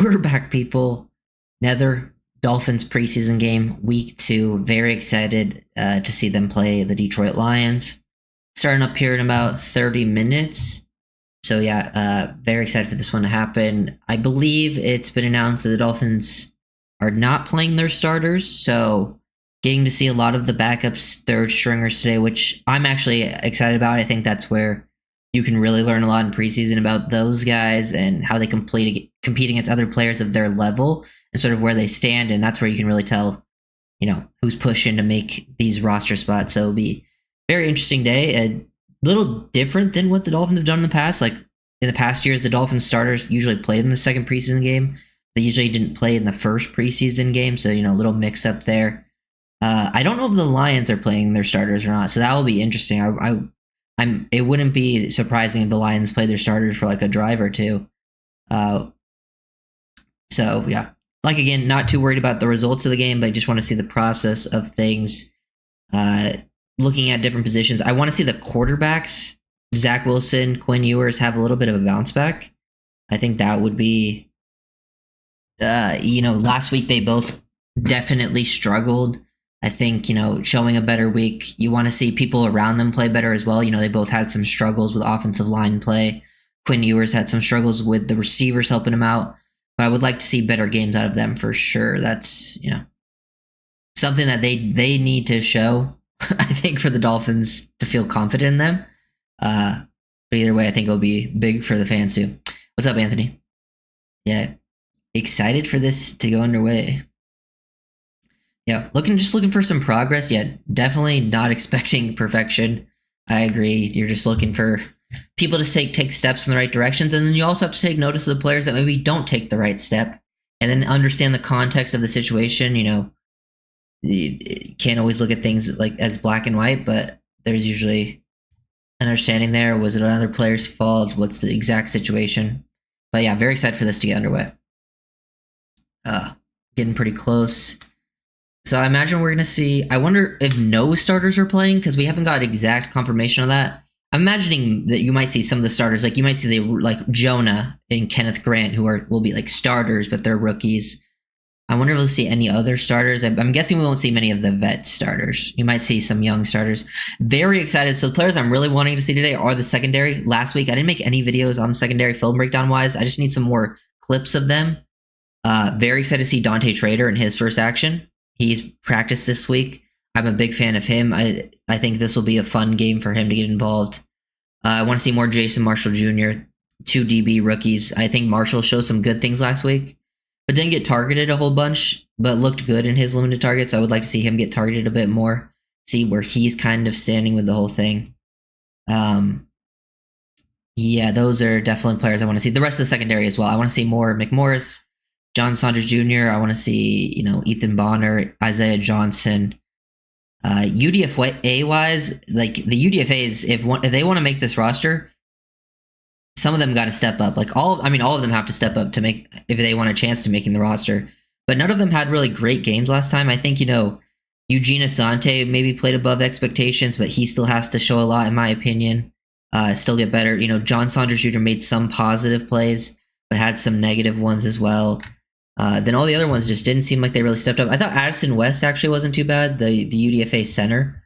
We're back, people. Another Dolphins preseason game, week 2. Very excited to see them play the Detroit Lions. Starting up here in about 30 minutes. So, yeah, very excited for this one to happen. I believe it's been announced that the Dolphins are not playing their starters. So, getting to see a lot of the backups, third stringers today, which I'm actually excited about. I think that's where you can really learn a lot in preseason about those guys and how they compete against other players of their level and sort of where they stand. And that's where you can really tell, who's pushing to make these roster spots. So it'll be a very interesting day. A little different than what the Dolphins have done in the past. Like in the past years, the Dolphins starters usually played in the second preseason game. They usually didn't play in the first preseason game. So, a little mix up there. I don't know if the Lions are playing their starters or not. So that will be interesting. It wouldn't be surprising if the Lions play their starters for like a drive or two. So yeah, like again, not too worried about the results of the game, but I just want to see the process of things. Looking at different positions, I want to see the quarterbacks, Zach Wilson, Quinn Ewers, have a little bit of a bounce back. I think that would be, last week they both definitely struggled. I think, showing a better week, you want to see people around them play better as well. They both had some struggles with offensive line play. Quinn Ewers had some struggles with the receivers helping him out. But I would like to see better games out of them for sure. That's, something that they need to show, I think, for the Dolphins to feel confident in them. But either way, I think it'll be big for the fans too. What's up, Anthony? Yeah, excited for this to go underway. Yeah, looking for some progress. Yeah, definitely not expecting perfection. I agree. You're just looking for people to take steps in the right directions, and then you also have to take notice of the players that maybe don't take the right step, and then understand the context of the situation. You can't always look at things like as black and white, but there's usually an understanding there. Was it another player's fault? What's the exact situation? But yeah, very excited for this to get underway. Getting pretty close. So I imagine we're going to see, I wonder if no starters are playing, because we haven't got exact confirmation of that. I'm imagining that you might see some of the starters, like you might see like Jonah and Kenneth Grant, who will be like starters, but they're rookies. I wonder if we'll see any other starters. I'm guessing we won't see many of the vet starters. You might see some young starters. Very excited. So the players I'm really wanting to see today are the secondary. Last week, I didn't make any videos on the secondary film breakdown wise. I just need some more clips of them. Very excited to see Dante Trader in his first action. He's practiced this week. I'm a big fan of him. I think this will be a fun game for him to get involved. I want to see more Jason Marshall Jr., 2 DB rookies. I think Marshall showed some good things last week, but didn't get targeted a whole bunch, but looked good in his limited targets. So I would like to see him get targeted a bit more, see where he's kind of standing with the whole thing. Yeah, those are definitely players I want to see. The rest of the secondary as well. I want to see more McMorris, John Saunders Jr. I want to see, Ethan Bonner, Isaiah Johnson. UDFA wise, like the UDFAs, if they want to make this roster, some of them got to step up. Like all of them have to step up to make, if they want a chance to making the roster. But none of them had really great games last time. I think, Eugene Asante maybe played above expectations, but he still has to show a lot, in my opinion. Still get better. John Saunders Jr. made some positive plays, but had some negative ones as well. Then all the other ones just didn't seem like they really stepped up. I thought Addison West actually wasn't too bad, the UDFA center.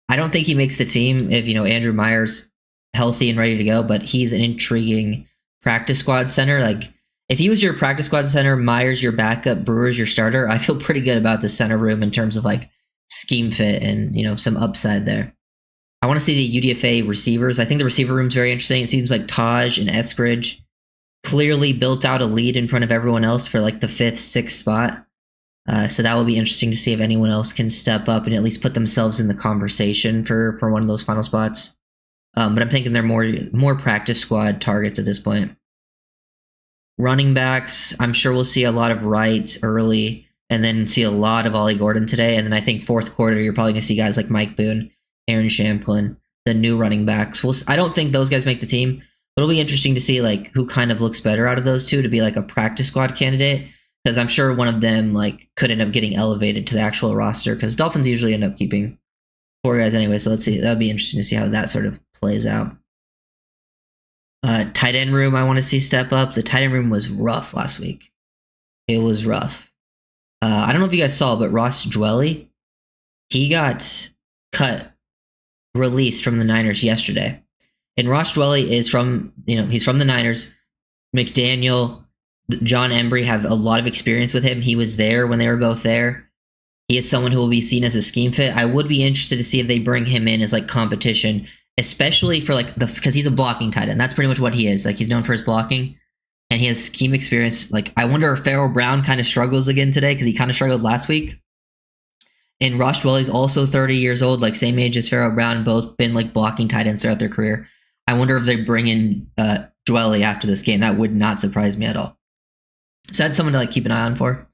I don't think he makes the team if, Andrew Meyer's healthy and ready to go, but he's an intriguing practice squad center. Like, if he was your practice squad center, Meyer's your backup, Brewer's your starter, I feel pretty good about the center room in terms of, like, scheme fit and, some upside there. I want to see the UDFA receivers. I think the receiver room's very interesting. It seems like Taj and Eskridge clearly built out a lead in front of everyone else for like the 5th, 6th spot. So that will be interesting to see if anyone else can step up and at least put themselves in the conversation for one of those final spots. But I'm thinking they're more practice squad targets at this point. Running backs, I'm sure we'll see a lot of Wright early and then see a lot of Ollie Gordon today. And then I think fourth quarter, you're probably going to see guys like Mike Boone, Aaron Shamplin, the new running backs. I don't think those guys make the team. But it'll be interesting to see like who kind of looks better out of those two to be like a practice squad candidate, because I'm sure one of them like could end up getting elevated to the actual roster, because Dolphins usually end up keeping 4 guys anyway. So let's see. That'd be interesting to see how that sort of plays out. Tight end room, I want to see step up. The tight end room was rough last week. It was rough. I don't know if you guys saw, but Ross Dwelly, he got released from the Niners yesterday. And Ross Dwelly is from, he's from the Niners. McDaniel, John Embry have a lot of experience with him. He was there when they were both there. He is someone who will be seen as a scheme fit. I would be interested to see if they bring him in as like competition, especially for like because he's a blocking tight end. That's pretty much what he is. Like he's known for his blocking, and he has scheme experience. Like I wonder if Pharaoh Brown kind of struggles again today because he kind of struggled last week. And Ross Dwelly's also 30 years old, like same age as Pharaoh Brown, both been like blocking tight ends throughout their career. I wonder if they bring in Dwelly after this game. That would not surprise me at all. So that's someone to like keep an eye on for.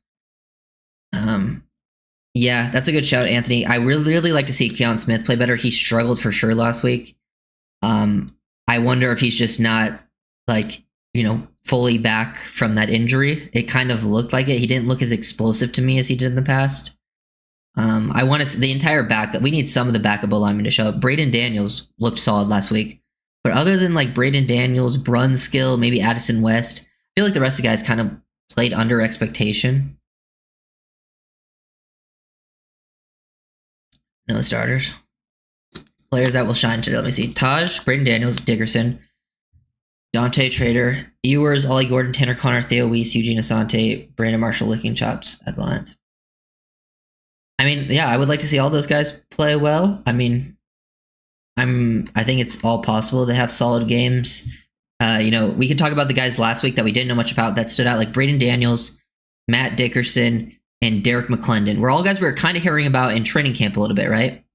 Yeah, that's a good shout, Anthony. I really like to see Keon Smith play better. He struggled for sure last week. I wonder if he's just not like, fully back from that injury. It kind of looked like it. He didn't look as explosive to me as he did in the past. I want to see the entire backup. We need some of the backup linemen to show up. Braden Daniels looked solid last week. But other than like Braden Daniels, Brunskill, maybe Addison West, I feel like the rest of the guys kind of played under expectation. No starters. Players that will shine today. Let me see. Taj, Braden Daniels, Dickerson, Dante Trader, Ewers, Ollie Gordon, Tanner Connor, Theo Weiss, Eugene Asante, Brandon Marshall licking chops at the Lions. I mean, yeah, I would like to see all those guys play well. I mean, I think it's all possible to have solid games. We could talk about the guys last week that we didn't know much about that stood out, like Braden Daniels, Matt Dickerson, and Derek McClendon. We're all guys we were kind of hearing about in training camp a little bit, right?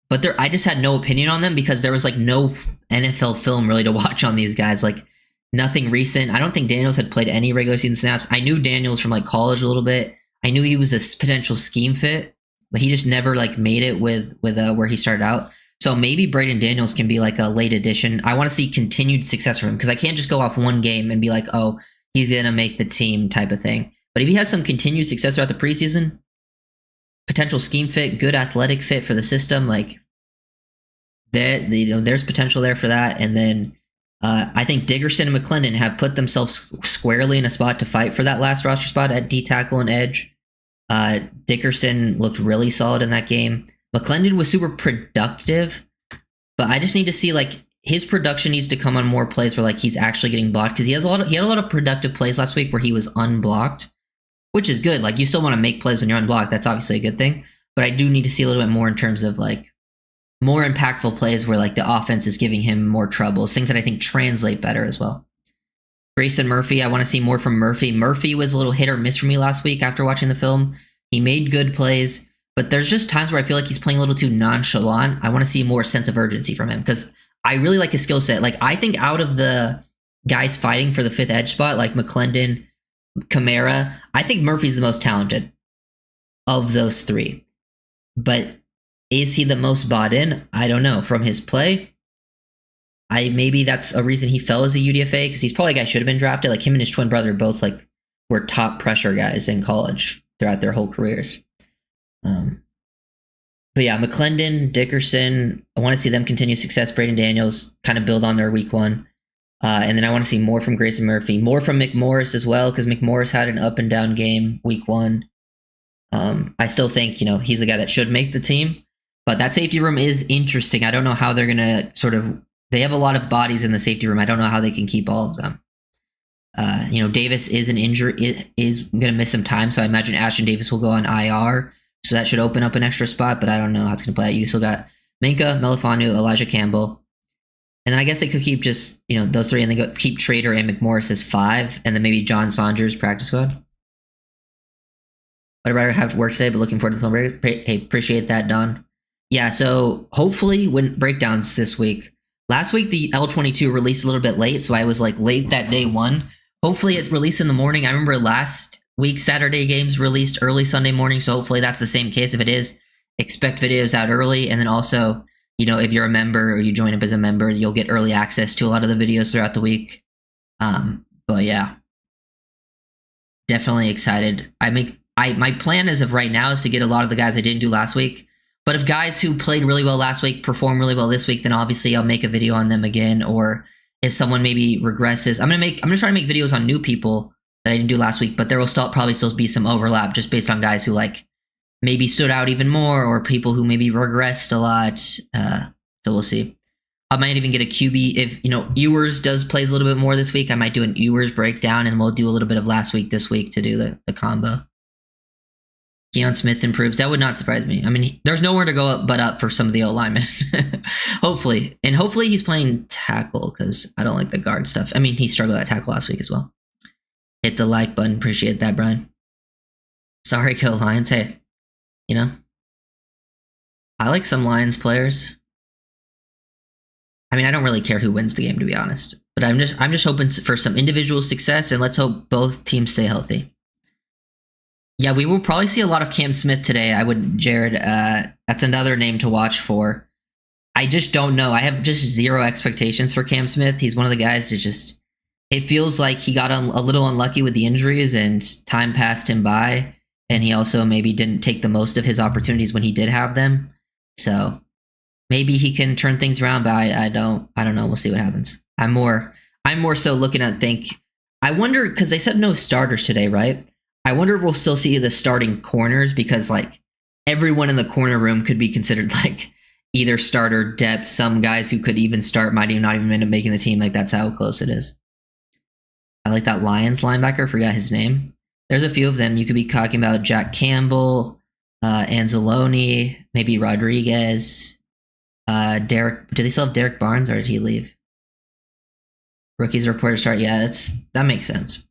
But I just had no opinion on them because there was like no NFL film really to watch on these guys. Like nothing recent. I don't think Daniels had played any regular season snaps. I knew Daniels from like college a little bit. I knew he was a potential scheme fit, but he just never like made it with where he started out. So maybe Braden Daniels can be like a late addition. I want to see continued success from him because I can't just go off one game and be like, oh, he's going to make the team type of thing. But if he has some continued success throughout the preseason, potential scheme fit, good athletic fit for the system, like there's potential there for that. And then I think Dickerson and McClendon have put themselves squarely in a spot to fight for that last roster spot at D tackle and edge. Dickerson looked really solid in that game. McClendon was super productive, but I just need to see like his production needs to come on more plays where like he's actually getting blocked because he had a lot of productive plays last week where he was unblocked, which is good. Like you still want to make plays when you're unblocked. That's obviously a good thing, but I do need to see a little bit more in terms of like more impactful plays where like the offense is giving him more troubles, things that I think translate better as well. Grayson Murphy, I want to see more from Murphy. Murphy was a little hit or miss for me last week after watching the film. He made good plays, but there's just times where I feel like he's playing a little too nonchalant. I want to see more sense of urgency from him because I really like his skill set. Like I think out of the guys fighting for the fifth edge spot, like McClendon, Kamara, I think Murphy's the most talented of those three. But is he the most bought in? I don't know. From his play, maybe that's a reason he fell as a UDFA because he's probably a guy should have been drafted. Like him and his twin brother both like were top pressure guys in college throughout their whole careers. But yeah, McClendon, Dickerson, I want to see them continue success. Braden Daniels kind of build on their week one. And then I want to see more from Grayson Murphy, more from McMorris as well, because McMorris had an up and down game week one. I still think, he's the guy that should make the team. But that safety room is interesting. I don't know how they're going to they have a lot of bodies in the safety room. I don't know how they can keep all of them. Davis is an injury, is going to miss some time. So I imagine Ashton Davis will go on IR. So that should open up an extra spot, but I don't know how it's going to play out. You still got Minka, Melifanu, Elijah Campbell. And then I guess they could keep just, those three and then keep Trader and McMorris as 5. And then maybe John Saunders practice squad. But I have work today, but looking forward to the film break. Hey, appreciate that, Don. Yeah, so hopefully when breakdowns this week. Last week, the L22 released a little bit late, so I was like late that day one. Hopefully it released in the morning. I remember last week, Saturday games released early Sunday morning, so hopefully that's the same case. If it is, expect videos out early. And then also, if you're a member or you join up as a member, you'll get early access to a lot of the videos throughout the week. But yeah, definitely excited. My plan as of right now is to get a lot of the guys I didn't do last week. But if guys who played really well last week perform really well this week, then obviously I'll make a video on them again. Or if someone maybe regresses, I'm gonna try to make videos on new people that that I didn't do last week, but there will probably still be some overlap just based on guys who like maybe stood out even more or people who maybe regressed a lot. So we'll see. I might even get a QB if, Ewers plays a little bit more this week. I might do an Ewers breakdown, and we'll do a little bit of last week this week to do the combo. Keon Smith improves. That would not surprise me. I mean, there's nowhere to go up but up for some of the O linemen. Hopefully. And hopefully he's playing tackle because I don't like the guard stuff. I mean, he struggled at tackle last week as well. Hit the like button. Appreciate that, Brian. Sorry, Go Lions. Hey, I like some Lions players. I mean, I don't really care who wins the game, to be honest. But I'm just hoping for some individual success, and let's hope both teams stay healthy. Yeah, we will probably see a lot of Cam Smith today. Jared. That's another name to watch for. I just don't know. I have just zero expectations for Cam Smith. He's one of the guys that it feels like he got a little unlucky with the injuries and time passed him by. And he also maybe didn't take the most of his opportunities when he did have them. So maybe he can turn things around, but I don't know. We'll see what happens. I'm more so looking at I wonder, because they said no starters today, right? I wonder if we'll still see the starting corners, because like everyone in the corner room could be considered like either starter depth. Some guys who could even start might not even end up making the team. Like that's how close it is. I like that Lions linebacker. Forgot his name. There's a few of them. You could be talking about Jack Campbell, Anzalone, maybe Rodriguez, Derek. Do they still have Derek Barnes, or did he leave? Rookies reported start. Yeah, that makes sense.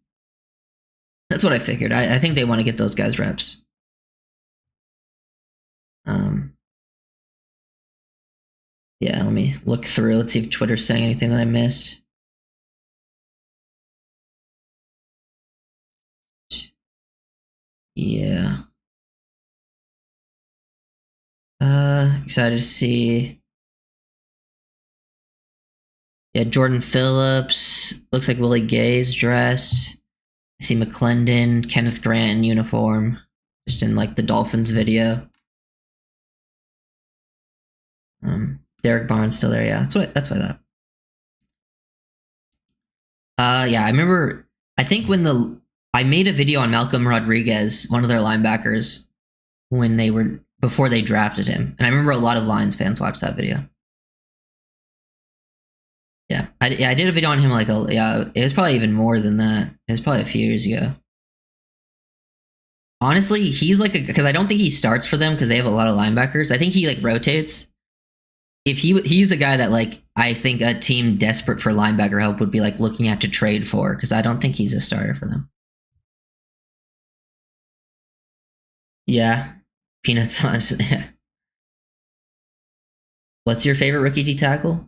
That's what I figured. I think they want to get those guys reps. Yeah, let me look through. Let's see if Twitter's saying anything that I missed. Yeah. Excited to see. Yeah, Jordan Phillips. Looks like Willie Gay's dressed. I see McClendon, Kenneth Grant in uniform, just in like the Dolphins video. Derek Barnes still there, yeah. That's what I thought. Yeah, I remember. I think when I made a video on Malcolm Rodriguez, one of their linebackers, before they drafted him, and I remember a lot of Lions fans watched that video. Yeah, I did a video on him it was probably even more than that. It was probably a few years ago. Honestly, he's because I don't think he starts for them because they have a lot of linebackers. I think he rotates. If he's a guy that I think a team desperate for linebacker help would be looking at to trade for, because I don't think he's a starter for them. Yeah, peanuts on. Yeah. What's your favorite rookie D tackle?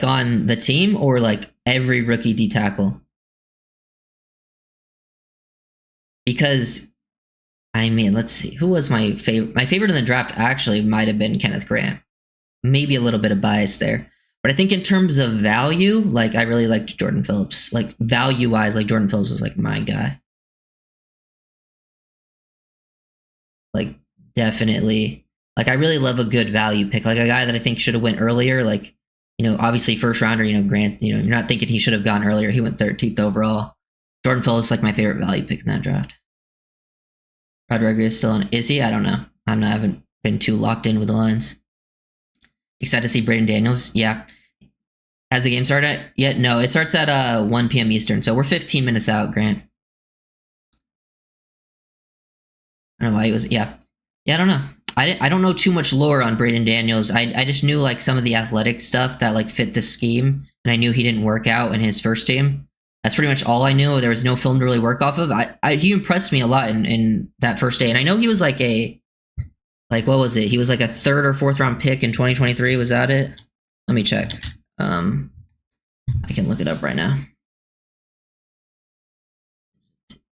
On the team or every rookie D tackle? Because, I mean, let's see. Who was my favorite? My favorite in the draft actually might have been Kenneth Grant. Maybe a little bit of bias there. But I think in terms of value, I really liked Jordan Phillips. Value-wise, Jordan Phillips was my guy. Definitely. I really love a good value pick. A guy that I think should have went earlier. Obviously first rounder, Grant, you're not thinking he should have gone earlier. He went 13th overall. Jordan Phillips my favorite value pick in that draft. Rodriguez still on. Is he? I don't know. I haven't been too locked in with the Lions. Excited to see Braden Daniels. Yeah. Has the game started yet? No, it starts at 1 p.m. Eastern. So we're 15 minutes out, Grant. I don't know why he was. Yeah. Yeah, I don't know. I don't know too much lore on Braden Daniels. I just knew some of the athletic stuff that fit the scheme, and I knew he didn't work out in his first team. That's pretty much all I knew. There was no film to really work off of. He impressed me a lot in that first day, and I know he was what was it? He was a 3rd or 4th round pick in 2023. Was that it? Let me check. I can look it up right now.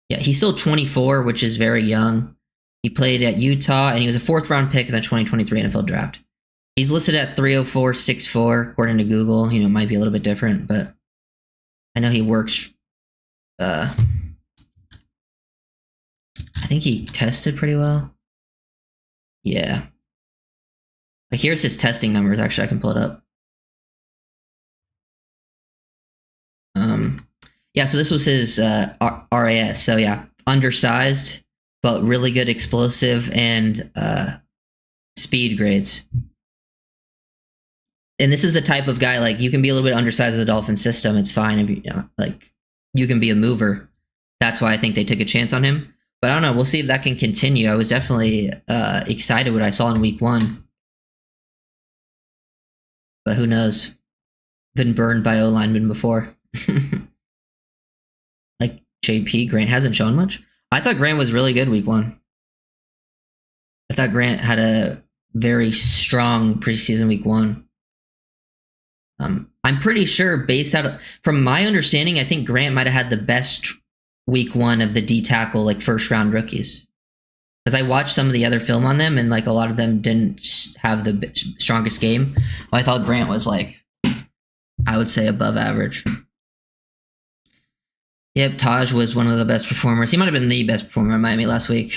Yeah, he's still 24, which is very young. He played at Utah, and he was a 4th round pick in the 2023 NFL draft. He's listed at 304.64 according to Google. It might be a little bit different, but I know he works. I think he tested pretty well. Yeah. Here's his testing numbers. Actually, I can pull it up. Yeah, so this was his RAS. So yeah, undersized, but really good explosive and speed grades. And this is the type of guy, like, you can be a little bit undersized in the Dolphin system. It's fine if you know, like, you can be a mover. That's why I think they took a chance on him. But I don't know. We'll see if that can continue. I was definitely excited what I saw in week 1. But who knows? Been burned by O-linemen before. Like JP, Grant hasn't shown much. I thought Grant was really good week 1. I thought Grant had a very strong preseason week 1. I'm pretty sure, based out of, from my understanding, I think Grant might have had the best week 1 of the D tackle, like, first round rookies. Because I watched some of the other film on them, and like a lot of them didn't have the strongest game. Well, I thought Grant was, like, I would say above average. Yep, Taj was one of the best performers. He might have been the best performer in Miami last week.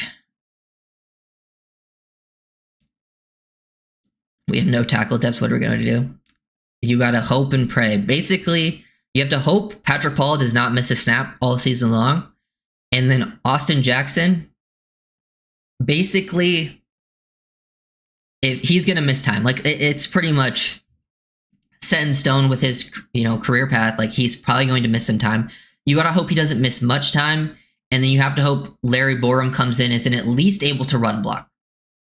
We have no tackle depth. What are we going to do? You got to hope and pray. Basically, you have to hope Patrick Paul does not miss a snap all season long. And then Austin Jackson, basically, if he's going to miss time, like, it's pretty much set in stone with his, career path. Like, he's probably going to miss some time. You got to hope he doesn't miss much time. And then you have to hope Larry Borum comes in and at least able to run block.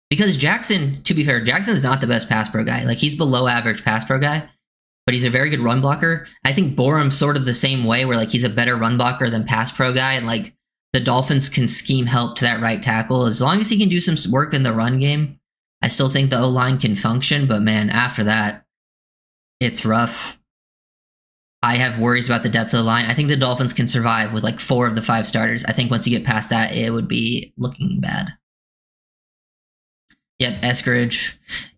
Because Jackson, to be fair, Jackson's not the best pass pro guy. Like, he's below average pass pro guy, but he's a very good run blocker. I think Borum's sort of the same way, where, like, he's a better run blocker than pass pro guy. And, like, the Dolphins can scheme help to that right tackle. As long as he can do some work in the run game, I still think the O-line can function. But, man, after that, it's rough. I have worries about the depth of the line. I think the Dolphins can survive with, like, 4 of the 5 starters. I think once you get past that, it would be looking bad. Yep, Eskridge.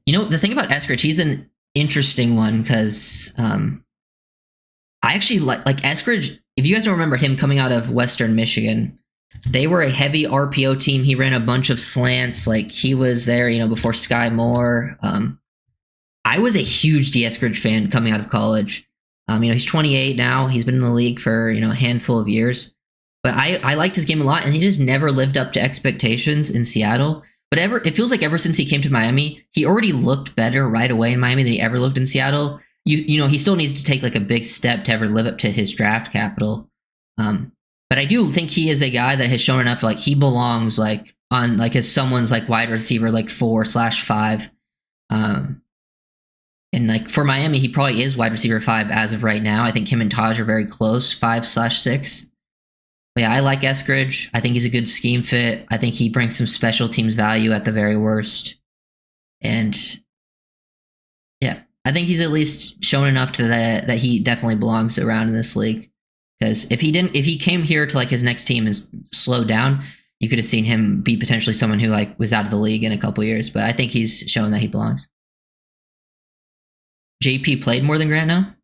The thing about Eskridge, he's an interesting one because I actually like Eskridge. If you guys don't remember him coming out of Western Michigan, they were a heavy RPO team. He ran a bunch of slants. Like, he was there, before Sky Moore. I was a huge D. Eskridge fan coming out of college. He's 28 now. He's been in the league for, a handful of years. But I liked his game a lot, and he just never lived up to expectations in Seattle. But it feels like ever since he came to Miami, he already looked better right away in Miami than he ever looked in Seattle. He still needs to take, like, a big step to ever live up to his draft capital. But I do think he is a guy that has shown enough, like, he belongs, like, on, like, as someone's, like, wide receiver, like, 4/5. And, like, for Miami, he probably is wide receiver 5 as of right now. I think him and Taj are very close, 5/6. But yeah, I like Eskridge. I think he's a good scheme fit. I think he brings some special teams value at the very worst. And yeah, I think he's at least shown enough to that he definitely belongs around in this league. Because if he came here to, like, his next team and slowed down, you could have seen him be potentially someone who, like, was out of the league in a couple years. But I think he's shown that he belongs. JP played more than Grant now?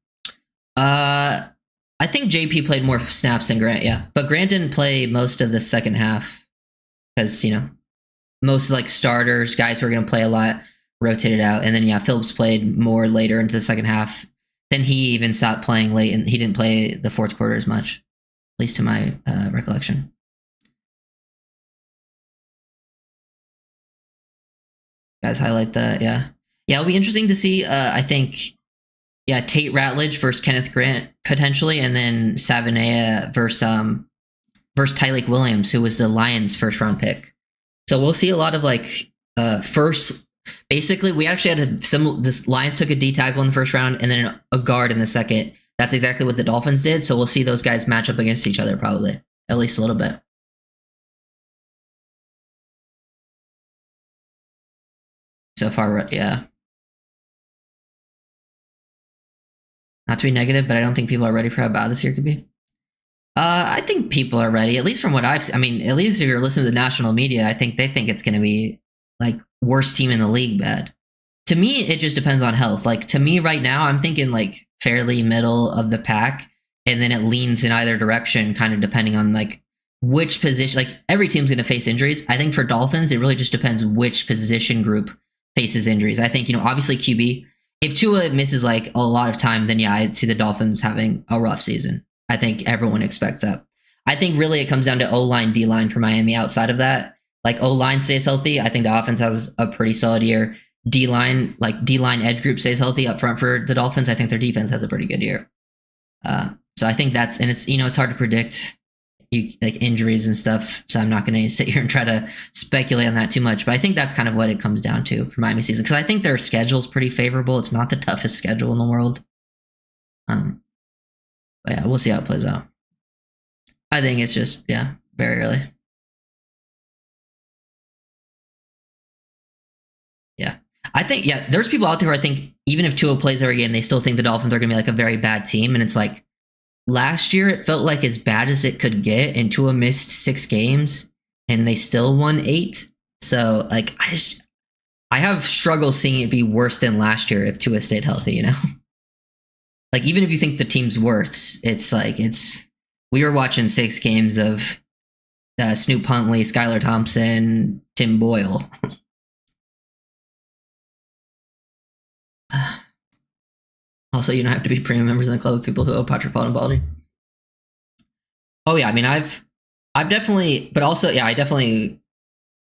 I think JP played more snaps than Grant, yeah. But Grant didn't play most of the second half because, most, like, starters, guys who are going to play a lot, rotated out. And then, yeah, Phillips played more later into the second half. Then he even stopped playing late, and he didn't play the fourth quarter as much, at least to my recollection. Guys, highlight that, yeah. Yeah, it'll be interesting to see, I think, yeah, Tate Ratledge versus Kenneth Grant, potentially, and then Savanea versus Tyleik Williams, who was the Lions' first-round pick. So we'll see a lot of, like, first... Basically, we actually had this Lions took a D tackle in the first round and then a guard in the second. That's exactly what the Dolphins did. So we'll see those guys match up against each other probably, at least a little bit. So far, yeah. Not to be negative, but I don't think people are ready for how bad this year could be. I think people are ready, at least from what I've seen. I mean, at least if you're listening to the national media, I think they think it's going to be, like, worst team in the league bad. To me, it just depends on health. Like, to me right now, I'm thinking, like, fairly middle of the pack, and then it leans in either direction, kind of depending on, like, which position. Like, every team's going to face injuries. I think for Dolphins, it really just depends which position group faces injuries. I think, obviously QB. If Tua misses, like, a lot of time, then yeah, I'd see the Dolphins having a rough season. I think everyone expects that. I think really it comes down to O-line, D-line for Miami. Outside of that, like O-line stays healthy, I think the offense has a pretty solid year. D-line, like D-line edge group stays healthy up front for the Dolphins. I think their defense has a pretty good year. So I think that's, and it's, it's hard to predict like injuries and stuff. So I'm not going to sit here and try to speculate on that too much. But I think that's kind of what it comes down to for Miami season. Because I think their schedule is pretty favorable. It's not the toughest schedule in the world. But yeah, we'll see how it plays out. I think it's just, very early. Yeah. I think, there's people out there who I think even if Tua plays every game, they still think the Dolphins are going to be like a very bad team. And it's like, last year, it felt like as bad as it could get, and Tua missed 6 games, and they still won 8. So, like, I have struggles seeing it be worse than last year if Tua stayed healthy, Like, even if you think the team's worse, it's like, we were watching 6 games of Snoop Huntley, Skylar Thompson, Tim Boyle. Also, you don't have to be premium members in the club of people who owe Patrick Paul and Baldy. Oh yeah, I mean, I've definitely, but also, I definitely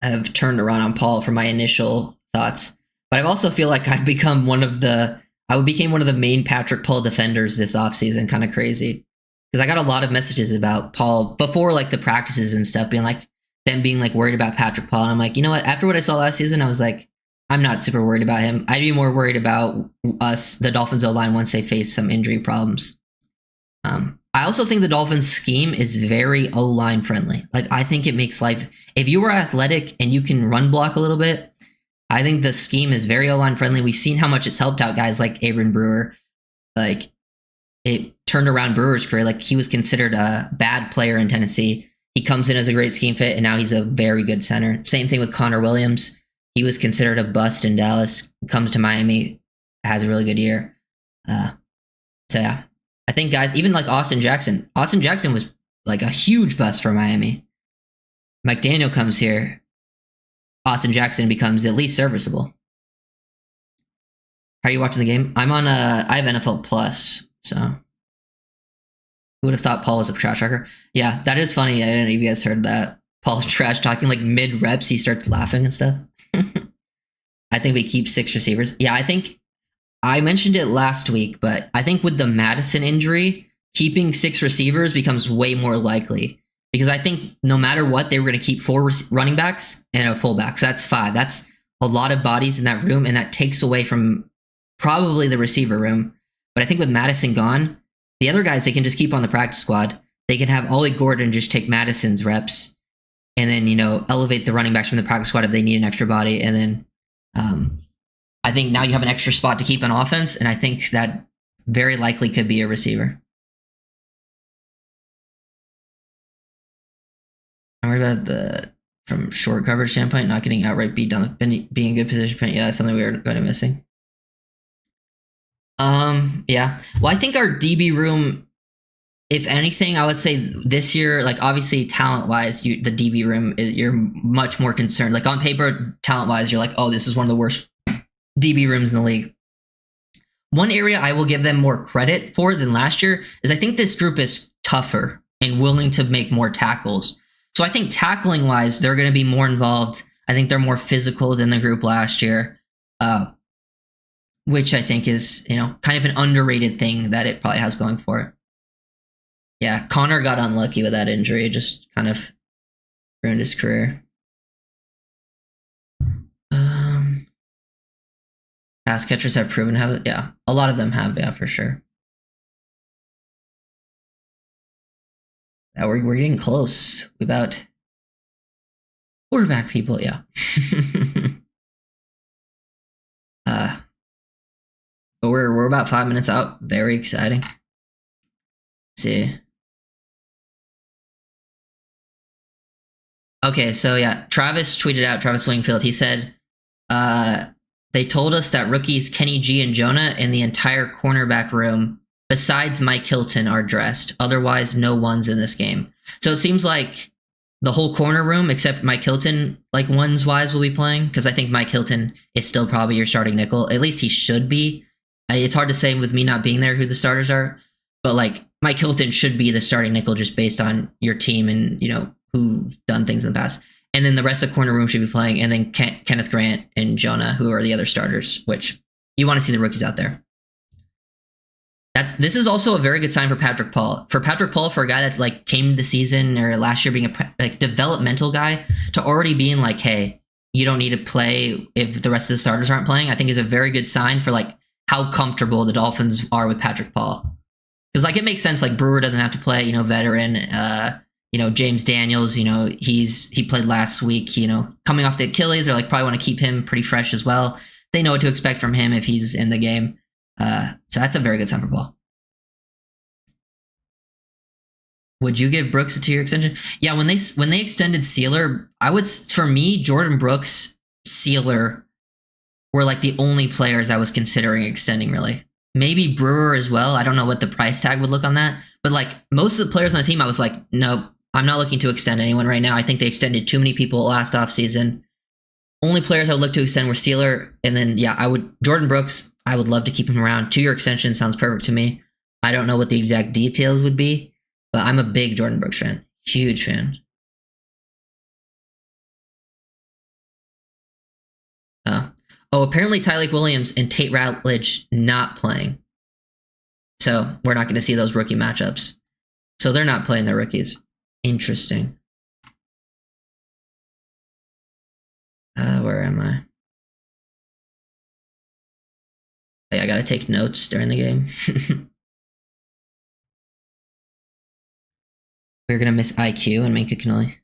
have turned around on Paul from my initial thoughts. But I also feel like I've become I became one of the main Patrick Paul defenders this offseason, kind of crazy. Because I got a lot of messages about Paul before like the practices and stuff, being like, worried about Patrick Paul. And I'm like, you know what? After what I saw last season, I was like, I'm not super worried about him. I'd be more worried about us, the Dolphins O-line, once they face some injury problems. I also think the Dolphins scheme is very O-line friendly. Like, I think it makes life, if you are athletic and you can run block a little bit, I think the scheme is very O-line friendly. We've seen how much it's helped out guys like Aaron Brewer. Like, it turned around Brewer's career. Like, he was considered a bad player in Tennessee. He comes in as a great scheme fit, and now he's a very good center. Same thing with Connor Williams. He was considered a bust in Dallas, comes to Miami, has a really good year. So yeah, I think guys, even like Austin Jackson was like a huge bust for Miami. Mike Daniel comes here, Austin Jackson becomes at least serviceable. How are you watching the game? I have NFL Plus, so who would have thought Paul was a trash talker? Yeah, that is funny. I don't know if you guys heard that. Paul's trash talking, like mid reps, he starts laughing and stuff. I think we keep 6 receivers. Yeah, I think I mentioned it last week, but I think with the Madison injury, keeping 6 receivers becomes way more likely because I think no matter what, they were going to keep 4 running backs and a fullback. So that's 5. That's a lot of bodies in that room, and that takes away from probably the receiver room. But I think with Madison gone, the other guys, they can just keep on the practice squad. They can have Ollie Gordon just take Madison's reps and then, elevate the running backs from the practice squad if they need an extra body. And then I think now you have an extra spot to keep on offense, and I think that very likely could be a receiver. I'm worried about from short coverage standpoint, not getting outright beat down, being in good position. Yeah, that's something we are going to be missing. Yeah. Well, I think our DB room, if anything, I would say this year, like obviously talent-wise, the DB room, you're much more concerned. Like on paper, talent-wise, you're like, oh, this is one of the worst DB rooms in the league. One area I will give them more credit for than last year is I think this group is tougher and willing to make more tackles. So I think tackling-wise, they're going to be more involved. I think they're more physical than the group last year, which I think is, kind of an underrated thing that it probably has going for it. Yeah, Connor got unlucky with that injury. It just kind of ruined his career. Pass catchers have proven to have it. Yeah, a lot of them have, yeah, for sure. Yeah, we're getting close. We're back, people, yeah. But we're about 5 minutes out. Very exciting. Let's see. Okay, so yeah, Travis tweeted out, Travis Wingfield, he said, they told us that rookies Kenny G and Jonah in the entire cornerback room, besides Mike Hilton, are dressed. Otherwise, no one's in this game. So it seems like the whole corner room, except Mike Hilton, like ones-wise, will be playing, because I think Mike Hilton is still probably your starting nickel. At least he should be. It's hard to say with me not being there who the starters are, but like Mike Hilton should be the starting nickel just based on your team and, you know, who've done things in the past. And then the rest of the corner room should be playing. And then Kenneth Grant and Jonah, who are the other starters, which you want to see the rookies out there. This is also a very good sign for Patrick Paul. For Patrick Paul, for a guy that like came to the season or last year being a like developmental guy, to already being like, hey, you don't need to play if the rest of the starters aren't playing, I think is a very good sign for like how comfortable the Dolphins are with Patrick Paul. Because like it makes sense, like Brewer doesn't have to play, you know, veteran, you know, James Daniels, you know, he played last week, you know, coming off the Achilles, they're like probably want to keep him pretty fresh as well. They know what to expect from him if he's in the game. So that's a very good sign for Paul. Would you give Brooks a 2-year extension? Yeah, when they extended Sealer, for me, Jordan Brooks, Sealer were like the only players I was considering extending, really. Maybe Brewer as well. I don't know what the price tag would look on that. But like most of the players on the team, I was like, nope, I'm not looking to extend anyone right now. I think they extended too many people last offseason. Only players I would look to extend were Sealer. And then, yeah, Jordan Brooks, I would love to keep him around. 2-year extension sounds perfect to me. I don't know what the exact details would be, but I'm a big Jordan Brooks fan. Huge fan. Apparently Tyleik Williams and Tate Ratledge not playing. So we're not going to see those rookie matchups. So they're not playing their rookies. Interesting. Where am I? Hey, I got to take notes during the game. We're going to miss IQ and Minka Cannoli.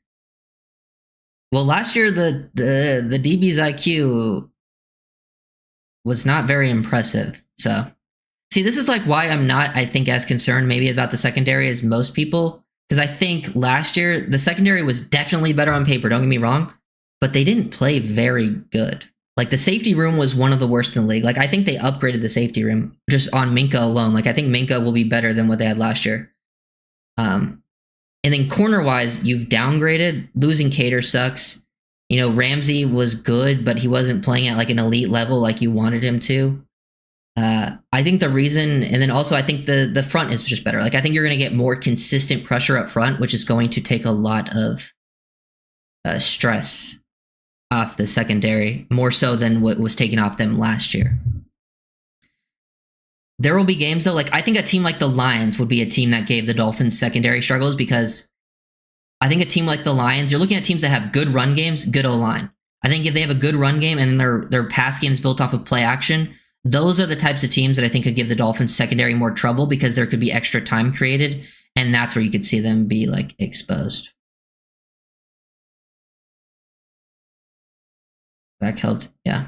Well, last year the DB's IQ was not very impressive. So, see, this is like why I'm not, I think, as concerned maybe about the secondary as most people. Because I think last year the secondary was definitely better on paper, don't get me wrong, but they didn't play very good. Like the safety room was one of the worst in the league. Like I think they upgraded the safety room just on Minka alone. Like I think Minka will be better than what they had last year. And then corner-wise, you've downgraded. Losing Cater sucks. You know, Ramsey was good, but he wasn't playing at like an elite level like you wanted him to. I think the reason, and then also I think the front is just better. Like I think you're going to get more consistent pressure up front, which is going to take a lot of stress off the secondary, more so than what was taken off them last year. There will be games though, like I think a team like the Lions would be a team that gave the Dolphins secondary struggles, because I think a team like the Lions, you're looking at teams that have good run games, good O-line. I think if they have a good run game and then their pass game is built off of play action, those are the types of teams that I think could give the Dolphins secondary more trouble, because there could be extra time created, and that's where you could see them be like exposed. That helped, yeah.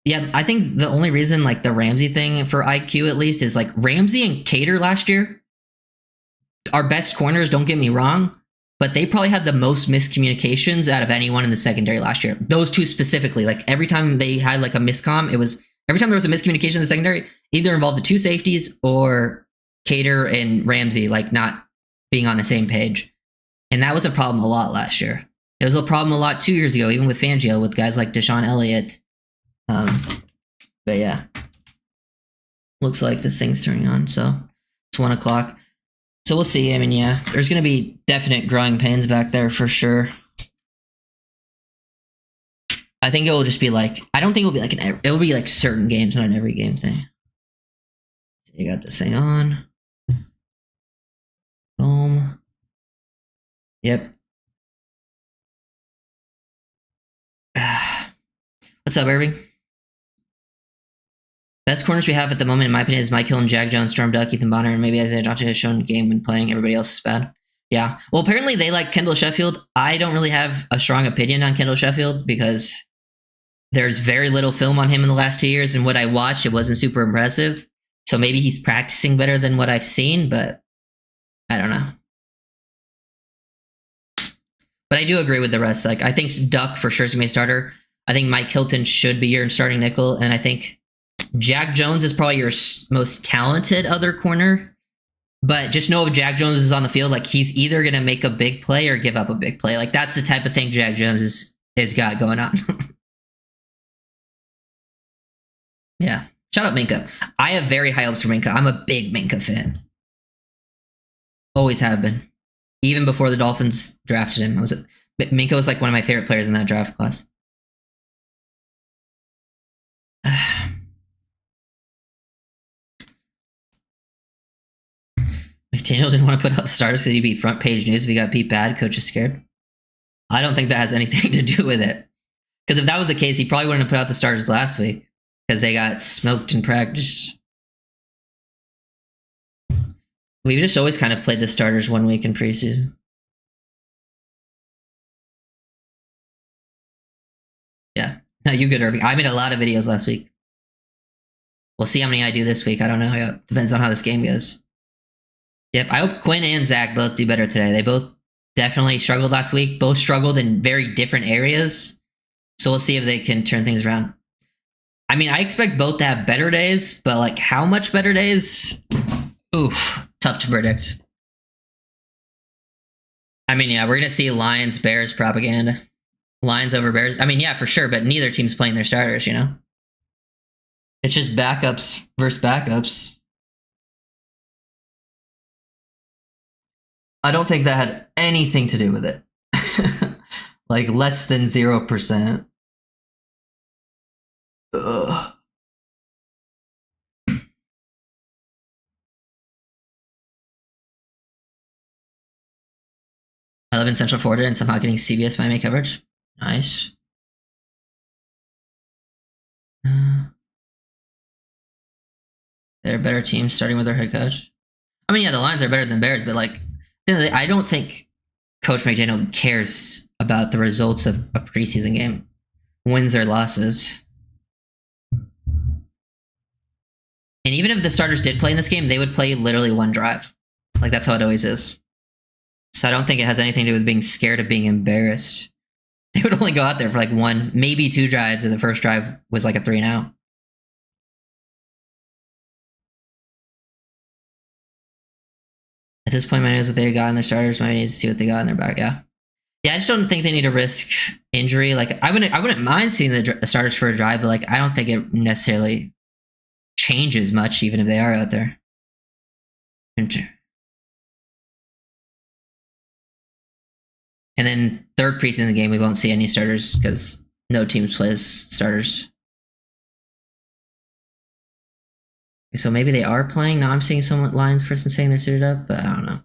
Yeah, I think the only reason like the Ramsey thing for IQ at least is like Ramsey and Cater last year, our best corners, don't get me wrong, but they probably had the most miscommunications out of anyone in the secondary last year. Those two specifically, like every time they had like a miscomm, it was every time there was a miscommunication in the secondary, either involved the two safeties or Cater and Ramsey like not being on the same page. And that was a problem a lot last year. It was a problem a lot 2 years ago, even with Fangio, with guys like Deshaun Elliott. But yeah, looks like this thing's turning on. So it's 1 o'clock. So we'll see. I mean, yeah, there's going to be definite growing pains back there for sure. I think it will just be like, I don't think it will be like it will be like certain games, not an every game thing. You got this thing on. Boom. Yep. What's up, Irving? Best corners we have at the moment, in my opinion, is Mike Hill and Jack Jones, Storm Duck, Ethan Bonner, and maybe Isaiah Johnson has shown game when playing. Everybody else is bad. Yeah. Well, apparently they like Kendall Sheffield. I don't really have a strong opinion on Kendall Sheffield because there's very little film on him in the last 2 years, and what I watched, it wasn't super impressive. So maybe he's practicing better than what I've seen, but I don't know. But I do agree with the rest. Like I think Duck for sure is gonna be a starter. I think Mike Hilton should be your starting nickel, and I think Jack Jones is probably your most talented other corner. But just know if Jack Jones is on the field, like he's either going to make a big play or give up a big play. Like that's the type of thing Jack Jones is got going on. Yeah. Shout out Minka. I have very high hopes for Minka. I'm a big Minka fan. Always have been. Even before the Dolphins drafted him. Minko was like one of my favorite players in that draft class. McDaniel didn't want to put out the starters because he'd be front page news if he got beat bad. Coach is scared. I don't think that has anything to do with it. Because if that was the case, he probably wouldn't have put out the starters last week because they got smoked in practice. We've just always kind of played the starters 1 week in preseason. Yeah. No, you good, Irving. I made a lot of videos last week. We'll see how many I do this week. I don't know. It depends on how this game goes. Yep. I hope Quinn and Zach both do better today. They both definitely struggled last week. Both struggled in very different areas. So we'll see if they can turn things around. I mean, I expect both to have better days, but like how much better days? Oof. Tough to predict. I mean, yeah, we're going to see Lions, Bears propaganda. Lions over Bears. I mean, yeah, for sure, but neither team's playing their starters, you know? It's just backups versus backups. I don't think that had anything to do with it. Like less than 0%. Ugh. I live in Central Florida and somehow getting CBS Miami coverage. Nice. They're better teams starting with their head coach. I mean, yeah, the Lions are better than Bears, but like, I don't think Coach McDaniel cares about the results of a preseason game, wins or losses. And even if the starters did play in this game, they would play literally one drive. Like, that's how it always is. So I don't think it has anything to do with being scared of being embarrassed. They would only go out there for like one, maybe two drives, and the first drive was like a 3-and-out. At this point, my knows what they got in their starters. Might need to see what they got in their back. Yeah, yeah. I just don't think they need to risk injury. Like I wouldn't mind seeing the starters for a drive, but like I don't think it necessarily changes much, even if they are out there. And then third preseason game, we won't see any starters because no teams plays starters. So maybe they are playing. Now I'm seeing some Lions person saying they're suited up, but I don't know.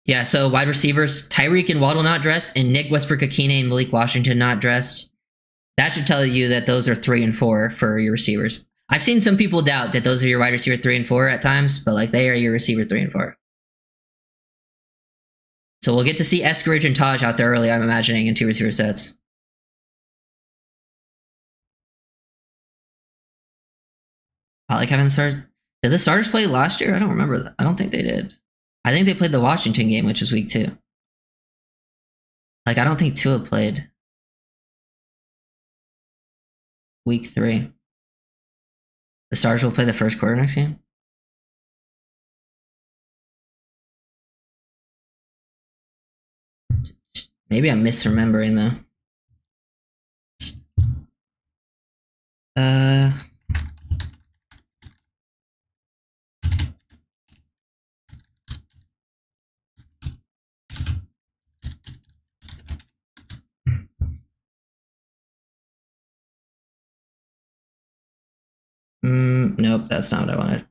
Yeah, so wide receivers, Tyreek and Waddle not dressed, and Nick Westbrook-Akine and Malik Washington not dressed. That should tell you that those are 3 and 4 for your receivers. I've seen some people doubt that those are your wide receiver 3 and 4 at times, but like they are your receiver 3 and 4. So we'll get to see Eskridge and Taj out there early, I'm imagining, in 2 receiver sets. I like having the starters. Did the starters play last year? I don't remember that. I don't think they did. I think they played the Washington game, which was week 2. Like, I don't think Tua played week 3. The Stars will play the first quarter next game. Maybe I'm misremembering though. Nope, that's not what I wanted.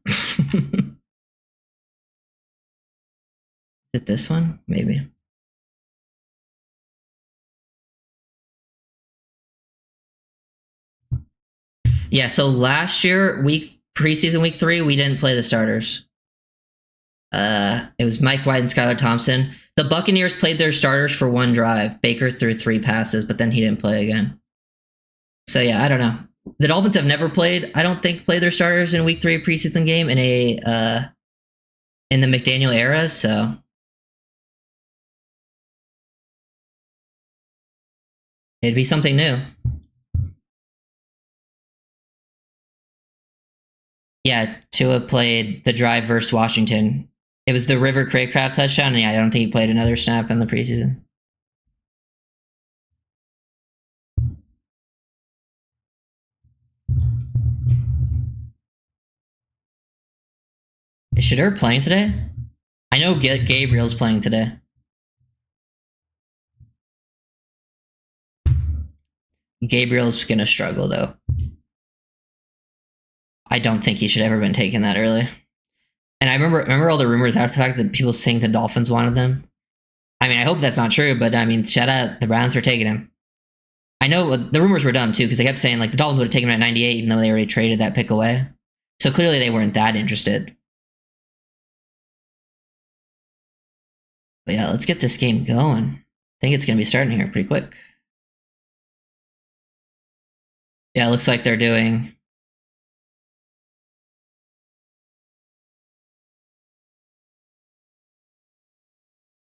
Is it this one? Maybe. Yeah, so last year, preseason week 3, we didn't play the starters. It was Mike White and Skylar Thompson. The Buccaneers played their starters for 1 drive. Baker threw 3 passes, but then he didn't play again. So yeah, I don't know. The Dolphins have never played, I don't think, play their starters in week 3 preseason game in the McDaniel era, so it'd be something new. Yeah, Tua played the drive versus Washington. It was the River Craycraft touchdown, and yeah, I don't think he played another snap in the preseason. Shadur playing today? I know Gabriel's playing today. Gabriel's gonna struggle though. I don't think he should have ever been taken that early. And I remember all the rumors after the fact that people saying the Dolphins wanted them. I mean, I hope that's not true, but I mean, shout out the Browns for taking him. I know the rumors were dumb too because they kept saying like the Dolphins would have taken him at 98 even though they already traded that pick away. So clearly they weren't that interested. But yeah, let's get this game going. I think it's going to be starting here pretty quick. Yeah, it looks like they're doing...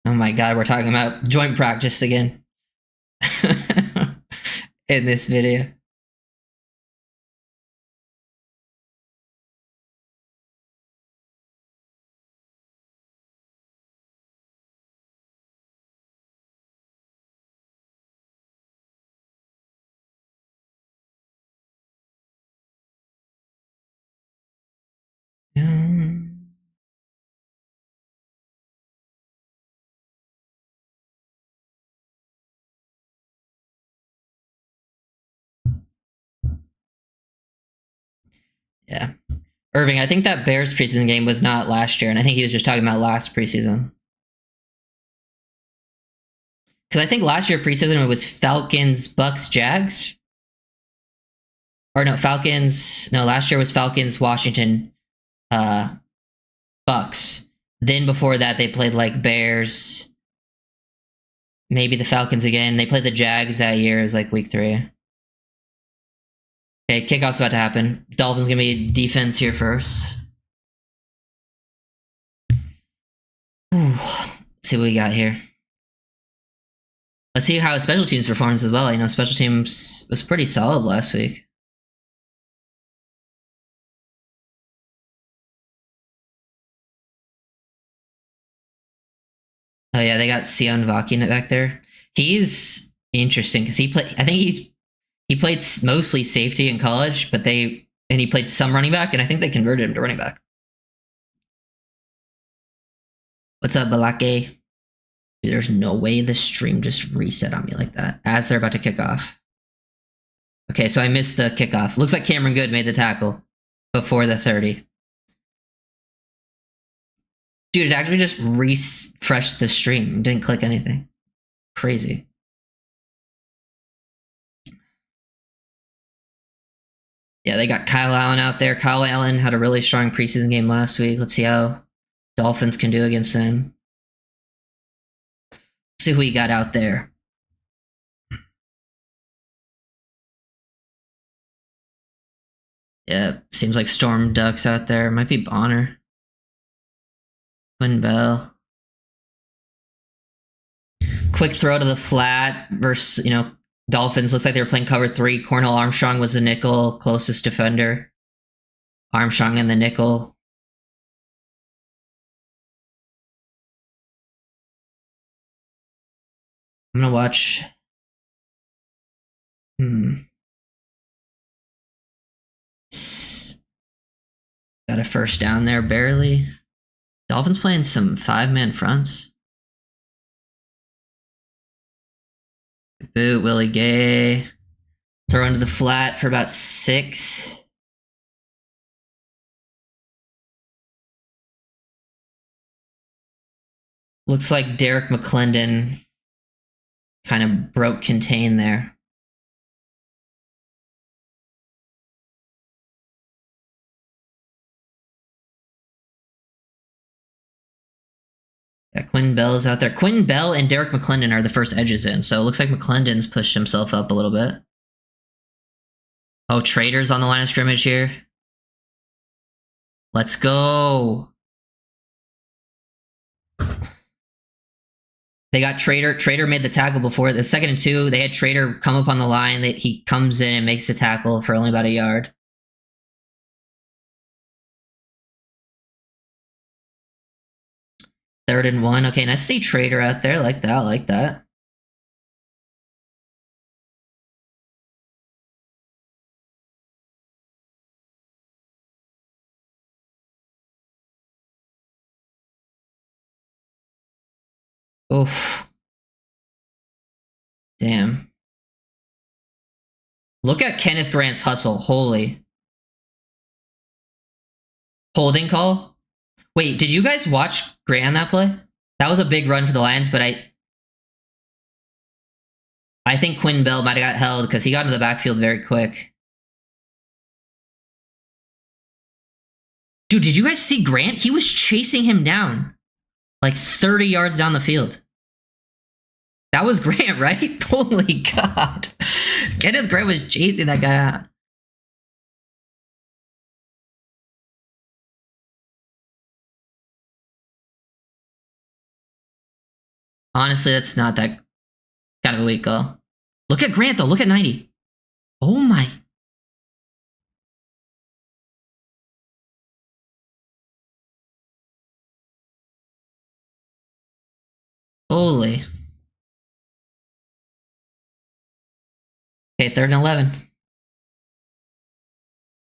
Oh my god, we're talking about joint practice again. In this video. Yeah. Irving, I think that Bears preseason game was not last year, and I think he was just talking about last preseason. Because I think last year preseason it was Falcons, Bucks, Jags. Or no, Falcons. No, last year was Falcons, Washington, Bucks. Then before that, they played like Bears, maybe the Falcons again. They played the Jags that year. It was like week 3. Okay, kickoff's about to happen. Dolphins gonna be defense here first. Ooh, let's see what we got here. Let's see how special teams performs as well. You know, special teams was pretty solid last week. Oh yeah, they got Sion Vakin back there. He's interesting because he played. I think he played mostly safety in college, but he played some running back, and I think they converted him to running back. What's up, Balake? Dude, there's no way the stream just reset on me like that as they're about to kick off. Okay, so I missed the kickoff. Looks like Cameron Good made the tackle before the 30. Dude, it actually just refreshed the stream. Didn't click anything. Crazy. Yeah, they got Kyle Allen out there. Kyle Allen had a really strong preseason game last week. Let's see how Dolphins can do against them. See who he got out there. Yeah, seems like Storm Ducks out there. Might be Bonner. Quinn Bell. Quick throw to the flat versus, Dolphins. Looks like they were playing cover 3. Cornell Armstrong was the nickel, closest defender. Armstrong in the nickel. I'm gonna watch. Got a first down there, barely. Dolphins playing some 5-man fronts. Boot, Willie Gay. Throw into the flat for about 6. Looks like Derek McClendon kind of broke contain there. Yeah, Quinn Bell's out there. Quinn Bell and Derek McClendon are the first edges in, so it looks like McClendon's pushed himself up a little bit. Oh, Trader's on the line of scrimmage here. Let's go. They got Trader. Trader made the tackle before the 2nd and 2. They had Trader come up on the line. He comes in and makes the tackle for only about a yard. Third and 1. Okay, nice to see Trader out there. Like that. Like that. Oof. Damn. Look at Kenneth Grant's hustle. Holy. Holding call? Wait, did you guys watch Grant on that play? That was a big run for the Lions, but I think Quinn Bell might have got held because he got into the backfield very quick. Dude, did you guys see Grant? He was chasing him down. Like 30 yards down the field. That was Grant, right? Holy God. Kenneth Grant was chasing that guy out. Honestly, that's not that kind of a weak goal. Look at Grant, though. Look at 90. Oh, my. Holy. Okay, 3rd and 11.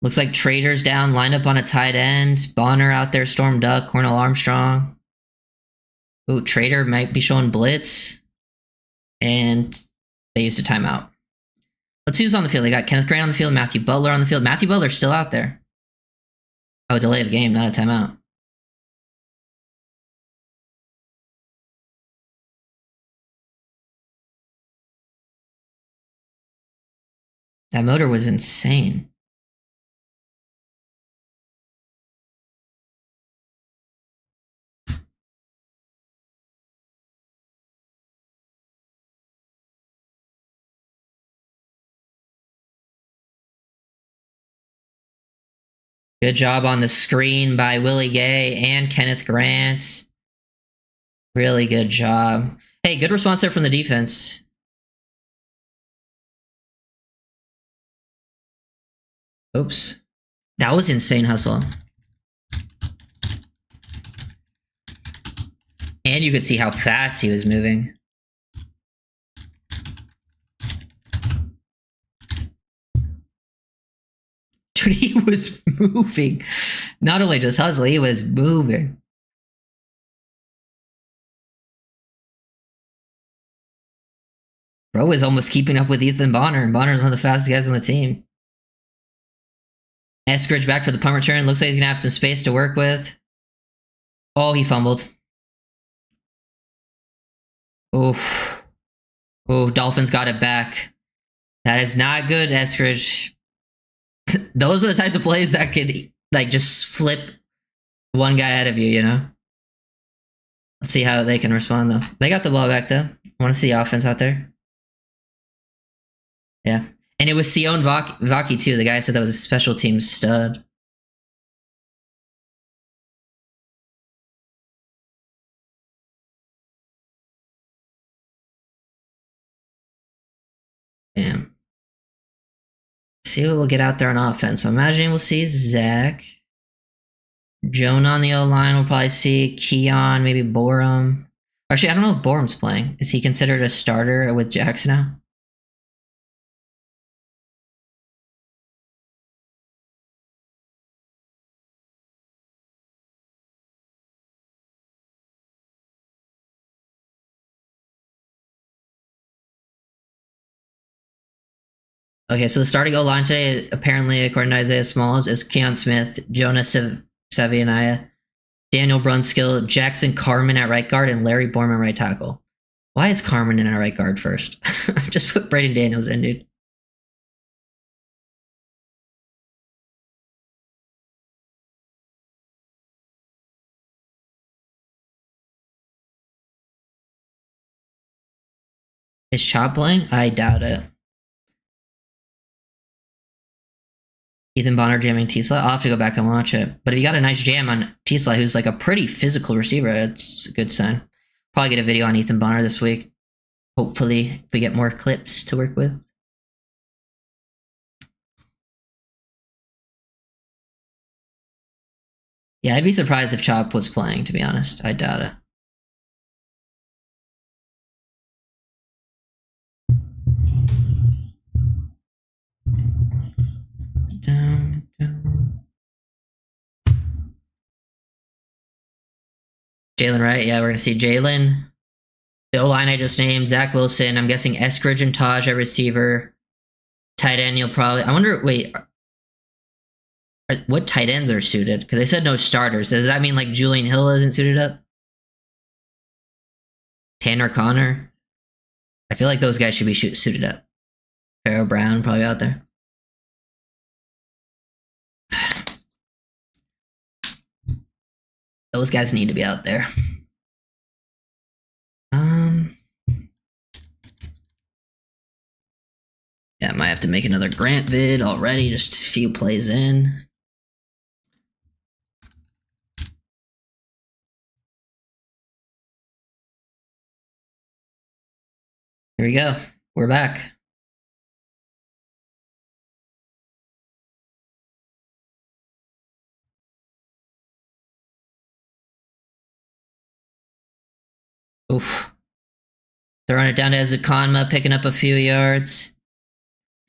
Looks like Trader's down, lined up on a tight end. Bonner out there, Storm Duck, Cornell Armstrong. Ooh, Trader might be showing blitz. And they used a timeout. Let's see who's on the field. They got Kenneth Grant on the field, Matthew Butler on the field. Matthew Butler's still out there. Oh, delay of game, not a timeout. That motor was insane. Good job on the screen by Willie Gay and Kenneth Grant. Really good job. Hey, good response there from the defense. Oops. That was insane hustle. And you could see how fast he was moving. Dude, he was moving. Not only just hustling, he was moving. Bro is almost keeping up with Ethan Bonner, and Bonner's one of the fastest guys on the team. Eskridge back for the punt return. Looks like he's going to have some space to work with. Oh, he fumbled. Oof. Oh, Dolphins got it back. That is not good, Eskridge. Those are the types of plays that could like just flip one guy ahead of you, you know? Let's see how they can respond, though. They got the ball back, though. I want to see the offense out there. Yeah. And it was Sion Vaki, too. The guy said that was a special team stud. Damn. See what we'll get out there on offense. I'm imagining we'll see Zach. Jonah on the O-line. We'll probably see Keon, maybe Borum. Actually, I don't know if Borum's playing. Is he considered a starter with Jackson now? Okay, so the starting O-line today, apparently, according to Isaiah Smalls, is Keon Smith, Jonah Savianaya, Daniel Brunskill, Jackson Carmen at right guard, and Larry Borman right tackle. Why is Carmen in our right guard first? Just put Braden Daniels in, dude. Is Chop playing? I doubt it. Ethan Bonner jamming Tisla. I'll have to go back and watch it. But if you got a nice jam on Tisla, who's like a pretty physical receiver, it's a good sign. Probably get a video on Ethan Bonner this week. Hopefully, if we get more clips to work with. Yeah, I'd be surprised if Chop was playing, to be honest. I doubt it. Jalen Wright, yeah, we're gonna see Jalen. The O-line I just named, Zach Wilson. I'm guessing Eskridge and Taj at receiver. Tight end, you'll probably... I wonder, wait... What tight ends are suited? Because they said no starters. Does that mean like Julian Hill isn't suited up? Tanner Connor? I feel like those guys should be suited up. Pharaoh Brown probably out there. Those guys need to be out there. Yeah, I might have to make another Grant vid already, just a few plays in. Here we go. We're back. Oof. Throwing it down to Ezukanma, picking up a few yards.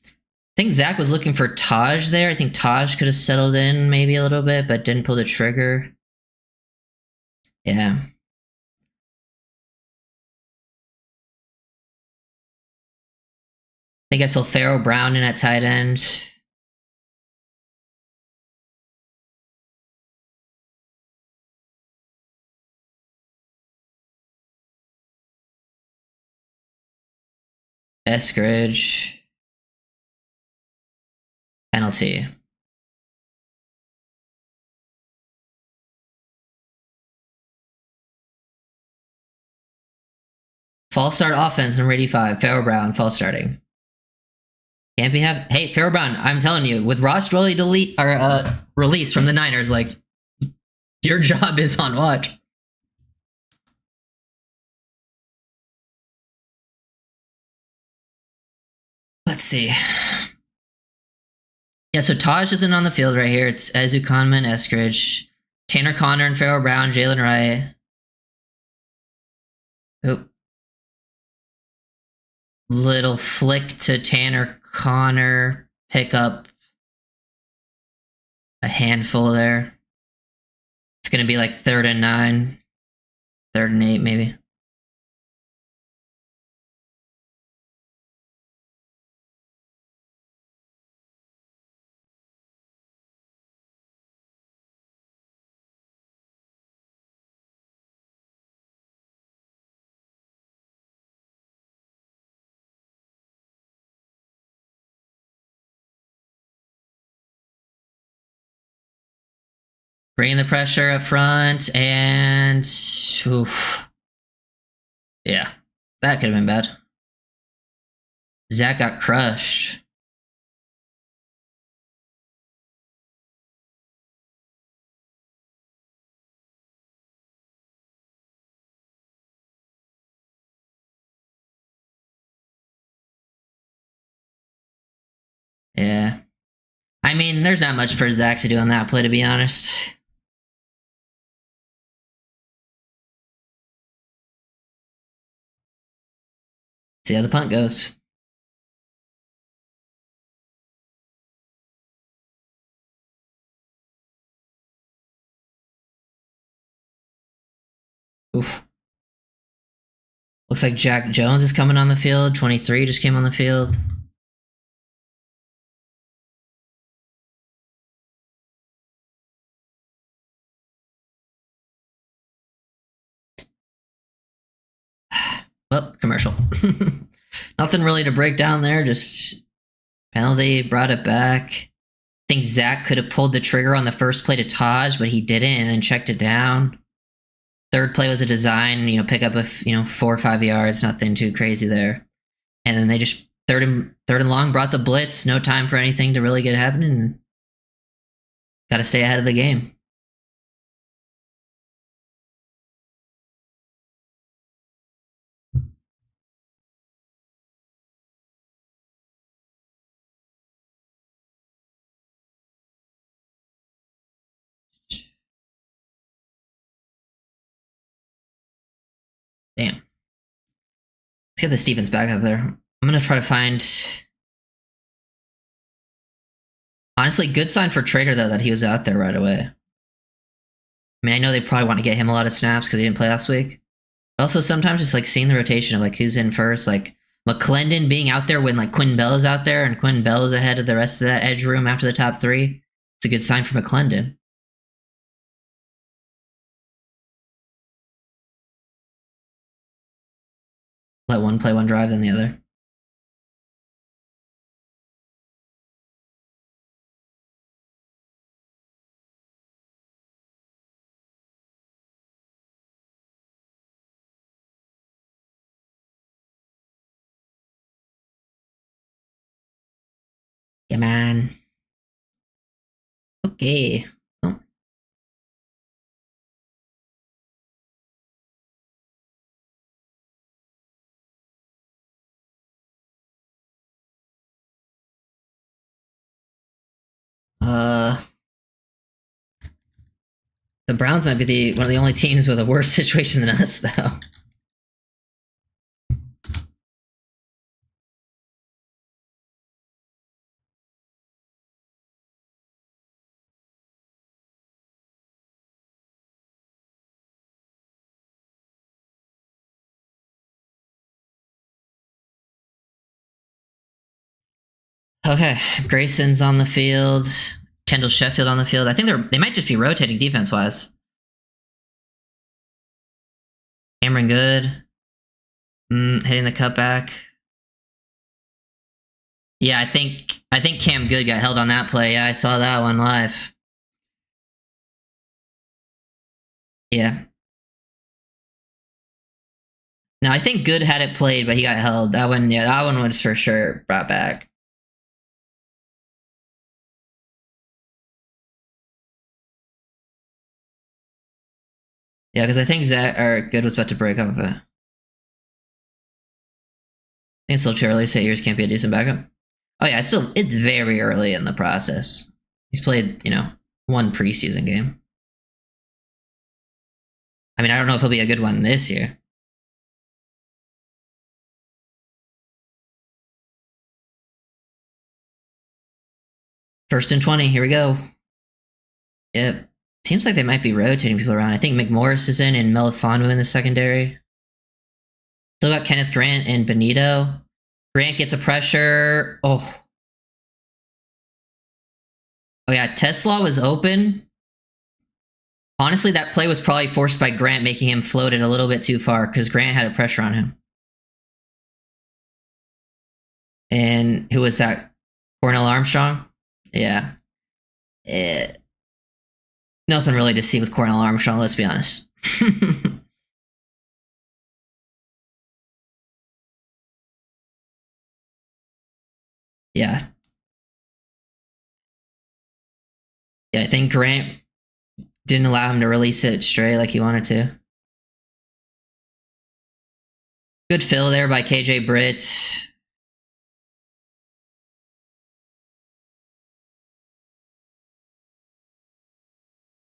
I think Zach was looking for Taj there. I think Taj could have settled in maybe a little bit, but didn't pull the trigger. Yeah. I think I saw Pharaoh Brown in at tight end. Eskridge. Penalty. False start offense number 85. Pharaoh Brown, false starting. Can't be have. Hey, Pharaoh Brown, I'm telling you, with Ross Dwelly released from the Niners, like, your job is on watch. Let's see. Yeah, so Taj isn't on the field right here. It's Ezukanma and Eskridge. Tanner Connor and Pharaoh Brown, Jalen Wright. Oh. Little flick to Tanner Connor. Pick up a handful there. It's going to be like 3rd and 9. 3rd and 8 maybe. Bringing the pressure up front, and oof. Yeah, that could have been bad. Zach got crushed. Yeah. I mean, there's not much for Zach to do on that play, to be honest. See how the punt goes. Oof. Looks like Jack Jones is coming on the field. 23 just came on the field. Well, commercial. Nothing really to break down there. Just penalty, brought it back. I think Zach could have pulled the trigger on the first play to Taj, but he didn't, and then checked it down. 3rd play was a design, pick up a 4 or 5 yards, nothing too crazy there. And then they just third and long brought the blitz, no time for anything to really get happening. Got to stay ahead of the game. Damn. Let's get the Stevens back out there. I'm going to try to find... Honestly, good sign for Trader, though, that he was out there right away. I mean, I know they probably want to get him a lot of snaps because he didn't play last week. Also, sometimes just like seeing the rotation of like who's in first, like McClendon being out there when like Quinn Bell is out there and Quinn Bell is ahead of the rest of that edge room after the top three. It's a good sign for McClendon. Let one play one drive, then the other. Yeah, man. Okay. Oh. The Browns might be one of the only teams with a worse situation than us, though. Okay, Grayson's on the field. Kendall Sheffield on the field. I think they might just be rotating defense wise. Cameron Good. Hitting the cutback. Yeah, I think Cam Good got held on that play. Yeah, I saw that one live. Yeah. No, I think Good had it played, but he got held. That one, yeah, that one was for sure brought back. Yeah, because I think Good was about to break up. I think it's still too early to say yours can't be a decent backup. Oh yeah, it's very early in the process. He's played, one preseason game. I mean, I don't know if he'll be a good one this year. First and 20, here we go. Yep. Seems like they might be rotating people around. I think McMorris is in and Melifonwu in the secondary. Still got Kenneth Grant and Benito. Grant gets a pressure. Oh yeah, Tesla was open. Honestly, that play was probably forced by Grant, making him float it a little bit too far because Grant had a pressure on him. And who was that? Cornell Armstrong? Yeah. Nothing really to see with Cornell Armstrong, let's be honest. Yeah. Yeah, I think Grant didn't allow him to release it straight like he wanted to. Good fill there by KJ Britt.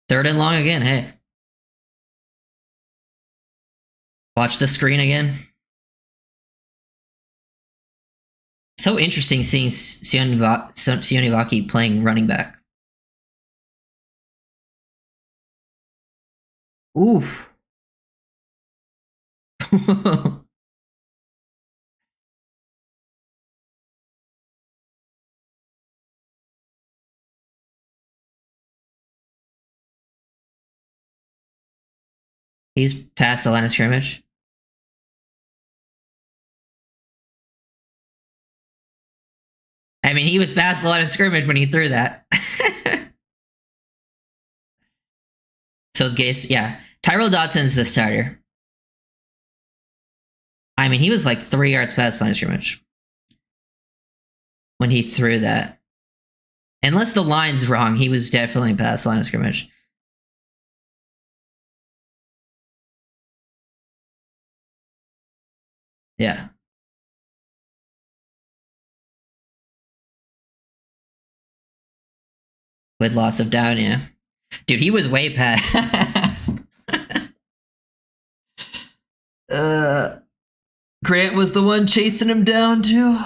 Third and long again, hey. Watch the screen again. So interesting seeing Sionivaki playing running back. Oof. He's past the line of scrimmage. I mean, he was past the line of scrimmage when he threw that. So, Gase, yeah. Tyrell Dodson's the starter. I mean, he was like 3 yards past the line of scrimmage when he threw that. Unless the line's wrong, he was definitely past the line of scrimmage. Yeah. With loss of down, yeah. Dude, he was way past. Grant was the one chasing him down, too.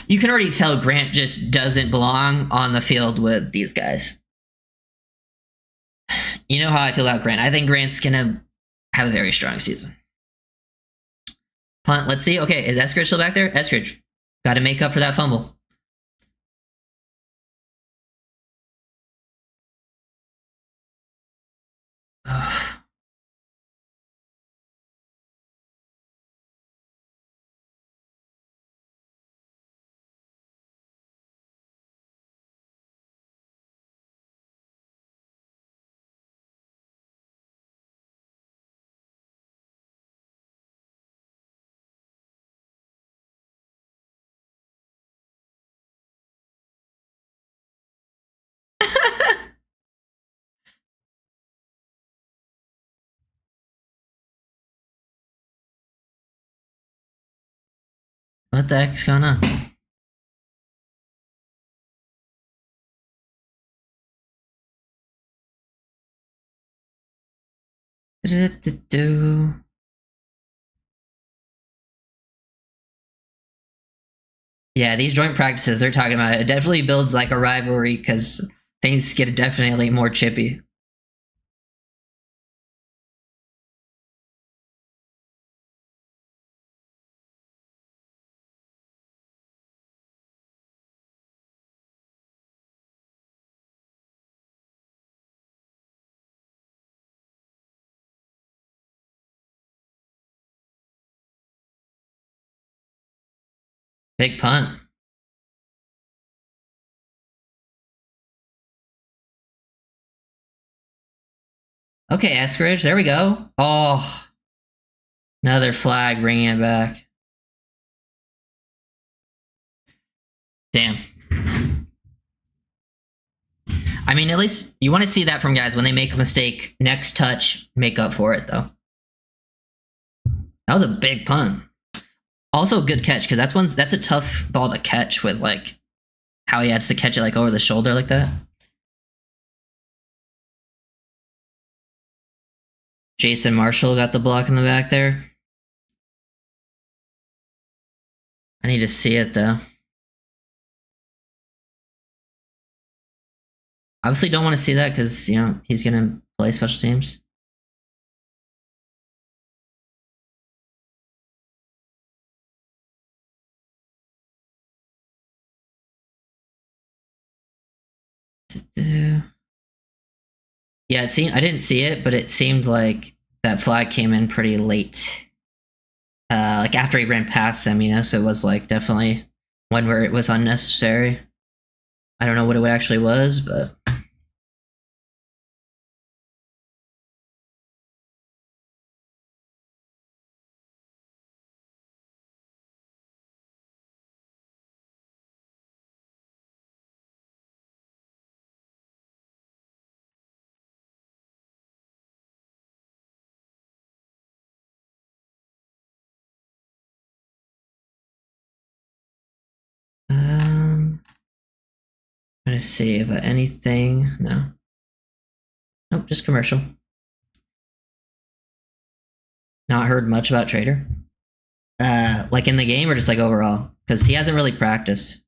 You can already tell Grant just doesn't belong on the field with these guys. You know how I feel about Grant. I think Grant's gonna have a very strong season. Punt, let's see. Okay, is Eskridge still back there? Eskridge, got to make up for that fumble. What the heck's going on? Yeah, these joint practices they're talking about, it definitely builds like a rivalry because things get definitely more chippy. Big punt. Okay, Eskridge, there we go. Oh, another flag bringing it back. Damn. I mean, at least you want to see that from guys when they make a mistake. Next touch, make up for it, though. That was a big punt. Also, a good catch because that's a tough ball to catch with like how he has to catch it like over the shoulder like that. Jason Marshall got the block in the back there. I need to see it though. Obviously, don't want to see that because he's gonna play special teams. Yeah, I didn't see it, but it seemed like that flag came in pretty late. Like after he ran past them, so it was like definitely one where it was unnecessary. I don't know what it actually was, but trying to see if anything. No. Nope, just commercial. Not heard much about Trader. Like in the game or just like overall? Because he hasn't really practiced.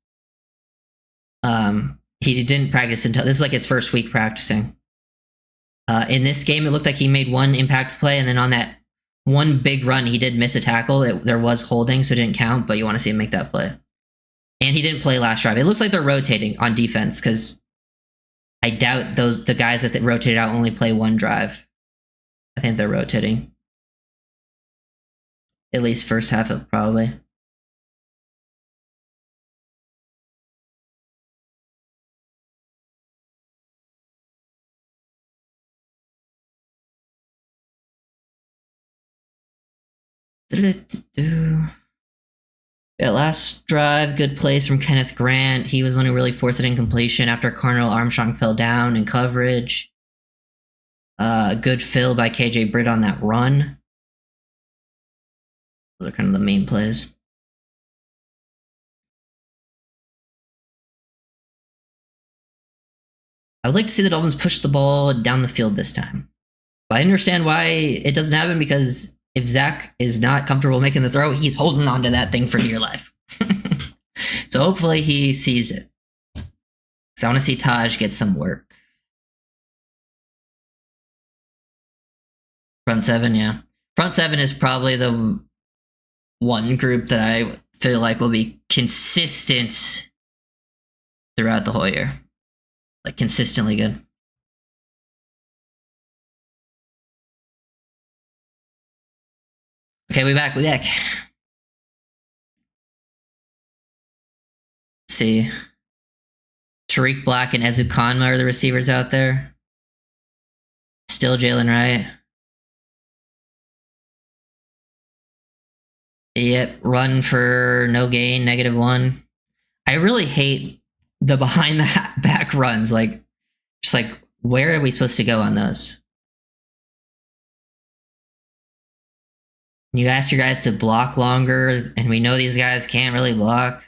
He didn't practice until this is like his first week practicing. In this game, it looked like he made one impact play, and then on that one big run, he did miss a tackle. There was holding, so it didn't count, but you want to see him make that play. And he didn't play last drive. It looks like they're rotating on defense because I doubt the guys that rotated out only play one drive. I think they're rotating. At least first half of probably. Yeah, last drive, good plays from Kenneth Grant. He was one who really forced an incompletion after Carnell Armstrong fell down in coverage. Good fill by KJ Britt on that run. Those are kind of the main plays. I would like to see the Dolphins push the ball down the field this time. But I understand why it doesn't happen because if Zach is not comfortable making the throw, he's holding on to that thing for dear life. So hopefully he sees it. Because I want to see Taj get some work. Front seven, yeah. Front seven is probably the one group that I feel like will be consistent throughout the whole year. Like, consistently good. Okay, we back. Let's see. Tariq Black and Ezu Kanma are the receivers out there. Still Jalen Wright. Yep, run for no gain, -1. I really hate the behind the back runs. Like, just like, where are we supposed to go on those? You ask your guys to block longer, and we know these guys can't really block.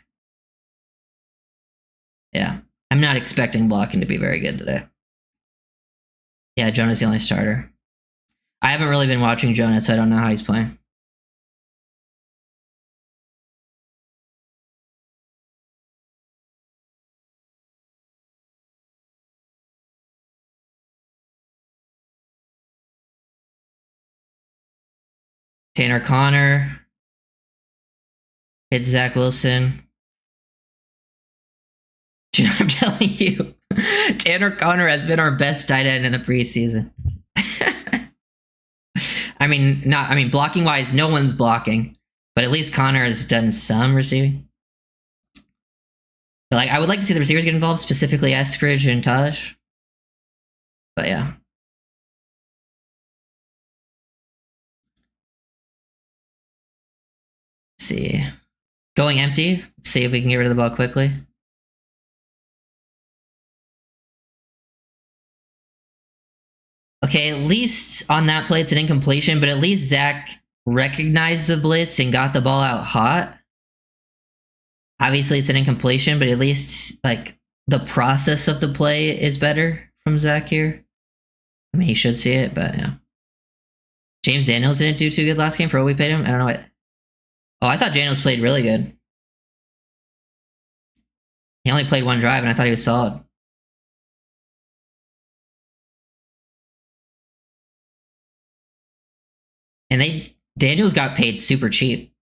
Yeah, I'm not expecting blocking to be very good today. Yeah, Jonah's the only starter. I haven't really been watching Jonah, so I don't know how he's playing. Tanner Connor. It's Zach Wilson. Dude, I'm telling you, Tanner Connor has been our best tight end in the preseason. I mean, blocking wise, no one's blocking, but at least Connor has done some receiving. But like, I would like to see the receivers get involved, specifically Eskridge and Taj. But yeah. Let's see. Going empty. Let's see if we can get rid of the ball quickly. Okay, at least on that play, it's an incompletion, but at least Zach recognized the blitz and got the ball out hot. Obviously, it's an incompletion, but at least, like, the process of the play is better from Zach here. I mean, he should see it, but yeah. James Daniels didn't do too good last game for what we paid him. I don't know what. Oh, I thought Daniels played really good. He only played one drive, and I thought he was solid. And Daniels got paid super cheap.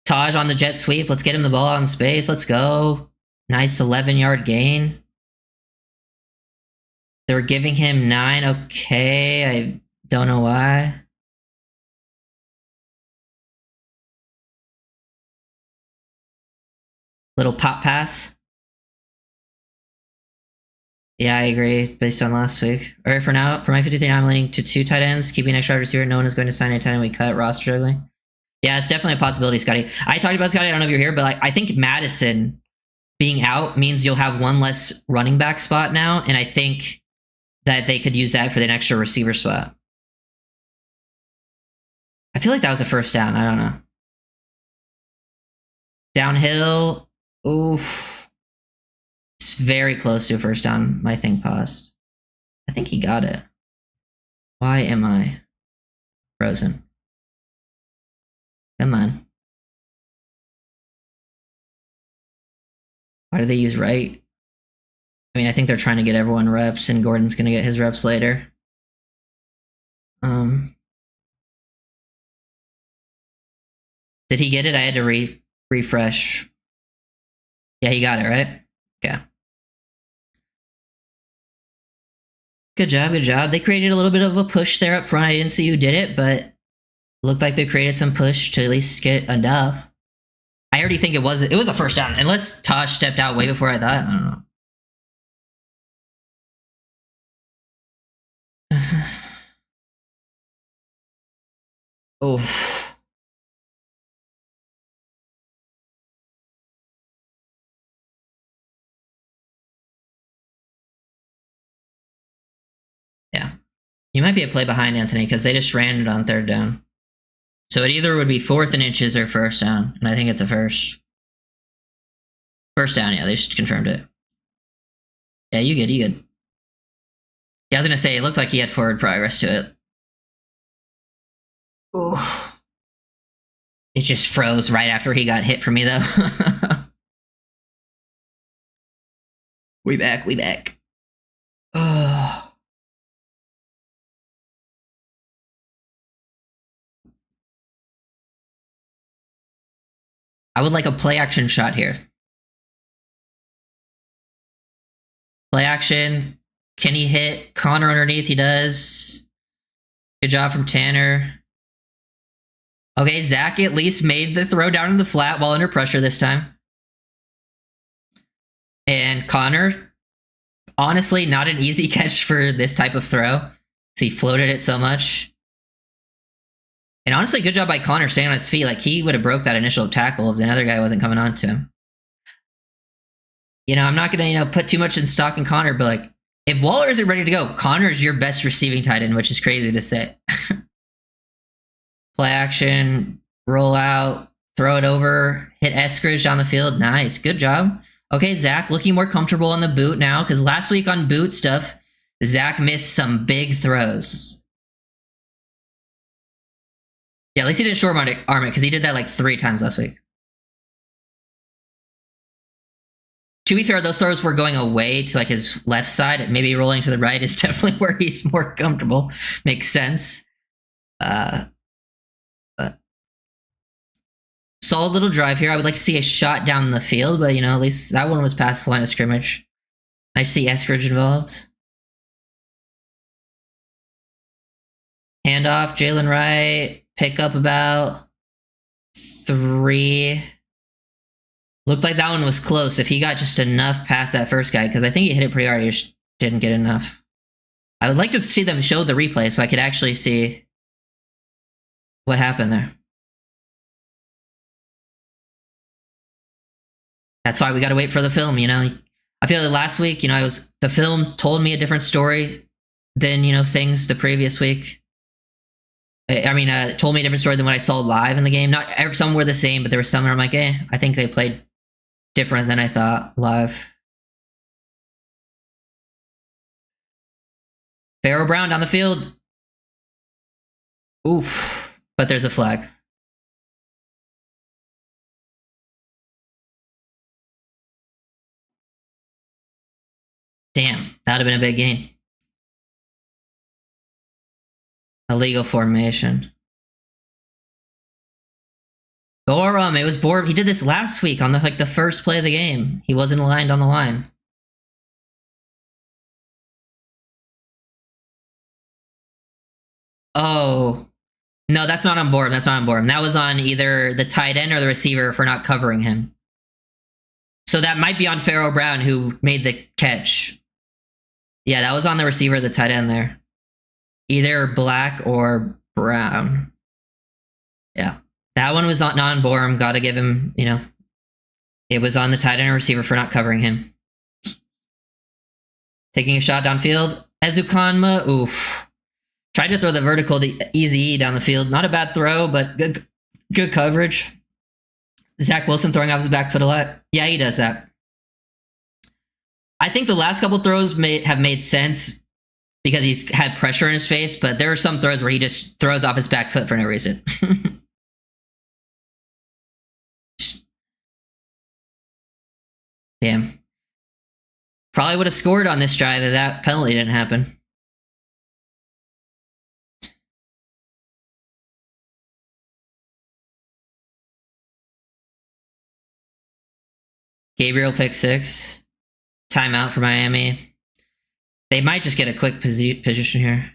Taj on the jet sweep. Let's get him the ball out in space. Let's go. Nice 11-yard gain. They were giving him 9. Okay, I don't know why. Little pop pass. Yeah, I agree. Based on last week. All right, for now, for my 53, I'm leaning to 2 tight ends, keeping an extra wide receiver. No one is going to sign a tight end we cut. Roster juggling. Yeah, it's definitely a possibility, Scotty. I talked about Scotty. I don't know if you're here, but like, I think Madison being out means you'll have one less running back spot now, and I think that they could use that for the extra receiver spot. I feel like that was a first down. I don't know. Downhill. Oof. It's very close to a first down. My thing paused. I think he got it. Why am I frozen? Come on. Why do they use right? I mean, I think they're trying to get everyone reps, and Gordon's going to get his reps later. Did he get it? I had to refresh. Yeah, he got it, right? Okay. Good job, good job. They created a little bit of a push there up front. I didn't see who did it, but looked like they created some push to at least get enough. I already think it was a first down. Unless Tosh stepped out way before I thought. I don't know. Oh. Yeah. You might be a play behind Anthony because they just ran it on 3rd down. So it either would be 4th and inches or first down. And I think it's a first. First down, yeah, they just confirmed it. Yeah, you good, you good. Yeah, I was going to say, it looked like he had forward progress to it. Oof. It just froze right after he got hit for me, though. We back, we back. I would like a play action shot here. Play action. Can he hit Connor underneath? He does. Good job from Tanner. Okay, Zach at least made the throw down in the flat while under pressure this time. And Connor, honestly, not an easy catch for this type of throw, because he floated it so much. And honestly, good job by Connor staying on his feet. Like, he would have broke that initial tackle if the other guy wasn't coming on to him. You know, I'm not going to, put too much in stock in Connor, but like, if Waller isn't ready to go, Connor's your best receiving tight end, which is crazy to say. Play action, roll out, throw it over, hit Eskridge down the field. Nice, good job. Okay, Zach looking more comfortable on the boot now, because last week on boot stuff, Zach missed some big throws. Yeah, at least he didn't short arm it, because he did that like 3 times last week. To be fair, those throws were going away to like his left side. Maybe rolling to the right is definitely where he's more comfortable. Makes sense. But solid little drive here. I would like to see a shot down the field, but at least that one was past the line of scrimmage. Nice to see Eskridge involved. Handoff, Jalen Wright. Pick up about 3. Looked like that one was close. If he got just enough past that first guy, because I think he hit it pretty hard, he just didn't get enough. I would like to see them show the replay so I could actually see what happened there. That's why we got to wait for the film, I feel like last week, the film told me a different story than, things the previous week. I mean, it told me a different story than what I saw live in the game. Not some were the same, but there were some where I'm like, I think they played different than I thought live. Pharaoh Brown down the field. Oof. But there's a flag. Damn, that would have been a big gain. Illegal formation. Borum, it was Borum. He did this last week on the first play of the game. He wasn't aligned on the line. Oh. No, that's not on Borum. That's not on Borum. That was on either the tight end or the receiver for not covering him. So that might be on Pharaoh Brown, who made the catch. Yeah, that was on the receiver, the tight end there. Either Black or Brown. Yeah. That one was not on Borum. Gotta give him, it was on the tight end or receiver for not covering him. Taking a shot downfield. Ezukanma, oof. Tried to throw the vertical to Easy E down the field. Not a bad throw, but good coverage. Zach Wilson throwing off his back foot a lot. Yeah, he does that. I think the last couple throws have made sense because he's had pressure in his face, but there are some throws where he just throws off his back foot for no reason. Damn. Probably would have scored on this drive if that penalty didn't happen. Gabriel pick 6. Timeout for Miami. They might just get a quick position here.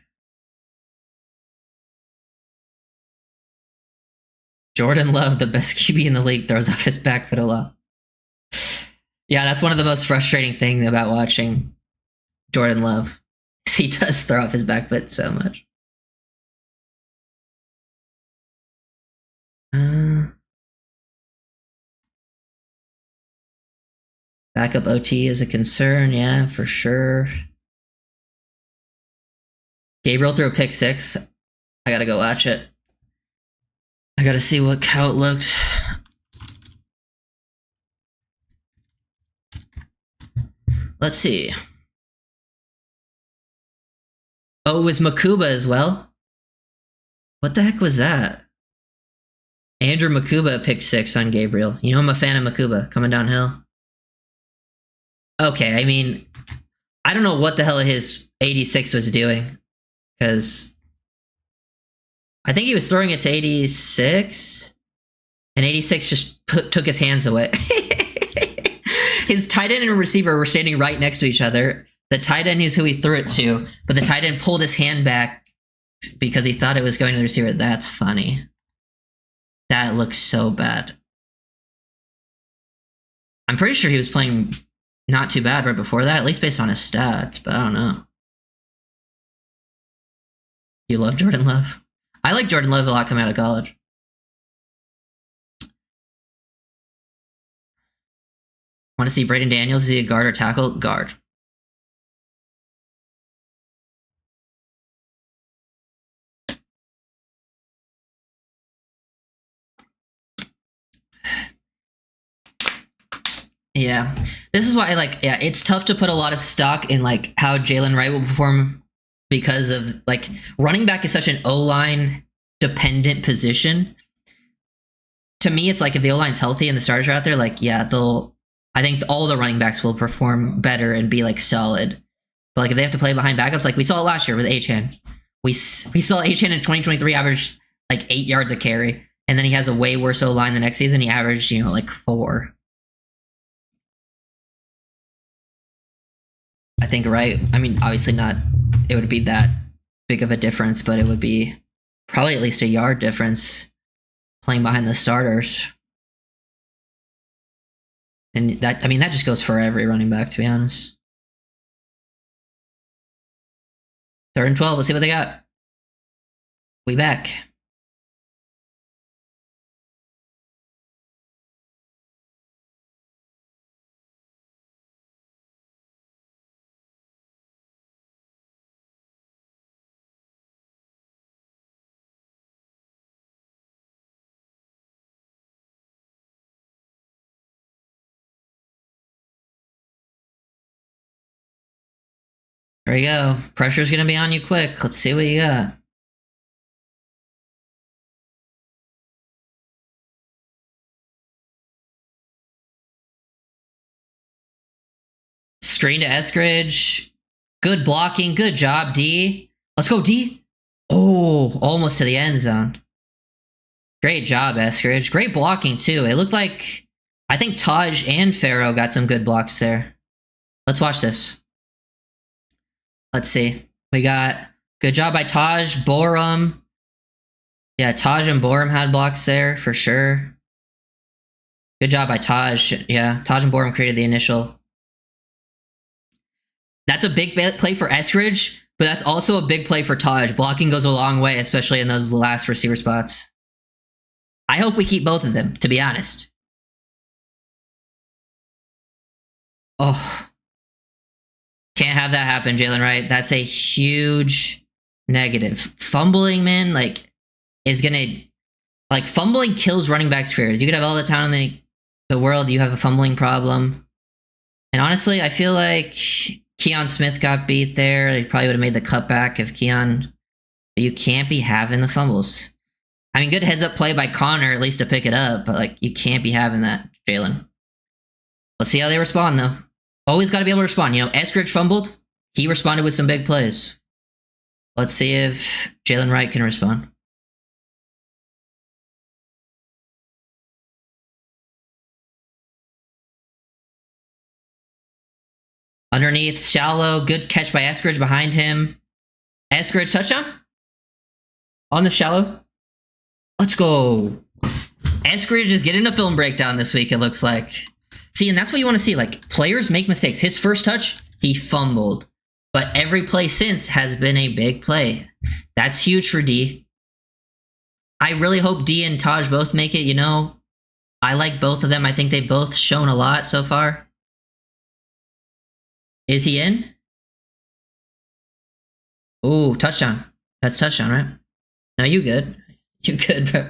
Jordan Love, the best QB in the league, throws off his back foot a lot. Yeah, that's one of the most frustrating things about watching Jordan Love. He does throw off his back foot so much. Backup OT is a concern, yeah, for sure. Gabriel threw a pick 6. I gotta go watch it. I gotta see how it looked. Let's see. Oh, it was Makuba as well? What the heck was that? Andrew Makuba picked 6 on Gabriel. I'm a fan of Makuba coming downhill. Okay, I mean, I don't know what the hell his 86 was doing, because I think he was throwing it to 86. And 86 just took his hands away. His tight end and receiver were standing right next to each other. The tight end is who he threw it to, but the tight end pulled his hand back because he thought it was going to the receiver. That's funny. That looks so bad. I'm pretty sure he was playing not too bad right before that, at least based on his stats, but I don't know. You love Jordan Love? I like Jordan Love a lot coming out of college. Want to see Braden Daniels? Is he a guard or tackle? Guard. Yeah. This is why it's tough to put a lot of stock in like how Jalen Wright will perform because of like running back is such an O-line dependent position. To me, it's like if the O-line's healthy and the starters are out there, like, yeah, I think all the running backs will perform better and be like solid. But like if they have to play behind backups, like we saw it last year with Achane. We saw Achane in 2023 average like 8 yards a carry, and then he has a way worse O-line the next season. He averaged, like 4. I think, right? I mean, obviously not. It would be that big of a difference, but it would be probably at least a yard difference playing behind the starters. And that just goes for every running back, to be honest. 3rd and 12. Let's see what they got. We back. There you go. Pressure's going to be on you quick. Let's see what you got. Screen to Eskridge. Good blocking. Good job, D. Let's go, D. Oh, almost to the end zone. Great job, Eskridge. Great blocking, too. It looked like, I think Taj and Farrow got some good blocks there. Let's watch this. Let's see. We got good job by Taj, Borum. Yeah, Taj and Borum had blocks there for sure. Good job by Taj. Yeah, Taj and Borum created the initial. That's a big play for Eskridge, but that's also a big play for Taj. Blocking goes a long way, especially in those last receiver spots. I hope we keep both of them, to be honest. Oh. Can't have that happen, Jalen Wright. That's a huge negative. Fumbling, man, is gonna... fumbling kills running backs' careers. You could have all the talent in the world, you have a fumbling problem. And honestly, I feel like Keon Smith got beat there. They probably would have made the cutback if Keon... But you can't be having the fumbles. I mean, good heads-up play by Connor, at least to pick it up, but, you can't be having that, Jalen. Let's see how they respond, though. Always got to be able to respond. Eskridge fumbled. He responded with some big plays. Let's see if Jalen Wright can respond. Underneath, shallow. Good catch by Eskridge behind him. Eskridge touchdown? On the shallow. Let's go. Eskridge is getting a film breakdown this week, it looks like. See, and that's what you want to see. Players make mistakes. His first touch, he fumbled. But every play since has been a big play. That's huge for D. I really hope D and Taj both make it, I like both of them. I think they've both shown a lot so far. Is he in? Ooh, touchdown. That's touchdown, right? No, you good. You good, bro.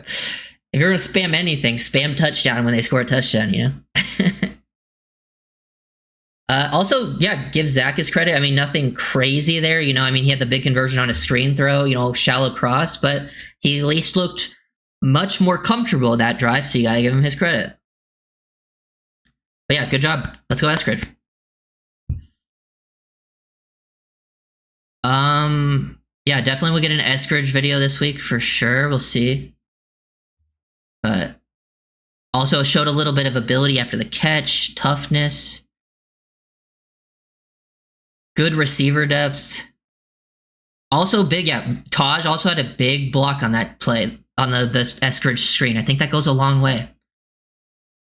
If you're going to spam anything, spam touchdown when they score a touchdown, Also, yeah, give Zach his credit. I mean, nothing crazy there. He had the big conversion on a screen throw, shallow cross, but he at least looked much more comfortable that drive, so you gotta give him his credit. But yeah, good job. Let's go Eskridge. Yeah, definitely we'll get an Eskridge video this week for sure. We'll see. But Also showed a little bit of ability after the catch, toughness, good receiver depth. Also big, yeah. Taj also had a big block on that play on the Eskridge screen. I think that goes a long way.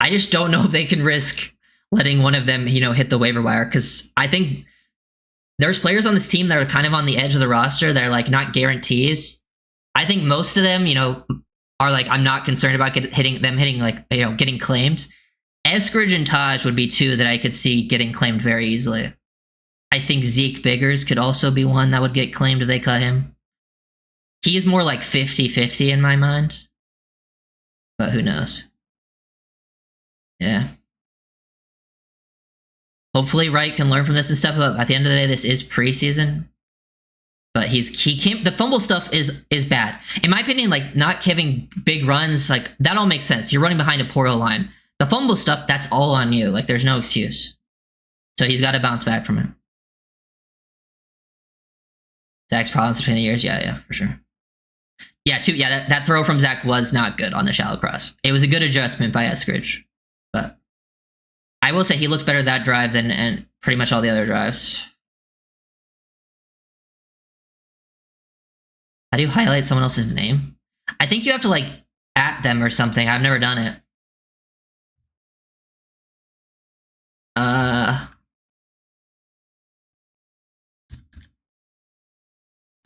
I just don't know if they can risk letting one of them, hit the waiver wire, because I think there's players on this team that are kind of on the edge of the roster that are like not guarantees. I think most of them, are like, I'm not concerned about hitting like, getting claimed. Eskridge and Taj would be two that I could see getting claimed very easily. I think Zeke Biggers could also be one that would get claimed if they cut him. He's more like 50-50 in my mind. But who knows? Yeah. Hopefully Wright can learn from this and stuff. But at the end of the day, this is preseason. But he can't. The fumble stuff is bad. In my opinion, like not giving big runs, like that all makes sense. You're running behind a portal line. The fumble stuff, that's all on you. Like there's no excuse. So he's got to bounce back from it. Zach's problems between the years, yeah, for sure. Yeah, that throw from Zach was not good on the shallow cross. It was a good adjustment by Eskridge, but I will say he looked better that drive than and pretty much all the other drives. How do you highlight someone else's name? I think you have to like at them or something. I've never done it.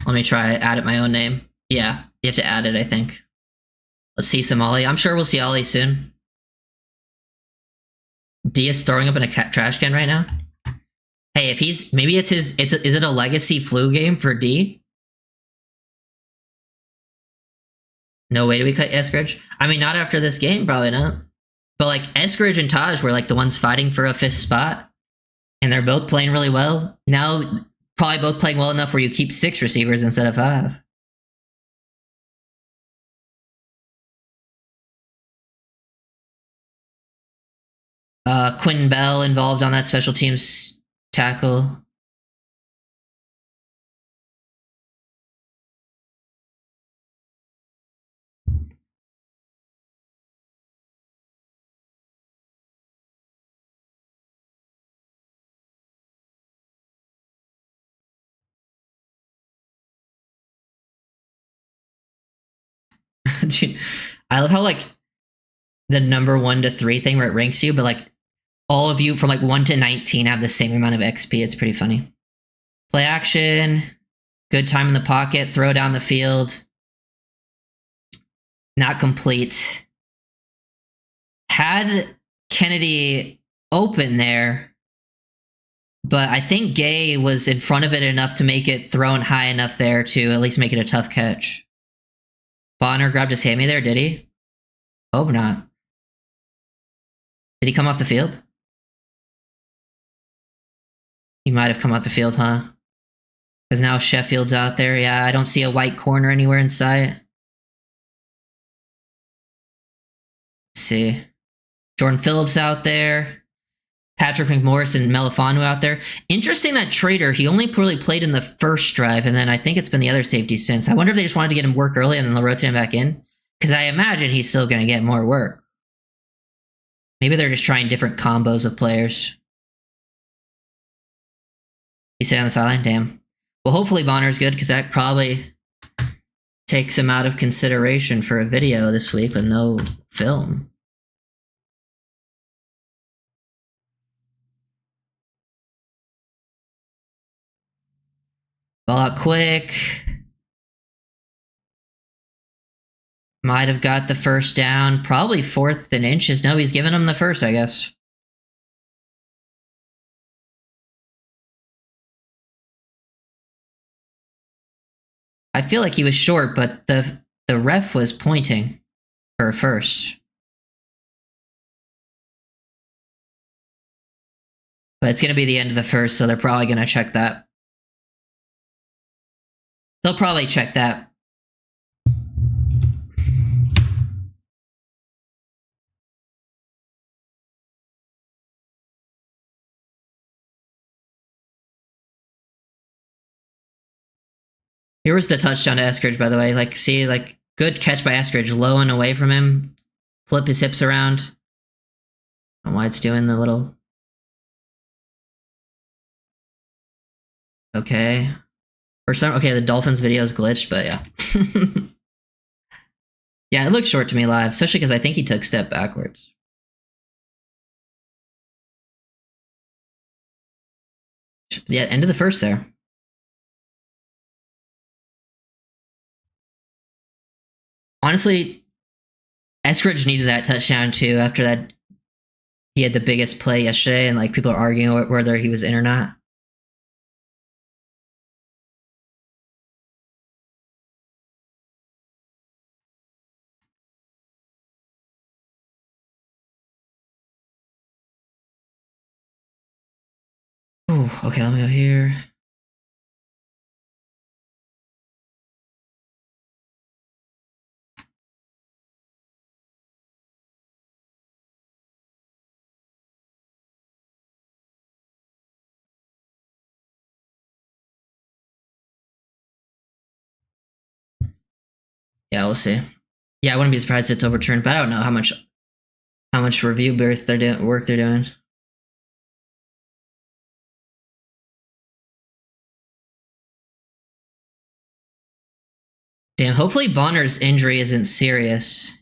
Let me try add it my own name. Yeah, you have to add it, I think. Let's see some Ollie. I'm sure we'll see Ollie soon. D is throwing up in a trash can right now. Hey, if he's maybe it's his. Is it a legacy flu game for D? No way do we cut Eskridge. I mean, not after this game, probably not. But like Eskridge and Taj were like the ones fighting for a fifth spot, and they're both playing really well. Now, probably both playing well enough where you keep 6 receivers instead of 5. Quentin Bell involved on that special teams tackle. Dude, I love how like the number 1 to 3 thing where it ranks you, but like all of you from like 1 to 19 have the same amount of XP. It's pretty funny. Play action, good time in the pocket, throw down the field. Not complete. Had Kennedy open there, but I think Gay was in front of it enough to make it thrown high enough there to at least make it a tough catch. Bonner grabbed his hammy there, did he? Hope not. Did he come off the field? He might have come off the field, huh? Because now Sheffield's out there. Yeah, I don't see a white corner anywhere in sight. Let's see. Jordan Phillips out there. Patrick McMorris and Melifanu out there. Interesting that Trader, he only really played in the first drive, and then I think it's been the other safeties since. I wonder if they just wanted to get him work early and then they'll rotate him back in. Because I imagine he's still going to get more work. Maybe they're just trying different combos of players. He sat on the sideline? Damn. Well, hopefully Bonner's good, because that probably takes him out of consideration for a video this week with no film. Ball out quick. Might have got the first down. Probably 4th and inches. No, he's giving him the first, I guess. I feel like he was short, but the ref was pointing for first. But it's going to be the end of the first, so they're probably going to check that. They'll probably check that. Here was the touchdown to Eskridge, by the way. Like, see, like, good catch by Eskridge, low and away from him. flip his hips around. I don't know why it's doing the little. Okay. Okay, the Dolphins video is glitched, but yeah. Yeah, it looked short to me live, especially because I think he took a step backwards. Yeah, end of the first there. Honestly, Eskridge needed that touchdown too after that. He had the biggest play yesterday, and like people are arguing whether he was in or not. Ooh, okay, let me go here. Yeah, we'll see. Yeah, I wouldn't be surprised if it's overturned, but I don't know how much review work they're doing. Damn, hopefully Bonner's injury isn't serious.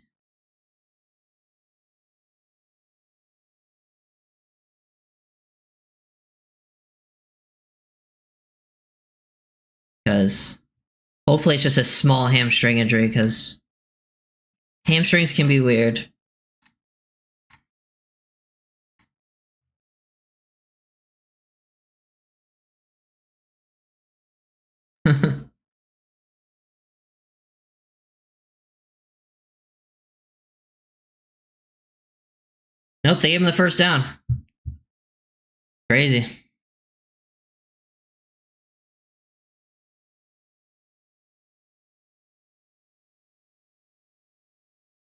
Because hopefully it's just a small hamstring injury, because hamstrings can be weird. Nope, they gave him the first down. Crazy.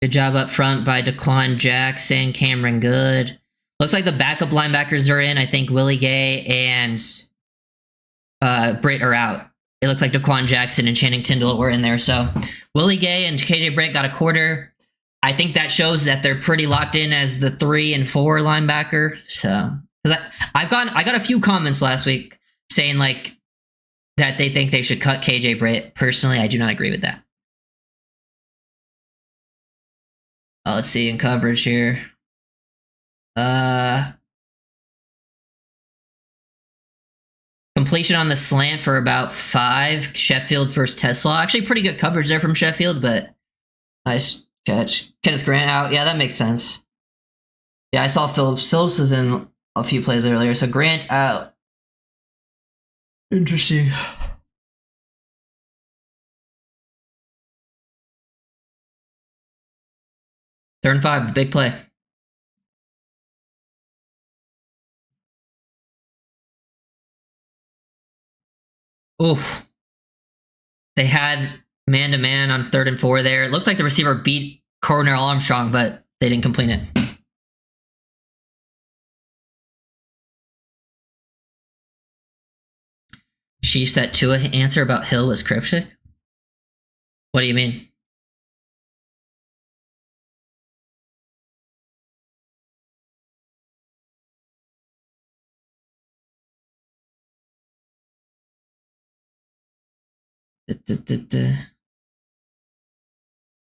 Good job up front by Daquan Jackson, Cameron Good. Looks like the backup linebackers are in. I think Willie Gay and Britt are out. It looks like Daquan Jackson and Channing Tindall were in there. So Willie Gay and KJ Britt got a quarter. I think that shows that they're pretty locked in as the 3 and 4 linebacker. So I got a few comments last week saying like that they think they should cut KJ Britt. Personally, I do not agree with that. Let's see in coverage here. Completion on the slant for about 5. Sheffield versus Tesla. Actually, pretty good coverage there from Sheffield, but nice catch. Kenneth Grant out. Yeah, that makes sense. Yeah, I saw Phillips. Phillips was in a few plays earlier, so Grant out. Interesting. Third and 5, big play. Oof. They had man-to-man on 3rd and 4 there. It looked like the receiver beat Cornell Armstrong, but they didn't complete it. Sheesh, that Tua answer about Hill was cryptic? What do you mean?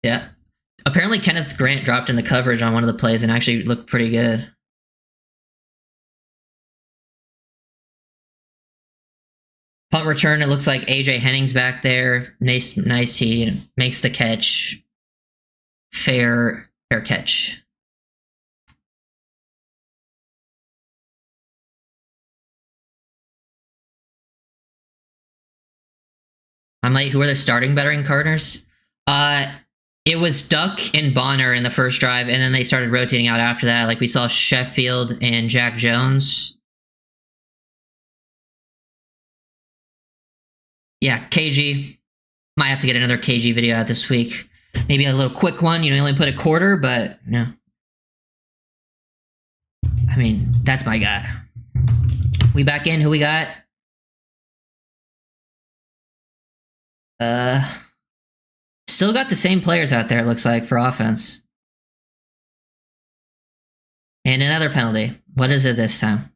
Yeah. Apparently Kenneth Grant dropped into coverage on one of the plays and actually looked pretty good. Punt return, it looks like AJ Henning's back there. Nice, he makes the catch. Fair catch. I'm like, who are the starting Bettering Cardinals? It was Duck and Bonner in the first drive, and then they started rotating out after that. Like we saw Sheffield and Jack Jones. Yeah, KG. Might have to get another KG video out this week. Maybe a little quick one. You know, only put a quarter, but yeah. I mean, that's my guy. We back in. Who we got? Still got the same players out there, it looks like, for offense. And another penalty. What is it this time?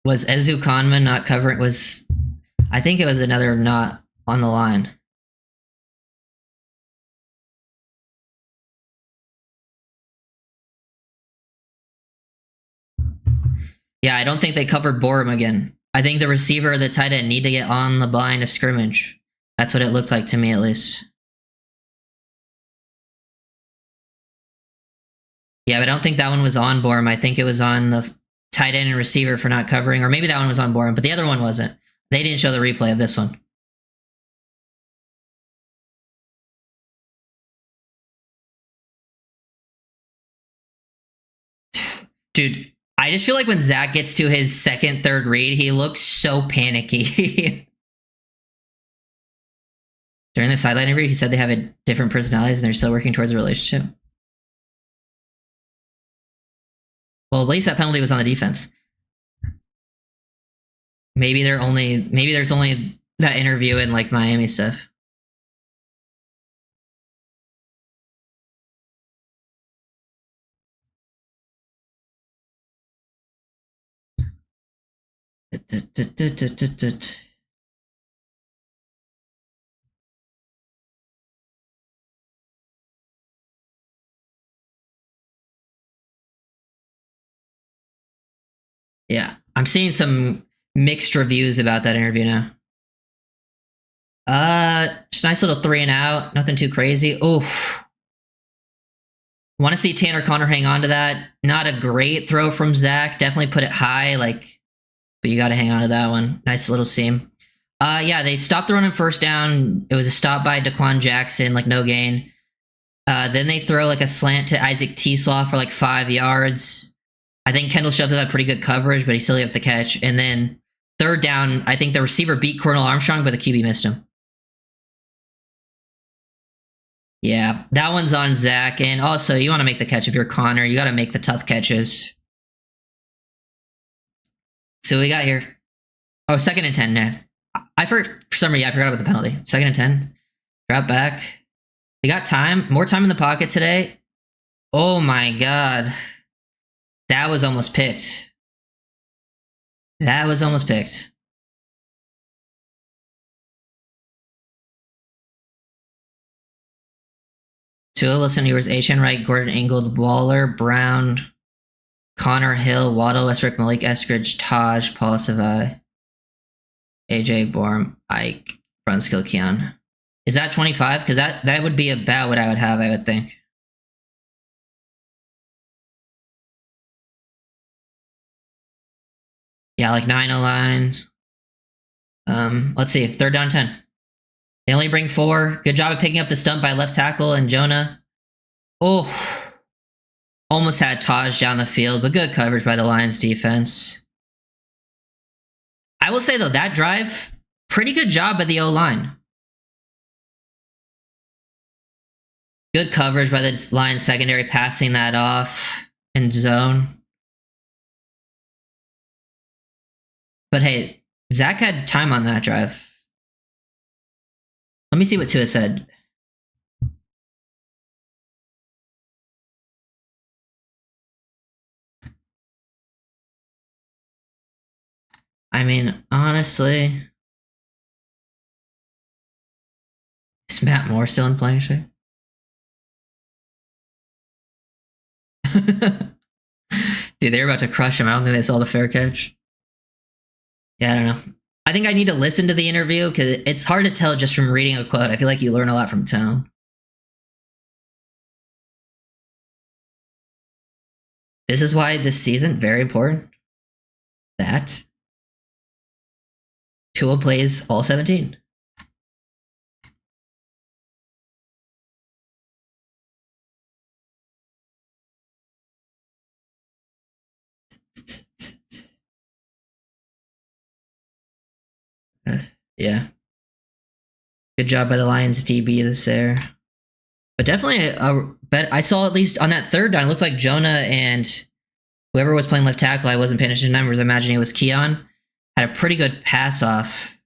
Was Ezu Konman not covering? I think it was another not on the line. Yeah, I don't think they covered Borum again. I think the receiver or the tight end need to get on the line of scrimmage. That's what it looked like to me, at least. Yeah, but I don't think that one was on Borum. I think it was on the tight end and receiver for not covering, or maybe that one was on Borum, but the other one wasn't. They didn't show the replay of this one. Dude, I just feel like when Zach gets to his second, third read, he looks so panicky. During the sideline interview, he said they have different personalities and they're still working towards a relationship. Well, at least that penalty was on the defense. Maybe there's only that interview and like Miami stuff. Yeah, I'm seeing some mixed reviews about that interview now. Just nice little 3 and out, nothing too crazy. Oof. Want to see Tanner Connor hang on to that. Not a great throw from Zach. Definitely put it high, but you got to hang on to that one. Nice little seam. Yeah, they stopped the run on first down. It was a stop by Daquan Jackson, no gain. Then they throw a slant to Isaac Teaslaw for 5 yards. I think Kendall Sheffield had pretty good coverage, but he still got the catch. And then third down, I think the receiver beat Cornell Armstrong, but the QB missed him. Yeah, that one's on Zach. And also, you want to make the catch if you're Connor. You got to make the tough catches. So we got here. Oh, 2nd and 10. Nah. For some reason, I forgot about the penalty. 2nd and 10. Drop back. They got time. More time in the pocket today. Oh my God. That was almost picked. That was almost picked. Tua Wilson, Ewers, H.N. Wright, Gordon Ingold, Waller, Brown, Connor Hill, Waddle, Westbrook, Malik Eskridge, Taj, Paul Savai, AJ Bourne, Ike, Brunskill, Keon. Is that 25? Because that would be about what I would have, I would think. Yeah, 9 O-lines. Let's see. 3rd down 10. They only bring 4. Good job of picking up the stump by left tackle and Jonah. Oh, almost had Taj down the field, but good coverage by the Lions defense. I will say, though, that drive, pretty good job by the O-line. Good coverage by the Lions secondary, passing that off in zone. But hey, Zach had time on that drive. Let me see what Tua said. I mean, honestly, is Matt Moore still in playing shape? Dude, they were about to crush him. I don't think they saw the fair catch. Yeah, I don't know. I think I need to listen to the interview because it's hard to tell just from reading a quote. I feel like you learn a lot from tone. This is why this season, very important, that Tua plays all 17. Yeah. Good job by the Lions DB this there. But definitely a bet. I saw at least on that 3rd down, it looked like Jonah and whoever was playing left tackle, I wasn't paying attention to numbers, imagining it was Keon, had a pretty good pass off.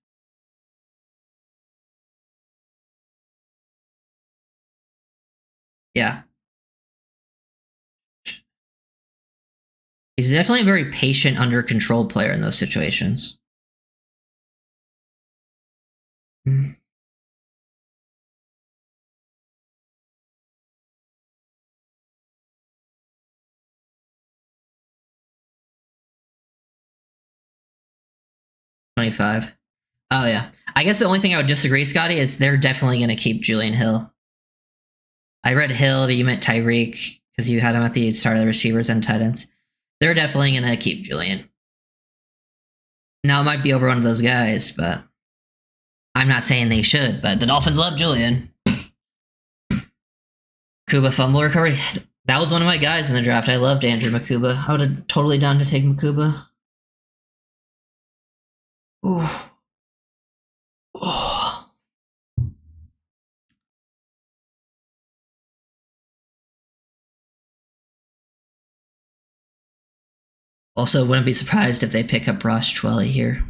Yeah. He's definitely a very patient, under control player in those situations. 25. Oh, yeah. I guess the only thing I would disagree, Scotty, is they're definitely going to keep Julian Hill. I read Hill, but you meant Tyreek because you had him at the start of the receivers and tight ends. They're definitely going to keep Julian. Now, it might be over one of those guys, but I'm not saying they should, but the Dolphins love Julian. Makuba fumble recovery. That was one of my guys in the draft. I loved Andrew Makuba. I would have totally done to take Makuba. Ooh. Oh. Also, wouldn't be surprised if they pick up Ross Twelly here.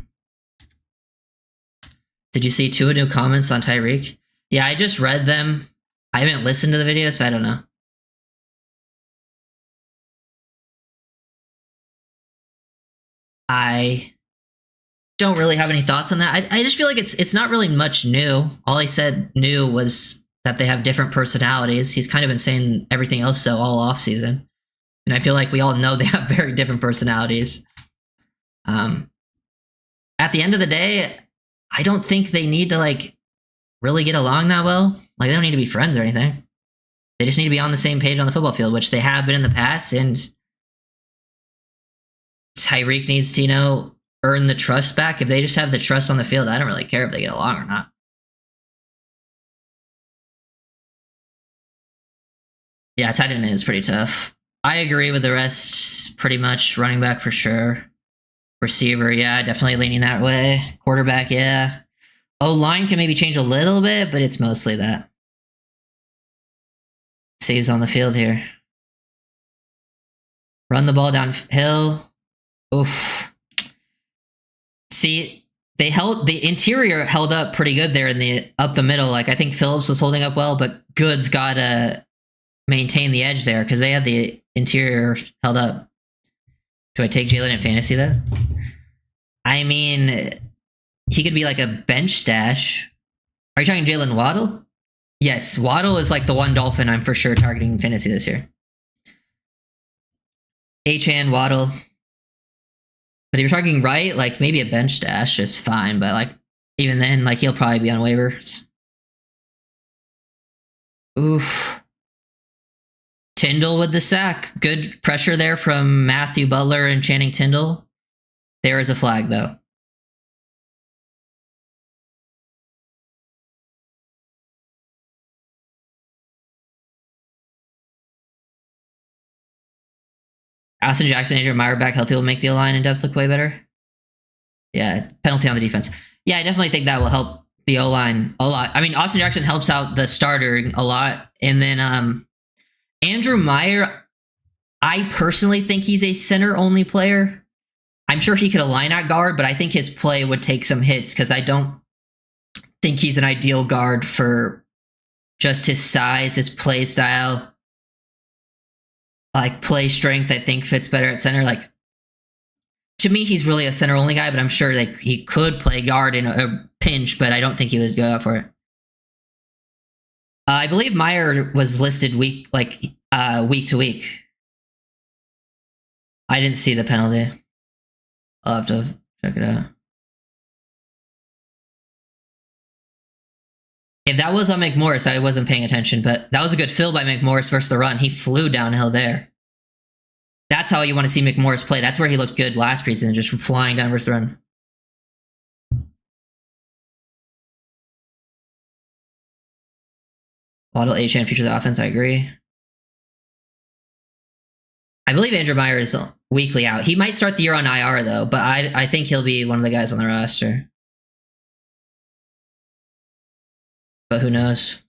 Did you see 2 new comments on Tyreek? Yeah, I just read them. I haven't listened to the video, so I don't know. I don't really have any thoughts on that. I just feel like it's not really much new. All he said new was that they have different personalities. He's kind of been saying everything else so all off season. And I feel like we all know they have very different personalities. At the end of the day, I don't think they need to like really get along that well. Like they don't need to be friends or anything. They just need to be on the same page on the football field, which they have been in the past. And Tyreek needs to, earn the trust back. If they just have the trust on the field, I don't really care if they get along or not. Yeah, tight end is pretty tough. I agree with the rest pretty much. Running back for sure. Receiver, yeah, definitely leaning that way. Quarterback, yeah. O-line can maybe change a little bit, but it's mostly that. Saves on the field here. Run the ball downhill. Oof. See, the interior held up pretty good there in the up the middle. Like I think Phillips was holding up well, but Goods gotta maintain the edge there because they had the interior held up. Do I take Jalen in fantasy though? I mean, he could be like a bench stash. Are you talking Jalen Waddle? Yes, Waddle is like the one Dolphin I'm for sure targeting in fantasy this year. H-An, Waddle. But if you're talking right, like maybe a bench stash is fine, but like even then, like he'll probably be on waivers. Oof. Tyndall with the sack. Good pressure there from Matthew Butler and Channing Tyndall. There is a flag though. Austin Jackson, Andrew Meyer back healthy will make the line and depth look way better. Yeah, penalty on the defense. Yeah, I definitely think that will help the O-line a lot. I mean, Austin Jackson helps out the starter a lot. And then Andrew Meyer, I personally think he's a center-only player. I'm sure he could align at guard, but I think his play would take some hits because I don't think he's an ideal guard for just his size, his play style. Like play strength, I think fits better at center. Like to me, he's really a center only guy, but I'm sure like he could play guard in a pinch, but I don't think he would go out for it. I believe Meyer was listed week to week. I didn't see the penalty. I'll have to check it out. If that was on McMorris, I wasn't paying attention, but that was a good fill by McMorris versus the run. He flew downhill there. That's how you want to see McMorris play. That's where he looked good last preseason, just flying down versus the run. Waddle, H-N, future of the offense, I agree. I believe Andrew Meyer is weekly out. He might start the year on IR, though, but I think he'll be one of the guys on the roster. But who knows?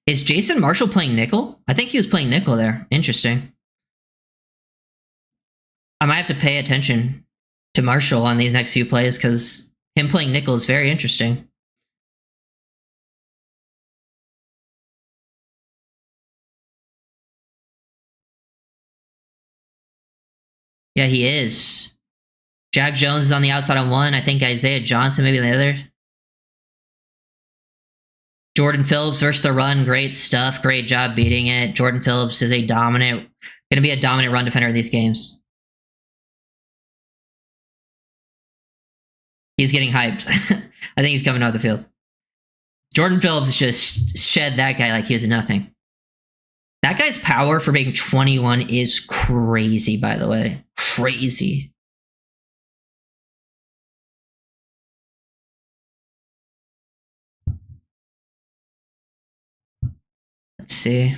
Is Jason Marshall playing nickel? I think he was playing nickel there. Interesting. I might have to pay attention to Marshall on these next few plays because him playing nickel is very interesting. Yeah, he is. Jack Jones is on the outside on one. I think Isaiah Johnson maybe on the other. Jordan Phillips versus the run. Great stuff. Great job beating it. Jordan Phillips is going to be a dominant run defender in these games. He's getting hyped. I think he's coming off the field. Jordan Phillips just shed that guy like he was nothing. That guy's power for being 21 is crazy, by the way. Crazy. Let's see.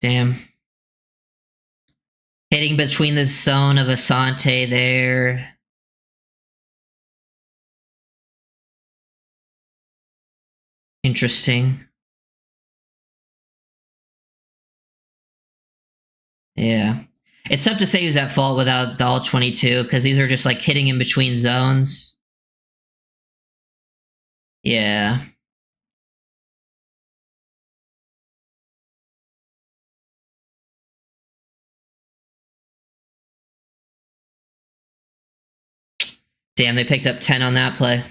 Damn. Hitting between the zone of Asante there. Interesting. Yeah. It's tough to say who's at fault without the all 22 because these are just like hitting in between zones. Yeah. Damn, they picked up 10 on that play.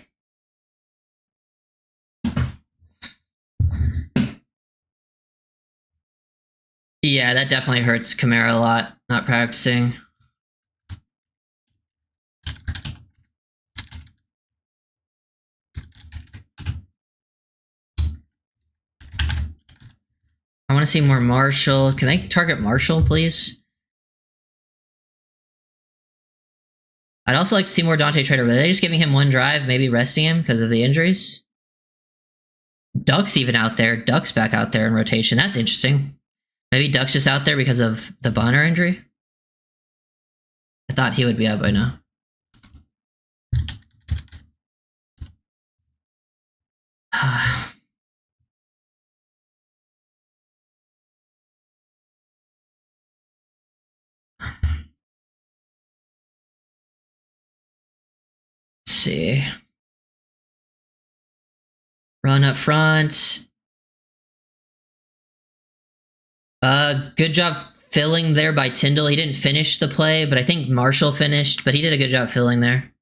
Yeah, that definitely hurts Kamara a lot, not practicing. I want to see more Marshall. Can they target Marshall, please? I'd also like to see more Dante Trader. Are they just giving him one drive, maybe resting him because of the injuries? Duck's even out there. Duck's back out there in rotation. That's interesting. Maybe Duck's just out there because of the Bonner injury? I thought he would be out by now. Let's see. Run up front. Good job filling there by Tyndall. He didn't finish the play, but I think Marshall finished, but he did a good job filling there.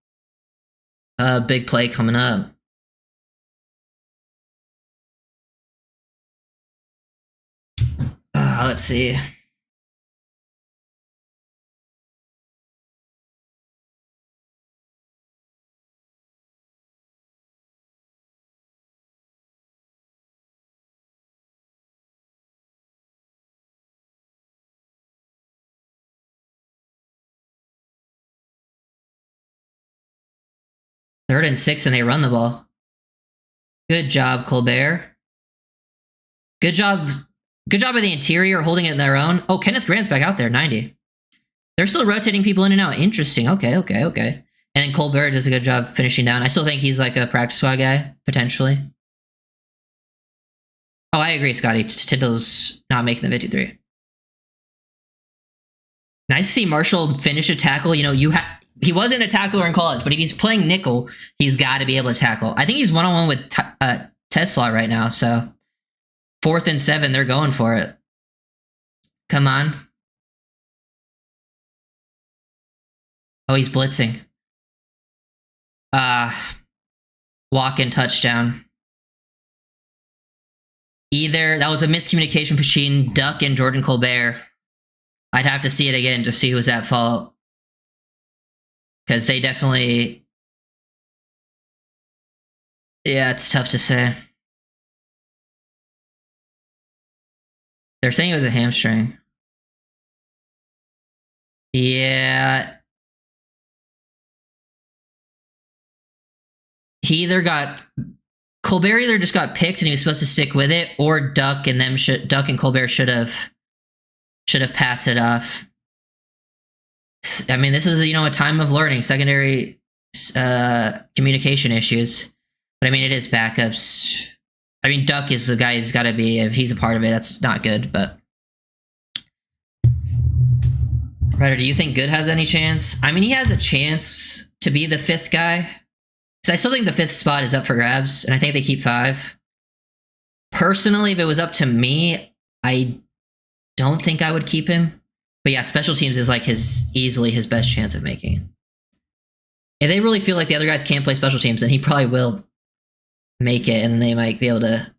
Big play coming up. Let's see. Third and 6, and they run the ball. Good job, Colbert. Good job. Good job of the interior holding it in their own. Oh, Kenneth Grant's back out there, 90. They're still rotating people in and out. Interesting. Okay. And then Colbert does a good job finishing down. I still think he's like a practice squad guy, potentially. Oh, I agree, Scotty. Tyndall's not making the 53. Nice to see Marshall finish a tackle. You know, he wasn't a tackler in college, but if he's playing nickel, he's got to be able to tackle. I think he's one-on-one with Tesla right now, so 4th and 7, they're going for it. Come on. Oh, he's blitzing. Walk-in touchdown. Either that was a miscommunication between Duck and Jordan Colbert. I'd have to see it again to see who was at fault. Because they definitely... Yeah, it's tough to say. They're saying it was a hamstring. Yeah. Colbert either just got picked and he was supposed to stick with it, or Duck and Colbert should have passed it off. I mean, this is, a time of learning, secondary communication issues. But I mean, it is backups. I mean, Duck is the guy who's got to be, if he's a part of it, that's not good, but Ryder, do you think Good has any chance? I mean, he has a chance to be the 5th guy. Because I still think the 5th spot is up for grabs, and I think they keep 5. Personally, if it was up to me, I don't think I would keep him. But yeah, special teams is like easily his best chance of making it. If they really feel like the other guys can't play special teams, then he probably will make it, and then they might be able to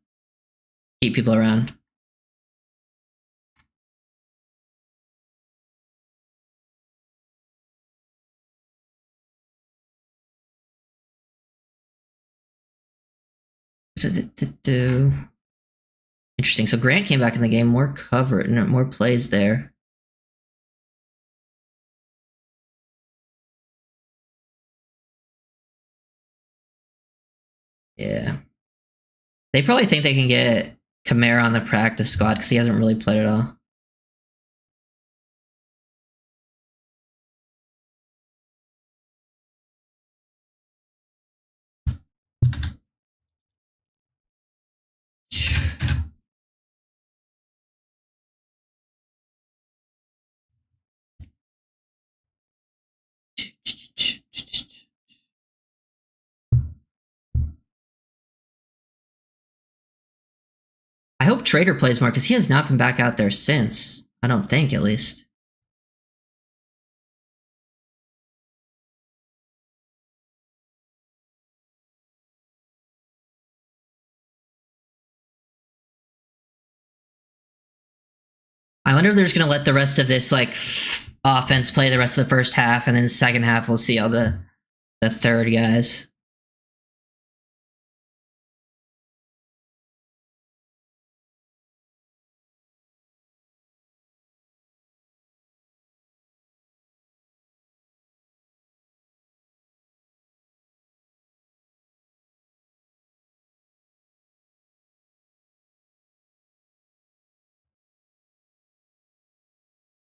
keep people around. Interesting. So Grant came back in the game, more cover, more plays there. Yeah. They probably think they can get Kamara on the practice squad because he hasn't really played at all. I hope Trader plays more because he has not been back out there since. I don't think, at least. I wonder if they're just going to let the rest of this like offense play the rest of the first half, and then the second half we'll see all the third guys.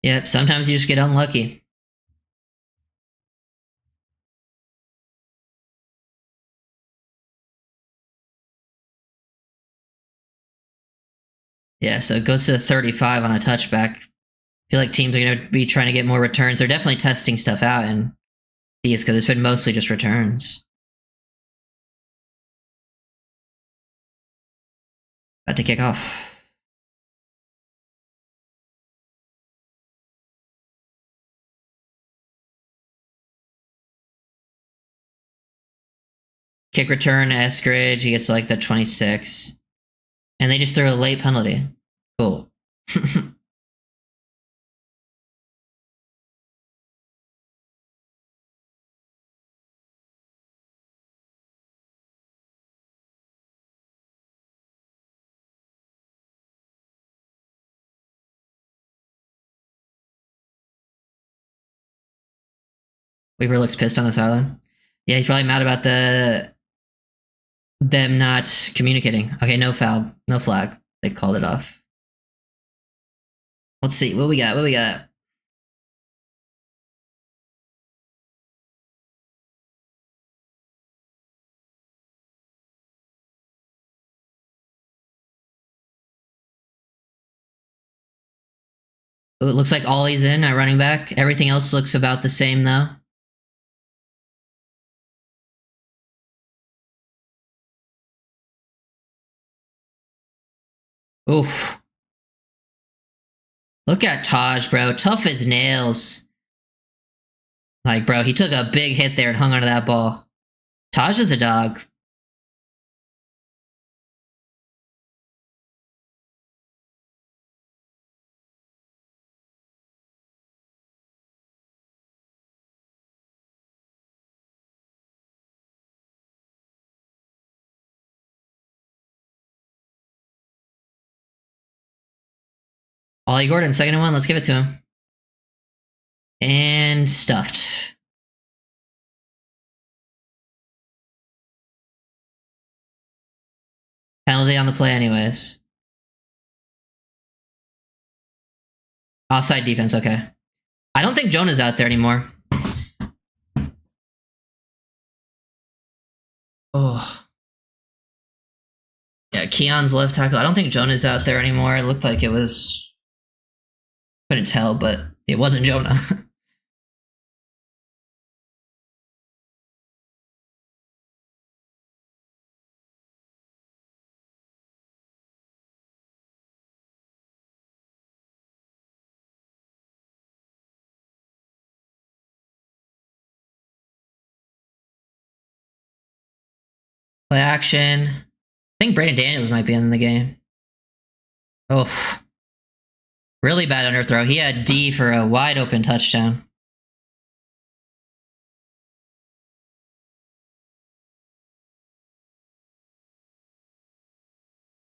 Yep, sometimes you just get unlucky. Yeah, so it goes to 35 on a touchback. I feel like teams are going to be trying to get more returns. They're definitely testing stuff out in these because it's been mostly just returns. About to kick off. Kick return, Eskridge. He gets to like the 26. And they just throw a late penalty. Cool. Weaver looks pissed on the sideline. Yeah, he's probably mad about them not communicating. Okay, no foul, no flag. They called it off. Let's see what we got. What we got? Ooh, it looks like Ollie's in at running back. Everything else looks about the same though. Oof. Look at Taj, bro. Tough as nails. Like, bro, he took a big hit there and hung onto that ball. Taj is a dog. Ollie Gordon, 2nd and 1. Let's give it to him. And stuffed. Penalty on the play anyways. Offside defense, okay. I don't think Jonah's out there anymore. Oh. Yeah, Keon's left tackle. I don't think Jonah's out there anymore. It looked like it was... Couldn't tell, but It wasn't Jonah. Play action. I think Brandon Daniels might be in the game. Oh, really bad underthrow. He had D for a wide open touchdown.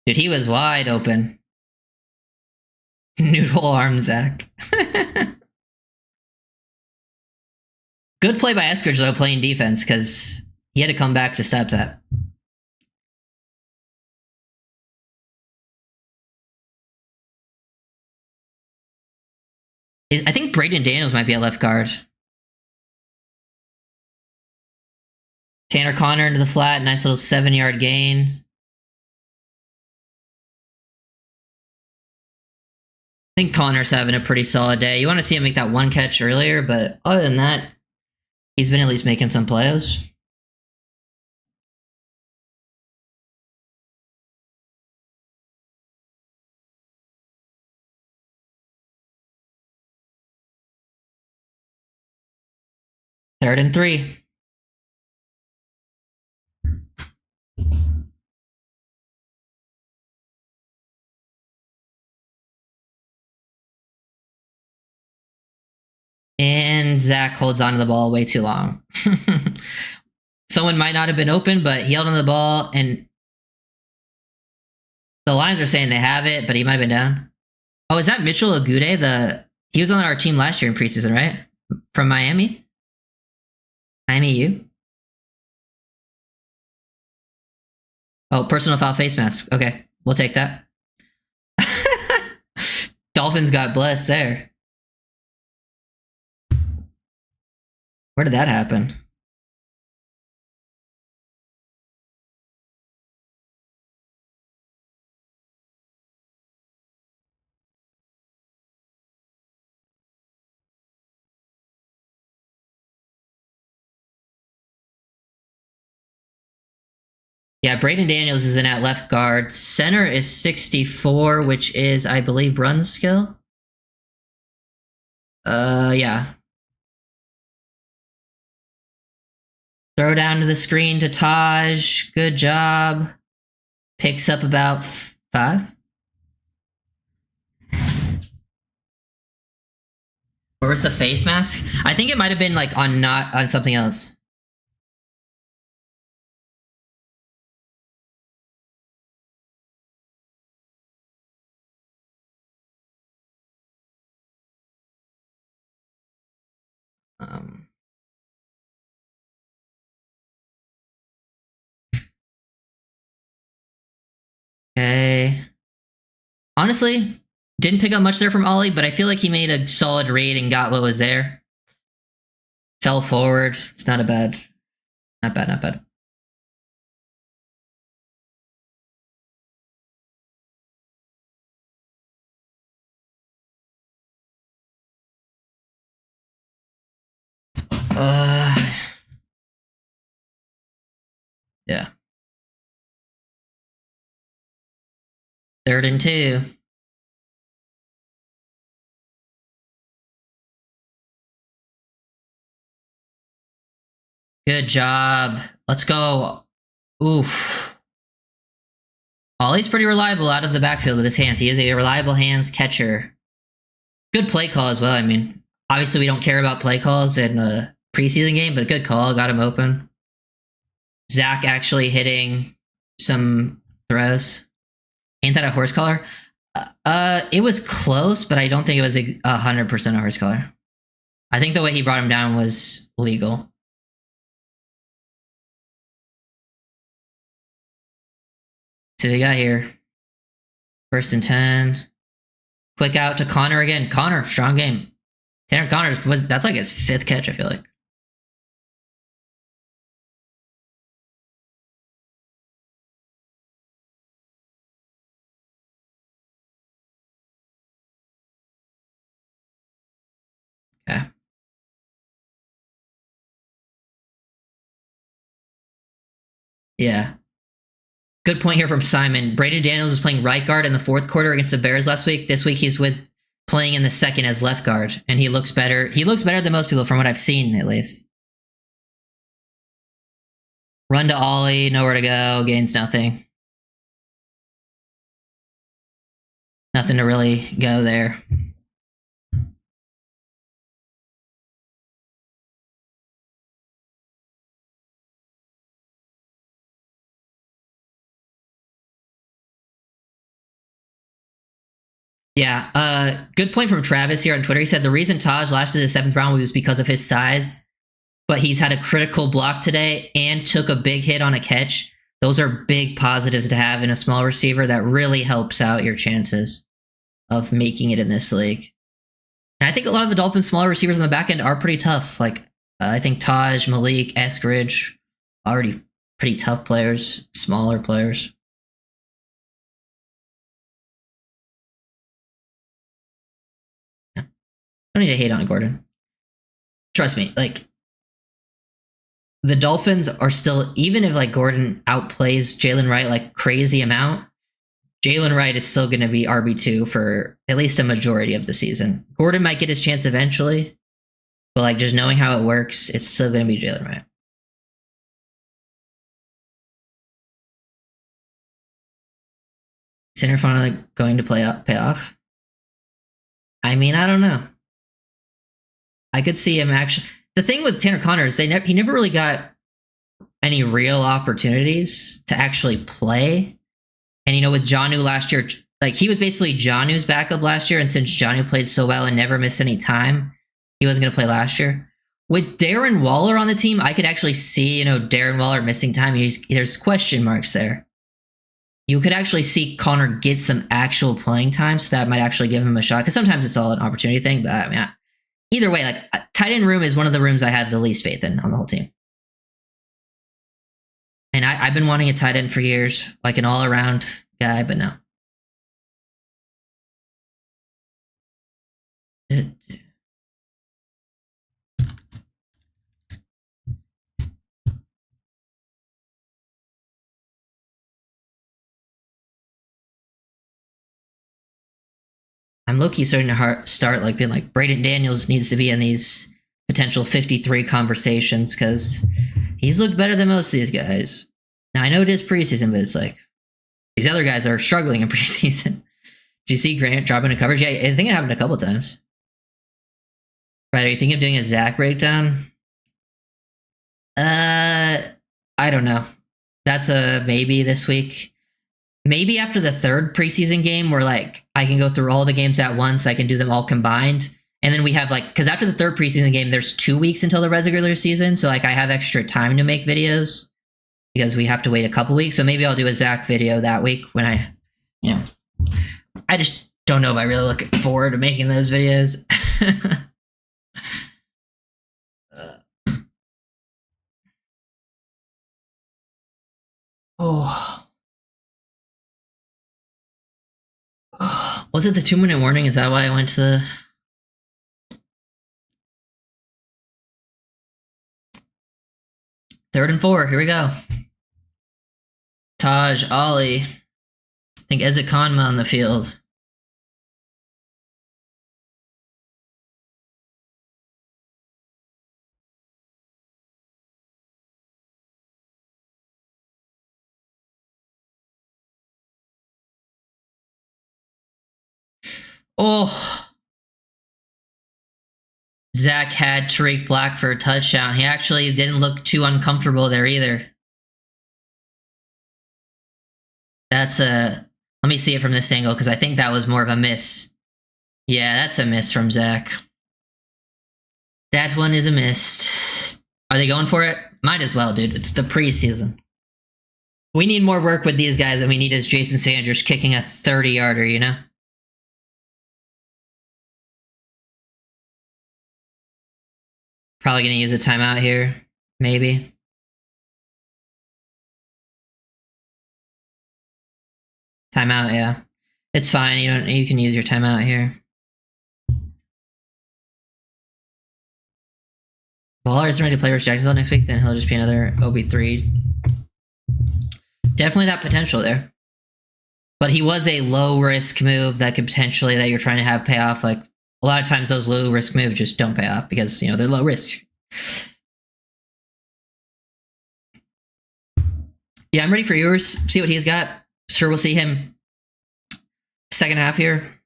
Dude, he was wide open. Noodle arm Zach. Good play by Eskridge, though, playing defense, because he had to come back to stop that. I think Braden Daniels might be at left guard. Tanner Connor into the flat. Nice little 7-yard gain. I think Connor's having a pretty solid day. You want to see him make that one catch earlier, but other than that, he's been at least making some plays. Third and 3. And Zach holds onto the ball way too long. Someone might not have been open, but he held on the ball, and the Lions are saying they have it, but he might have been down. Oh, is that Mitchell Agude? He was on our team last year in preseason, right? From Miami? Miami U? Oh, personal foul face mask. Okay, we'll take that. Dolphins got blessed there. Where did that happen? Yeah, Braden Daniels is in at left guard. Center is 64, which is, I believe, Brunskill. Yeah. Throw down to the screen to Taj. Good job. Picks up about 5. Where was the face mask? I think it might have been like on something else. Okay. Honestly, didn't pick up much there from Ollie, but I feel like he made a solid read and got what was there. Fell forward. It's not a bad. Not bad, not bad. Yeah. 3rd and 2. Good job. Let's go. Oof. Ollie's pretty reliable out of the backfield with his hands. He is a reliable hands catcher. Good play call as well. I mean, obviously we don't care about play calls in a preseason game, but good call. Got him open. Zach actually hitting some throws. Ain't that a horse collar? It was close, but I don't think it was 100% a horse collar. I think the way he brought him down was legal. So we got here. 1st and 10. Quick out to Connor again. Connor, strong game. Tanner Connor that's like his 5th catch, I feel like. Yeah. Yeah. Good point here from Simon. Braden Daniels was playing right guard in the fourth quarter against the Bears last week. This week he's playing in the second as left guard, and he looks better. He looks better than most people from what I've seen, at least. Run to Ollie, nowhere to go, gains nothing. Nothing to really go there. Yeah, good point from Travis here on Twitter. He said the reason Taj lasted the seventh round was because of his size, but he's had a critical block today and took a big hit on a catch. Those are big positives to have in a small receiver that really helps out your chances of making it in this league. And I think a lot of the Dolphins' smaller receivers on the back end are pretty tough. Like, I think Taj, Malik, Eskridge, already pretty tough players, smaller players. Yeah. Don't need to hate on Gordon. Trust me, like, the Dolphins are still, even if like Gordon outplays Jalen Wright like crazy amount, Jalen Wright is still going to be RB2 for at least a majority of the season. Gordon might get his chance eventually, but like just knowing how it works, it's still going to be Jalen Wright. Center finally going to pay off. I mean, I don't know. I could see him actually. The thing with Tanner Connor is he never really got any real opportunities to actually play. And you know, with Jonnu last year, like he was basically Jonnu's backup last year, and since Jonnu played so well and never missed any time, he wasn't going to play last year. With Darren Waller on the team, I could actually see, Darren Waller missing time. There's question marks there. You could actually see Connor get some actual playing time, so that might actually give him a shot. Because sometimes it's all an opportunity thing, but I mean, either way, like tight end room is one of the rooms I have the least faith in on the whole team. And I've been wanting a tight end for years, like an all-around guy, but no. I'm low-key starting to start like being like Braden Daniels needs to be in these potential 53 conversations because he's looked better than most of these guys. Now I know it is preseason, but it's like these other guys are struggling in preseason. Did you see Grant dropping a coverage? Yeah, I think it happened a couple times. Right? Are you thinking of doing a Zach breakdown? I don't know. That's a maybe this week. Maybe after the third preseason game where like I can go through all the games at once, I can do them all combined. And then we have like, because after the third preseason game, there's 2 weeks until the regular season. So like I have extra time to make videos because we have to wait a couple weeks. So maybe I'll do a Zach video that week when I just don't know if I really look forward to making those videos. Was it the 2-minute warning? Is that why I went to the... Third and 4, here we go. Taj, Ollie. I think Ezekanma on the field. Oh. Zach had Tariq Black for a touchdown. He actually didn't look too uncomfortable there either. That's a... Let me see it from this angle because I think that was more of a miss. Yeah, that's a miss from Zach. That one is a miss. Are they going for it? Might as well, dude. It's the preseason. We need more work with these guys than we need as Jason Sanders kicking a 30-yarder, you know? Probably going to use a timeout here. Maybe. Timeout, yeah. It's fine. You can use your timeout here. Waller isn't ready to play versus Jacksonville next week, then he'll just be another OB3. Definitely that potential there. But he was a low-risk move that could potentially, that you're trying to have pay off. Like, a lot of times those low-risk moves just don't pay off because, they're low risk. Yeah, I'm ready for yours. See what he's got. Sure, we'll see him second half here.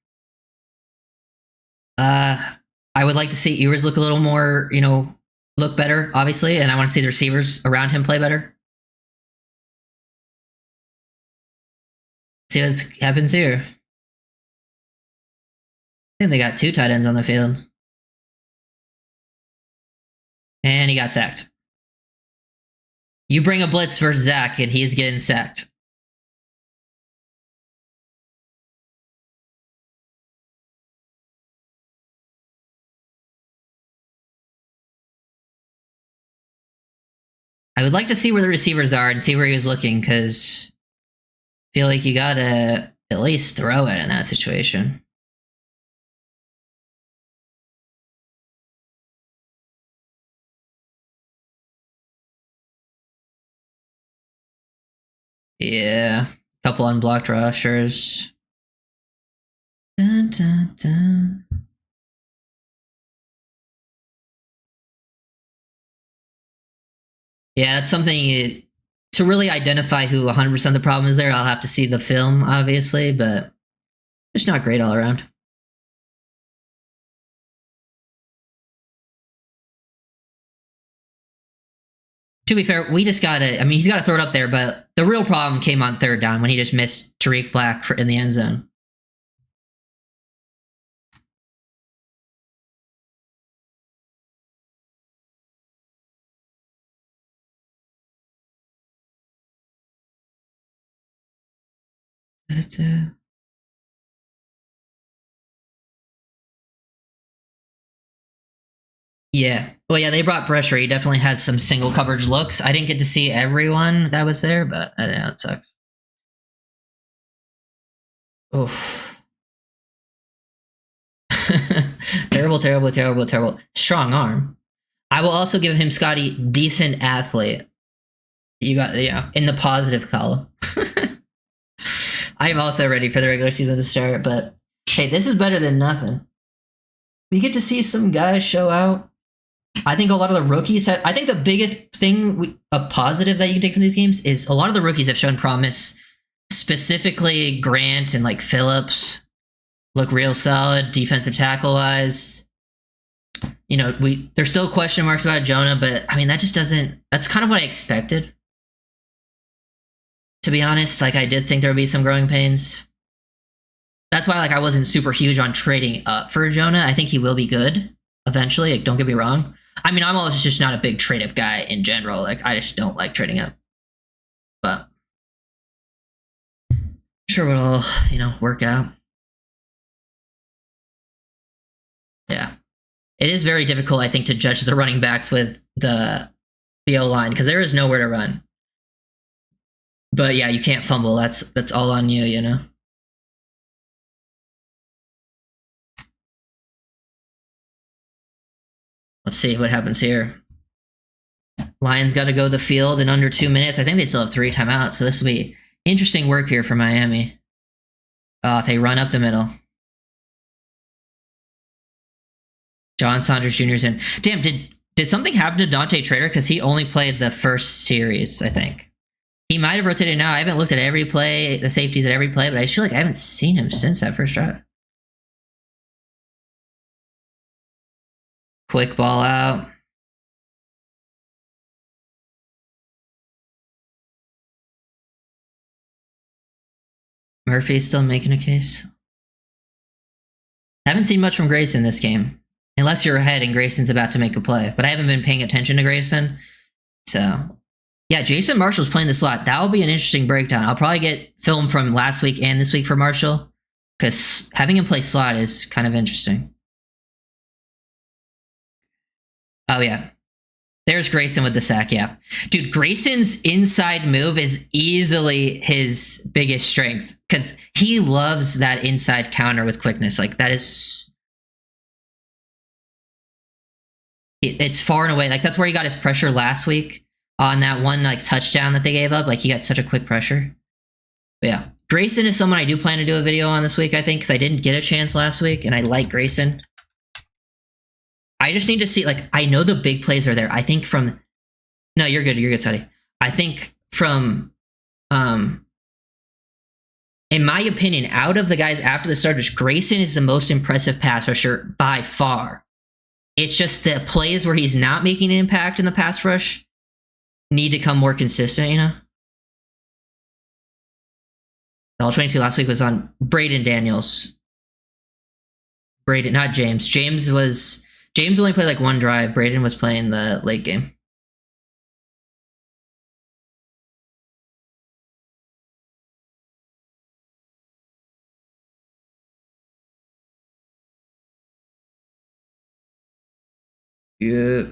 I would like to see Ewers look a little more, look better, obviously, and I want to see the receivers around him play better. See what happens here. I think they got 2 tight ends on the field. And he got sacked. You bring a blitz versus Zach, and he's getting sacked. I would like to see where the receivers are and see where he was looking, because I feel like you gotta at least throw it in that situation. Yeah, a couple unblocked rushers. Dun, dun, dun. Yeah, it's something to really identify who 100% of the problem is there. I'll have to see the film, obviously, but it's not great all around. To be fair, we just gotta, he's gotta throw it up there, but the real problem came on third down when he just missed Tariq Black in the end zone. Yeah. Well, yeah, they brought pressure. He definitely had some single coverage looks. I didn't get to see everyone that was there, but yeah, it sucks. Oof. Terrible, terrible, terrible, terrible. Strong arm. I will also give him, Scotty, decent athlete. You got, in the positive column. I am also ready for the regular season to start, but hey, this is better than nothing. We get to see some guys show out. I think a lot of the rookies I think the biggest thing, a positive that you can take from these games, is a lot of the rookies have shown promise. Specifically, Grant and like Phillips look real solid defensive tackle wise. There's still question marks about Jonah, but that just doesn't. That's kind of what I expected. To be honest, I did think there would be some growing pains. That's why I wasn't super huge on trading up for Jonah. I think he will be good eventually. Don't get me wrong. I'm also just not a big trade up guy in general. I just don't like trading up. But I'm sure it'll, work out. Yeah. It is very difficult, I think, to judge the running backs with the O-line because there is nowhere to run. But yeah, you can't fumble. That's all on you, Let's see what happens here. Lions got to go the field in under 2 minutes. I think they still have 3 timeouts, so this will be interesting work here for Miami. They run up the middle. John Saunders Jr. is in. Damn, did something happen to Dante Trader? Because he only played the first series, I think. He might have rotated now. I haven't looked at every play, the safeties at every play, but I just feel like I haven't seen him since that first drive. Quick ball out. Murphy's still making a case. Haven't seen much from Grayson this game. Unless you're ahead and Grayson's about to make a play. But I haven't been paying attention to Grayson. So, yeah, Jason Marshall's playing the slot. That will be an interesting breakdown. I'll probably get film from last week and this week for Marshall. Because having him play slot is kind of interesting. Oh, yeah. There's Grayson with the sack, yeah. Dude, Grayson's inside move is easily his biggest strength. Because he loves that inside counter with quickness. That is... It's far and away like that's where he got his pressure last week on that one like touchdown that they gave up. Like he got such a quick pressure. But yeah, Grayson is someone I do plan to do a video on this week. I think because I didn't get a chance last week, and I like Grayson. I just need to see like I know the big plays are there. I think from no, you're good, Sonny. I think from in my opinion, out of the guys after the starters, Grayson is the most impressive pass rusher by far. It's just the plays where he's not making an impact in the pass rush need to come more consistent, you know? The All-22 last week was on Braden Daniels. Braden, not James. James only played like one drive. Braden was playing the late game. Yeah.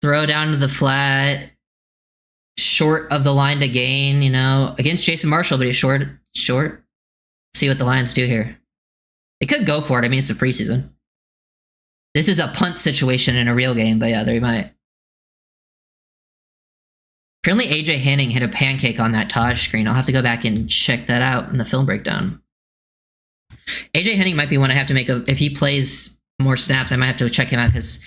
Throw down to the flat. Short of the line to gain, you know, against Jason Marshall, but he's short. See what the Lions do here. They could go for it. I mean, it's the preseason. This is a punt situation in a real game, but yeah, they might. Apparently, AJ Henning hit a pancake on that Taj screen. I'll have to go back and check that out in the film breakdown. AJ Henning might be one I have to make if he plays more snaps, I might have to check him out because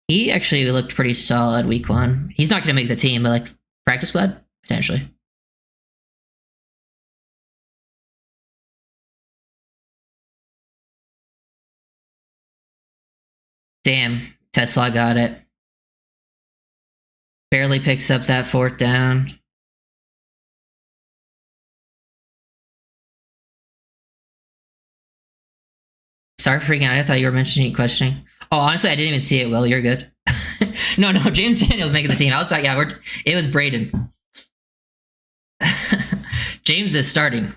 he actually looked pretty solid week one. He's not going to make the team, but like practice squad, potentially. Damn, Tesla got it. Barely picks up that fourth down. Sorry for freaking out. I thought you were mentioning questioning. Oh, honestly, I didn't even see it. Will, you're good. no, James Daniels making the team. I was like, yeah, it was Braden. James is starting.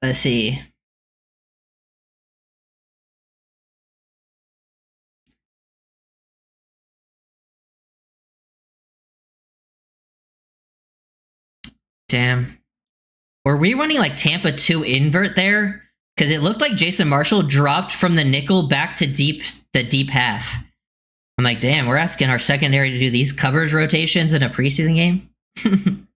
Let's see. Damn. Were we running like Tampa 2 invert there? Because it looked like Jason Marshall dropped from the nickel back to the deep half. I'm like, damn, we're asking our secondary to do these coverage rotations in a preseason game?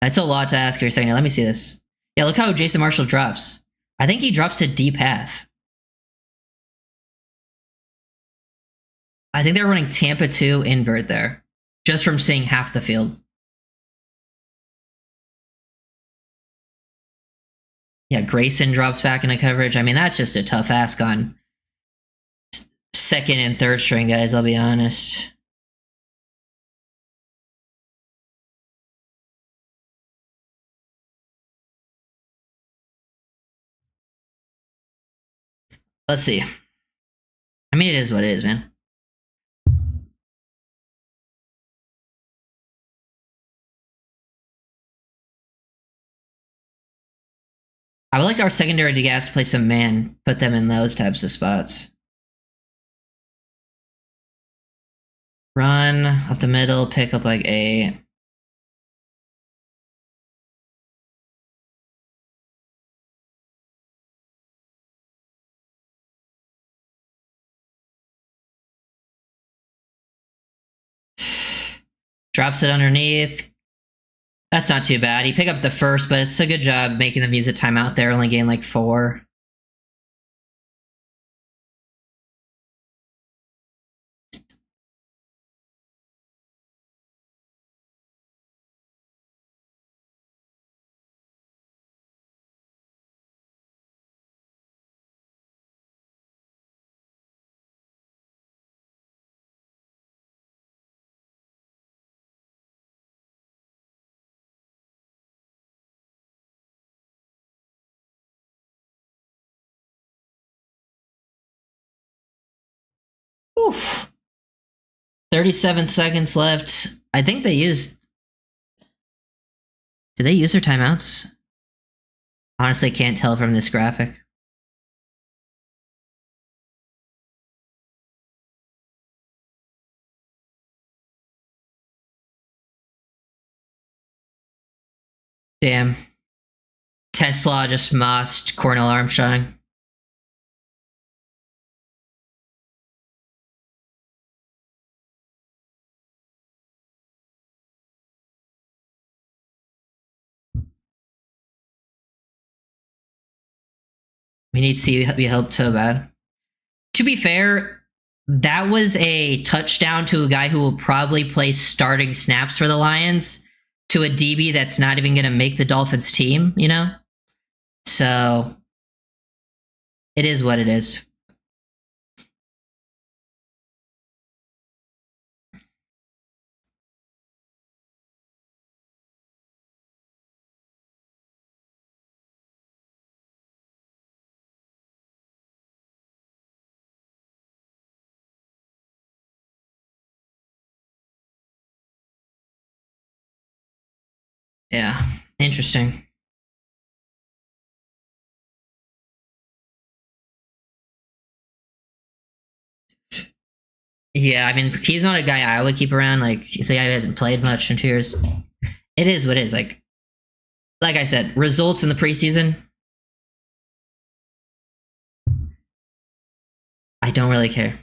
That's a lot to ask your secondary. Let me see this. Yeah, look how Jason Marshall drops. I think he drops to deep half. I think they're running Tampa 2 invert there. Just from seeing half the field. Yeah, Grayson drops back into coverage. I mean, that's just a tough ask on second and third string guys, I'll be honest. Let's see. I mean, it is what it is, man. I would like our secondary to gas to play some man, put them in those types of spots. Run up the middle, pick up like a. Drops it underneath. That's not too bad. He picked up the first, but it's a good job making them use a timeout there. Only gained like 4. Oof. 37 seconds left. I think they used. Did they use their timeouts? Honestly, can't tell from this graphic. Damn. Tesla just mossed Cornell Armstrong. We need to be helped so bad. To be fair, that was a touchdown to a guy who will probably play starting snaps for the Lions to a DB that's not even going to make the Dolphins team, you know? So it is what it is. Yeah, interesting. Yeah, I mean, he's not a guy I would keep around. Like, he's a guy who hasn't played much in 2 years. It is what it is. Like I said, results in the preseason. I don't really care.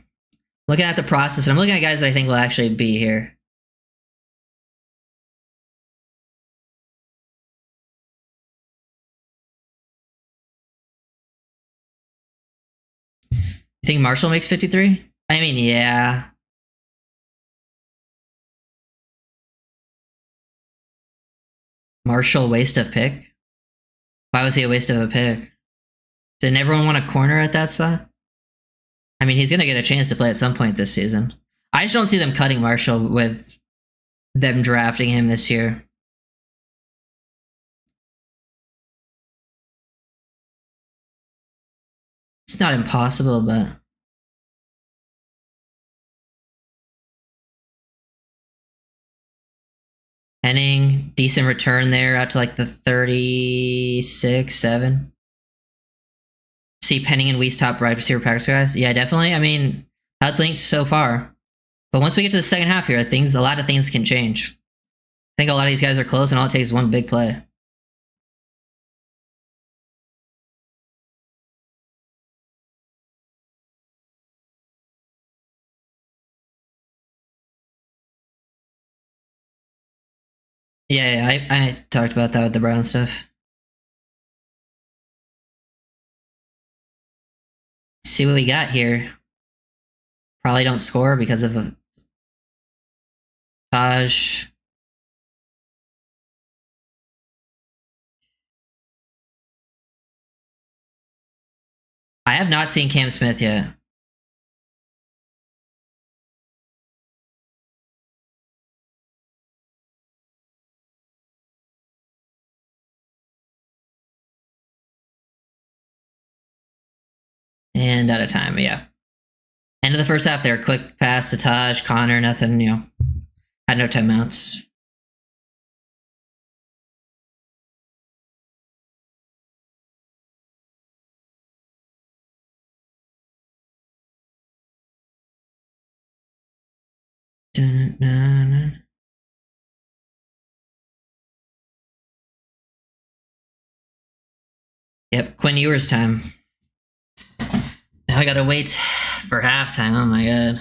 Looking at the process, and I'm looking at guys that I think will actually be here. You think Marshall makes 53? I mean, yeah. Marshall, waste of pick? Why was he a waste of a pick? Didn't everyone want a corner at that spot? I mean, he's going to get a chance to play at some point this season. I just don't see them cutting Marshall with them drafting him this year. It's not impossible, but... Henning, decent return there out to like the 36, 7. See Penning and Weiss top right receiver practice guys. Yeah, definitely. I mean, that's linked so far. But once we get to the second half here, a lot of things can change. I think a lot of these guys are close, and all it takes is one big play. Yeah, I talked about that with the Brown stuff. See what we got here. Probably don't score because of a Taj. I have not seen Cam Smith yet. And out of time, yeah. End of the first half there. Quick pass to Taj, Connor, nothing, had no timeouts. Yep, Quinn Ewers time. Now I gotta wait for halftime. Oh my god.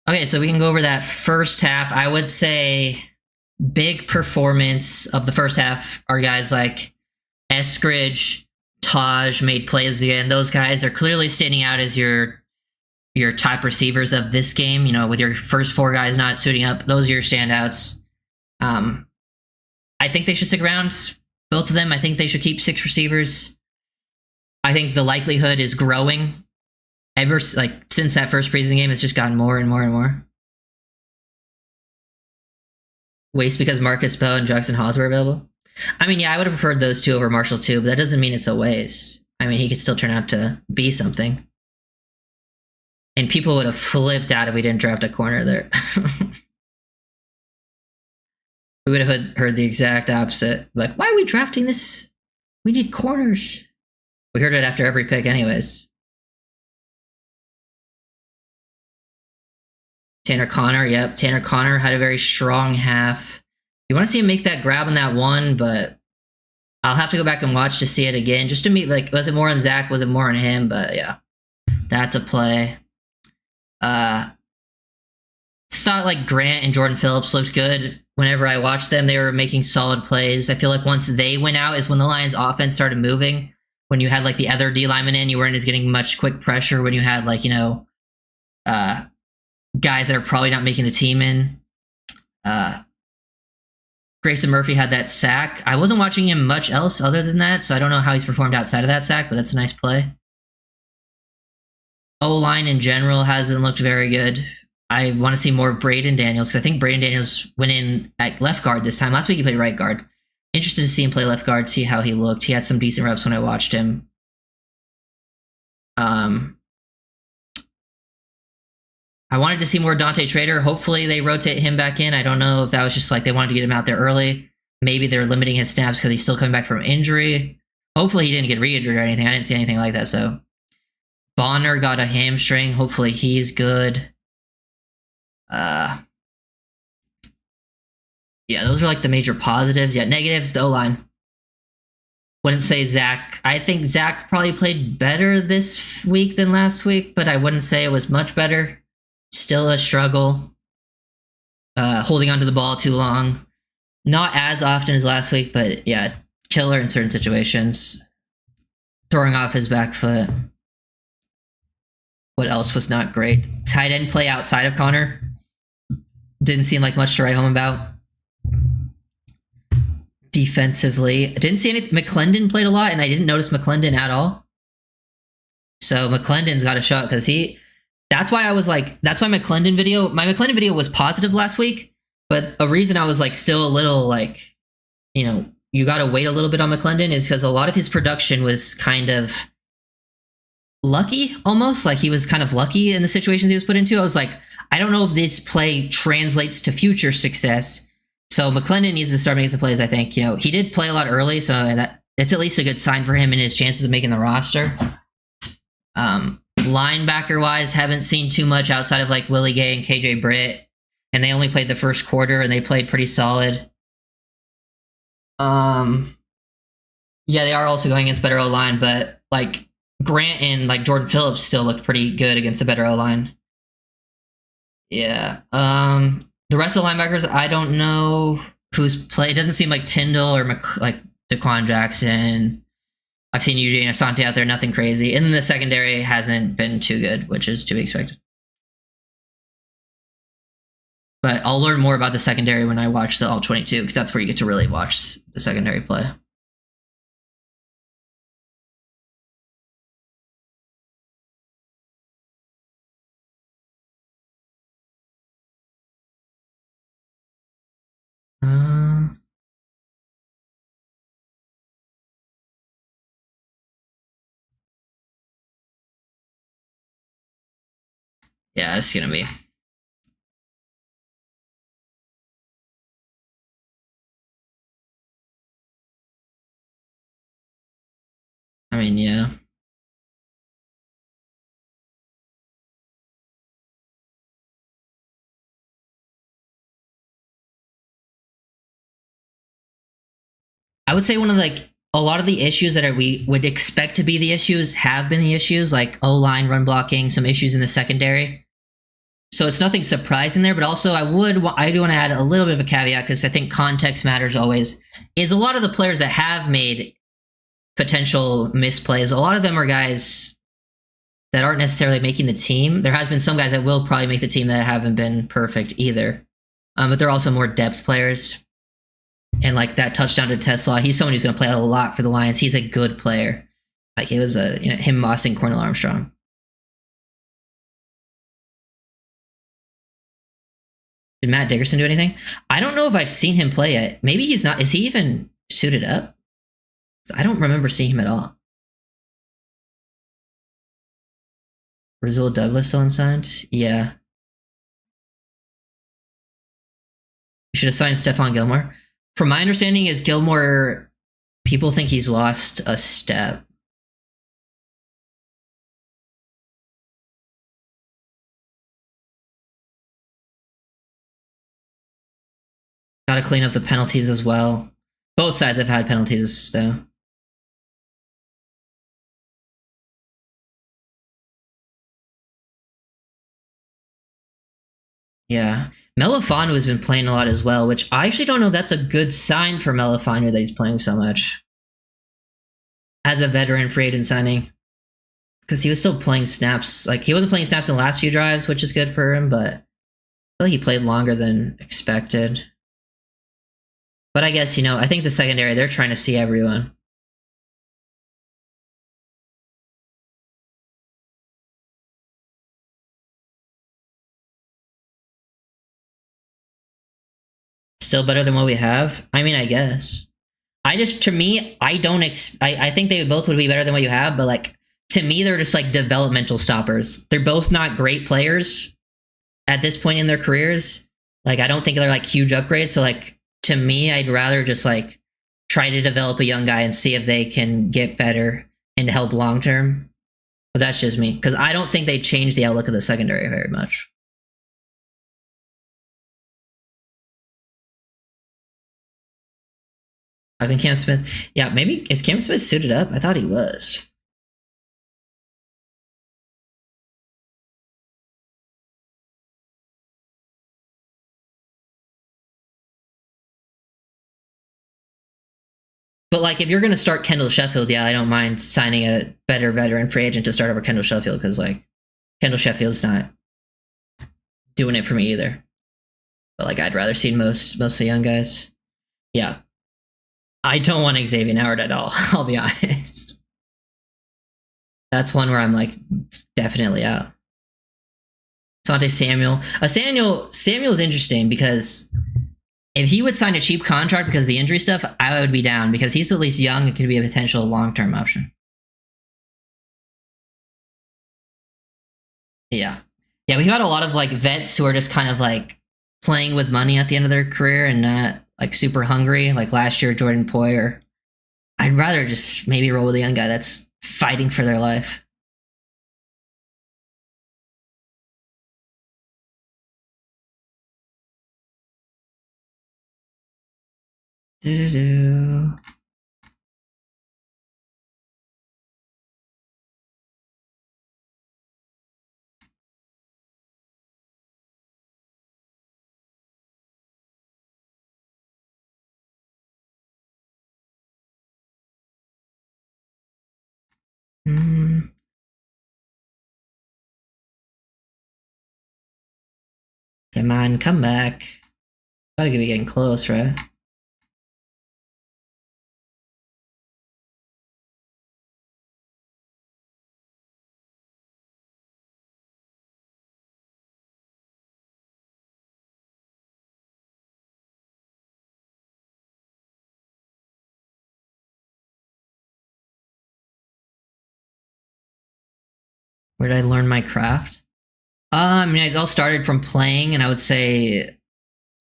Okay, so we can go over that first half. I would say big performance of the first half are guys like Eskridge, Taj made plays again. Those guys are clearly standing out as your top receivers of this game. With your first 4 guys not suiting up, those are your standouts. I think they should stick around. Both of them. I think they should keep 6 receivers. I think the likelihood is growing. Since that first preseason game, it's just gotten more and more and more. Waste because Marcus Bowe and Jackson Hawes were available. I mean, yeah, I would have preferred those 2 over Marshall too, but that doesn't mean it's a waste. I mean, he could still turn out to be something. And people would have flipped out if we didn't draft a corner there. We would have heard the exact opposite. Like, why are we drafting this? We need corners. We heard it after every pick anyways. Tanner Connor, yep. Tanner Connor had a very strong half. You want to see him make that grab on that one, but I'll have to go back and watch to see it again. Just to meet, like, was it more on Zach? Was it more on him? But yeah, that's a play. Thought like Grant and Jordan Phillips looked good. Whenever I watched them, they were making solid plays. I feel like once they went out is when the Lions offense started moving. When you had like the other D lineman in, you weren't as getting much quick pressure. When you had like, guys that are probably not making the team in. Grayson Murphy had that sack. I wasn't watching him much else other than that, so I don't know how he's performed outside of that sack, but that's a nice play. O-line in general hasn't looked very good. I want to see more of Braden Daniels, because I think Braden Daniels went in at left guard this time. Last week he played right guard. Interested to see him play left guard, see how he looked. He had some decent reps when I watched him. I wanted to see more Dante Trader. Hopefully they rotate him back in. I don't know if that was just like they wanted to get him out there early. Maybe they're limiting his snaps because he's still coming back from injury. Hopefully he didn't get re-injured or anything. I didn't see anything like that. So Bonner got a hamstring. Hopefully he's good. Yeah, those are like the major positives. Yeah, negatives, the O-line. Wouldn't say Zach. I think Zach probably played better this week than last week, but I wouldn't say it was much better. Still a struggle. Holding onto the ball too long. Not as often as last week, but yeah, killer in certain situations. Throwing off his back foot. What else was not great? Tight end play outside of Connor. Didn't seem like much to write home about. Defensively, I didn't see any. McClendon played a lot, and I didn't notice McClendon at all. So McClendon's got a shot because that's why I was like, that's why my McClendon video was positive last week. But a reason I was like still a little like, you got to wait a little bit on McClendon is because a lot of his production was kind of lucky, almost like he was kind of lucky in the situations he was put into. I was like, I don't know if this play translates to future success. So McClendon needs to start making some plays, I think. He did play a lot early, so it's at least a good sign for him and his chances of making the roster. Linebacker-wise, haven't seen too much outside of like Willie Gay and KJ Britt, and they only played the first quarter, and they played pretty solid. Yeah, they are also going against better O-line, but like Grant and like Jordan Phillips still looked pretty good against a better O-line. Yeah. The rest of the linebackers, I don't know who's played. It doesn't seem like Tyndall or like Daquan Jackson. I've seen Eugene Asante out there, nothing crazy. And then the secondary hasn't been too good, which is to be expected. But I'll learn more about the secondary when I watch the All-22, because that's where you get to really watch the secondary play. Yeah, it's gonna be. I mean, yeah. I would say one of a lot of the issues that we would expect to be the issues have been the issues, like O-line, run blocking, some issues in the secondary. So it's nothing surprising there, but also I do want to add a little bit of a caveat, because I think context matters always, is a lot of the players that have made potential misplays, a lot of them are guys that aren't necessarily making the team. There has been some guys that will probably make the team that haven't been perfect either. But they're also more depth players. And like that touchdown to Tesla, he's someone who's going to play a lot for the Lions. He's a good player. Like it was him, Mossing, Cornel Armstrong. Did Matt Dickerson do anything? I don't know if I've seen him play yet. Maybe he's not. Is he even suited up? I don't remember seeing him at all. Rizal Douglas still unsigned? Yeah. You should have signed Stephon Gilmore. From my understanding, is Gilmore, people think he's lost a step. Got to clean up the penalties as well. Both sides have had penalties, though. Yeah. Melifonwu has been playing a lot as well, which I actually don't know if that's a good sign for Melifonwu that he's playing so much. As a veteran free agent signing. Because he was still playing snaps. Like, he wasn't playing snaps in the last few drives, which is good for him, but I feel like he played longer than expected. But I guess, I think the secondary, they're trying to see everyone. Still better than what we have? I mean, I guess. To me, I don't, I think they both would be better than what you have, but like, to me, they're just like developmental stoppers. They're both not great players at this point in their careers. Like, I don't think they're like huge upgrades. So like, to me, I'd rather just like try to develop a young guy and see if they can get better and help long term. But that's just me, because I don't think they changed the outlook of the secondary very much. I think Cam Smith, yeah, maybe is Cam Smith suited up? I thought he was. But like, if you're going to start Kendall Sheffield, yeah, I don't mind signing a better veteran free agent to start over Kendall Sheffield, because like Kendall Sheffield's not doing it for me either. But like, I'd rather see most of the young guys. Yeah, I don't want Xavier Howard at all. I'll be honest. That's one where I'm like definitely out. Sante Samuel. Samuel's interesting because if he would sign a cheap contract because of the injury stuff, I would be down, because he's at least young and could be a potential long-term option. Yeah. Yeah, we've had a lot of like vets who are just kind of like playing with money at the end of their career and not like super hungry. Like last year, Jordan Poyer. I'd rather just maybe roll with a young guy that's fighting for their life. Do-do-do. Mm, come on, come back. Gotta be getting close, right? Where did I learn my craft? I mean, I all started from playing, and I would say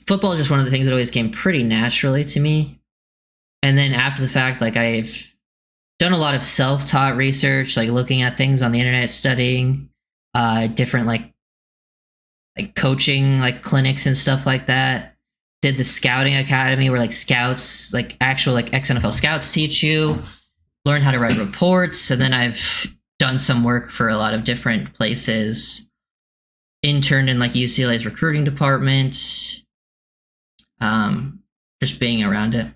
football is just one of the things that always came pretty naturally to me. And then after the fact, like I've done a lot of self-taught research, like looking at things on the internet, studying different like coaching like clinics and stuff like that. Did the scouting academy where like scouts, like actual like ex-NFL scouts teach you, learn how to write reports, and then I've done some work for a lot of different places. Interned in like UCLA's recruiting department. Just being around it.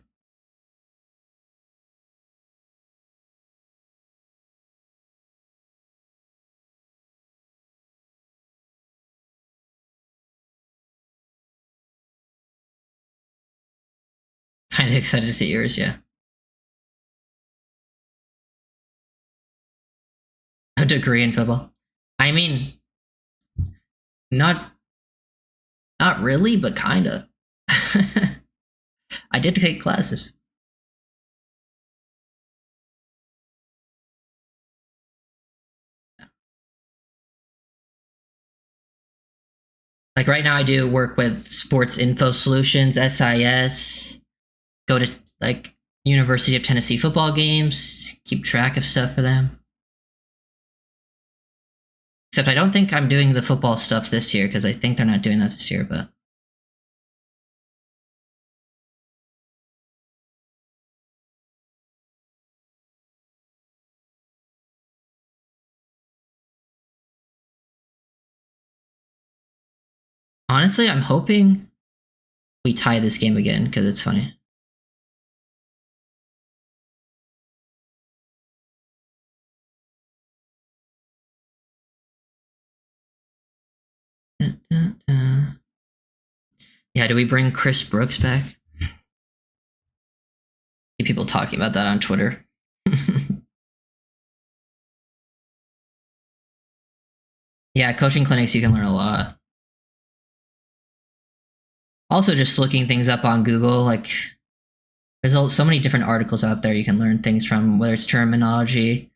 Kind of excited to see yours, yeah. A degree in football. I mean, not not really, but kinda. I did take classes. Like right now I do work with Sports Info Solutions, SIS, go to like University of Tennessee football games, keep track of stuff for them. Except I don't think I'm doing the football stuff this year because I think they're not doing that this year, but honestly, I'm hoping we tie this game again because it's funny. Yeah, do we bring Chris Brooks back? See people talking about that on Twitter. Yeah, coaching clinics, you can learn a lot. Also, just looking things up on Google, like there's so many different articles out there you can learn things from, whether it's terminology,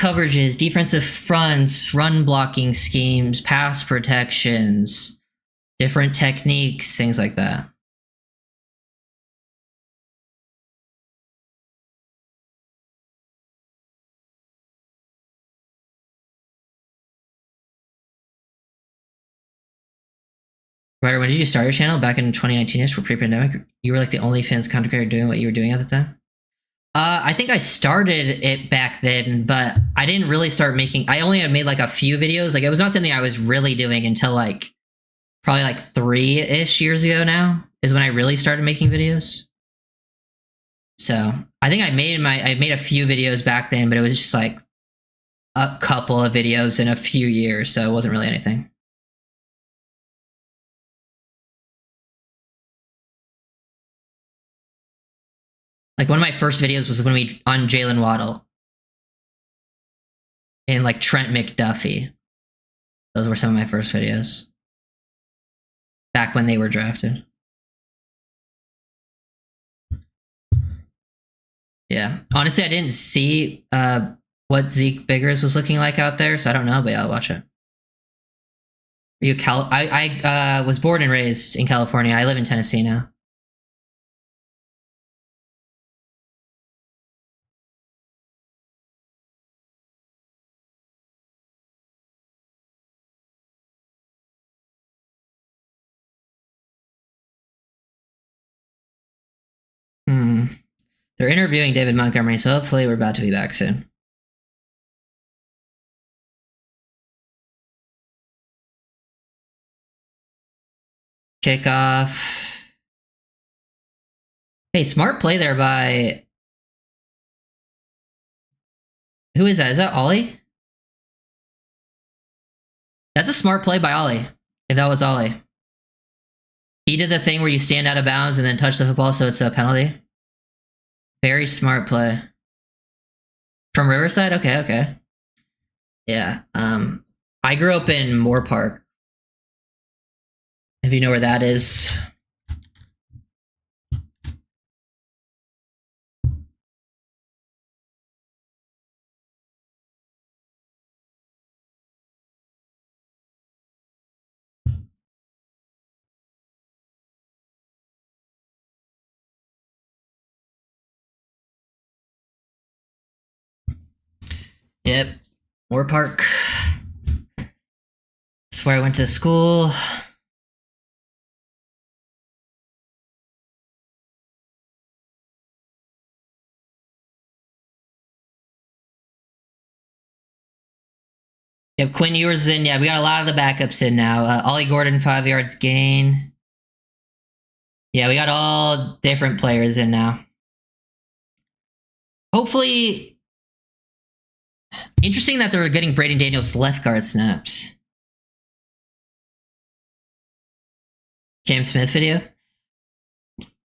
coverages, defensive fronts, run blocking schemes, pass protections, different techniques, things like that. Ryder, when did you start your channel? Back in 2019ish for pre-pandemic? You were like the only OnlyFans content creator doing what you were doing at the time? I think I started it back then, but I didn't really start making. I only had made like a few videos. Like it was not something I was really doing until like probably like 3-ish years ago now is when I really started making videos. So I think I made a few videos back then, but it was just like a couple of videos in a few years, so it wasn't really anything. Like one of my first videos was when we on Jalen Waddle and like Trent McDuffie. Those were some of my first videos back when they were drafted. Yeah, honestly, I didn't see what Zeke Biggers was looking like out there, so I don't know, but yeah, I'll watch it. Are you I was born and raised in California. I live in Tennessee now. They're interviewing David Montgomery, so hopefully we're about to be back soon. Kickoff. Hey, smart play there by... Who is that? Is that Ollie? That's a smart play by Ollie, if that was Ollie. He did the thing where you stand out of bounds and then touch the football, so it's a penalty. Very smart play. From Riverside? Okay. Yeah. I grew up in Moore Park. If you know where that is. Yep. Moore Park. That's where I went to school. Yep, Quinn Ewers in. Yeah, we got a lot of the backups in now. Ollie Gordon, 5 yards gain. Yeah, we got all different players in now. Hopefully... Interesting that they're getting Braden Daniels left guard snaps. Cam Smith video.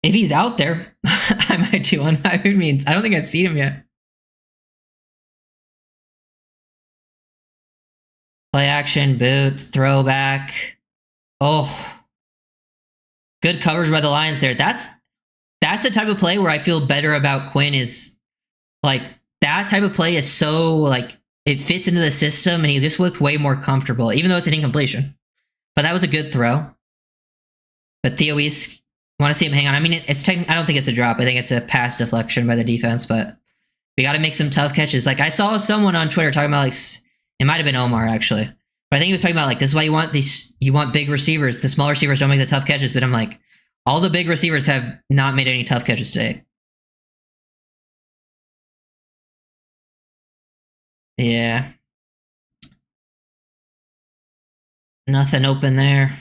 If he's out there, I might do one. I mean, I don't think I've seen him yet. Play action, boot, throwback. Oh. Good coverage by the Lions there. That's the type of play where I feel better about Quinn is like that type of play is so like it fits into the system and he just looked way more comfortable, even though it's an incompletion. But that was a good throw. But Theo Weiss, want to see him hang on. I mean, I don't think it's a drop. I think it's a pass deflection by the defense, but we got to make some tough catches. Like, I saw someone on Twitter talking about, like, it might have been Omar, actually. But I think he was talking about, like, this is why you want big receivers. The small receivers don't make the tough catches. But I'm like, all the big receivers have not made any tough catches today. Yeah. Nothing open there.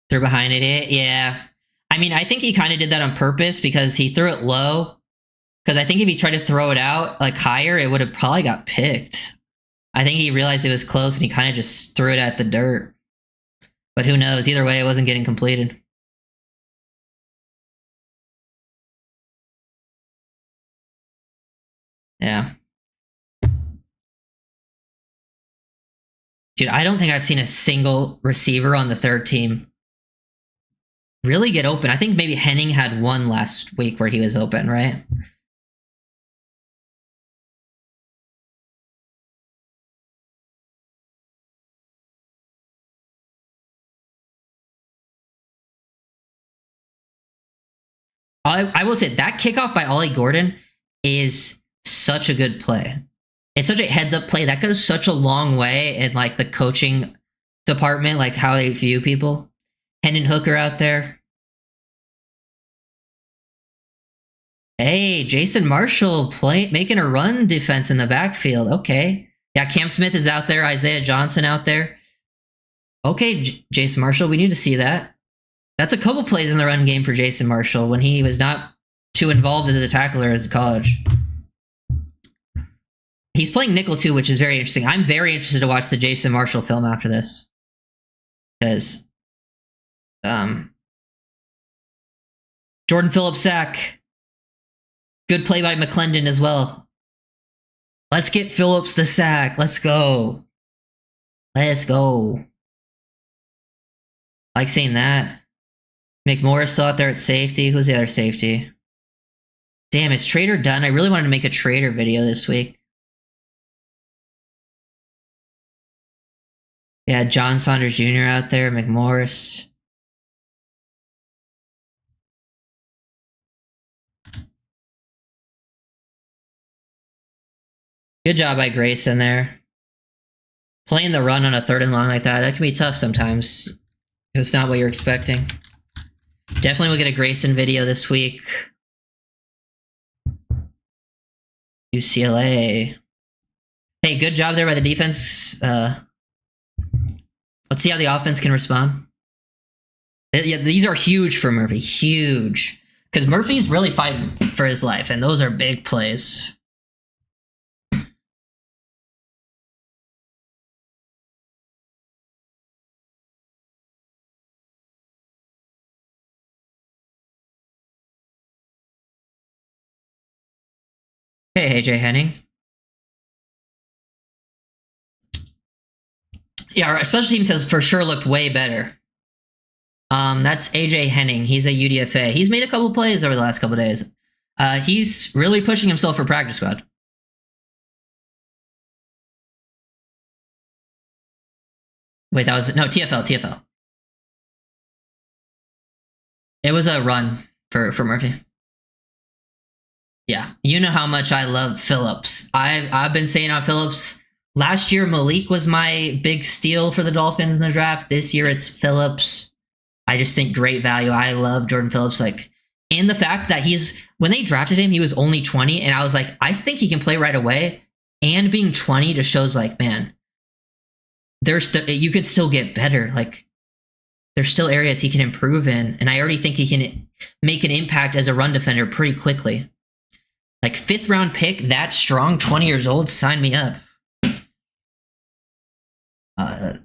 Threw behind it. Yeah. I mean, I think he kind of did that on purpose because he threw it low. Because I think if he tried to throw it out, like, higher, it would have probably got picked. I think he realized it was close and he kind of just threw it at the dirt. But who knows? Either way, it wasn't getting completed. Yeah. Dude, I don't think I've seen a single receiver on the third team really get open. I think maybe Henning had one last week where he was open, right? I will say that kickoff by Ollie Gordon is such a good play. It's such a heads up play. That goes such a long way in, like, the coaching department, like how they view people. Hendon Hooker out there. Hey, Jason Marshall making a run defense in the backfield. Okay. Yeah, Cam Smith is out there. Isaiah Johnson out there. Okay, Jason Marshall, we need to see that. That's a couple plays in the run game for Jason Marshall when he was not too involved as a tackler as a college. He's playing nickel too, which is very interesting. I'm very interested to watch the Jason Marshall film after this. Because Jordan Phillips sack. Good play by McClendon as well. Let's get Phillips the sack. Let's go. Let's go. Like seeing that. McMorris saw it there at safety. Who's the other safety? Damn, is Trader done? I really wanted to make a Trader video this week. Yeah, John Saunders Jr. out there. McMorris. Good job by Grayson there. Playing the run on a 3rd and long like that can be tough sometimes. It's not what you're expecting. Definitely will get a Grayson video this week. UCLA. Hey, good job there by the defense. Let's see how the offense can respond. Yeah, these are huge for Murphy. Huge. Because Murphy's really fighting for his life, and those are big plays. Hey, AJ Henning. Yeah, our special teams has for sure looked way better. That's AJ Henning. He's a UDFA. He's made a couple plays over the last couple days. He's really pushing himself for practice squad. Wait, that was no TFL. It was a run for Murphy. Yeah, you know how much I love Phillips. I've been saying on Phillips. Last year, Malik was my big steal for the Dolphins in the draft. This year, it's Phillips. I just think great value. I love Jordan Phillips. Like, in the fact that when they drafted him, he was only 20, and I was like, I think he can play right away. And being 20 just shows, like, man, you could still get better. Like, there's still areas he can improve in, and I already think he can make an impact as a run defender pretty quickly. Like, 5th round pick, that strong, 20 years old, sign me up. That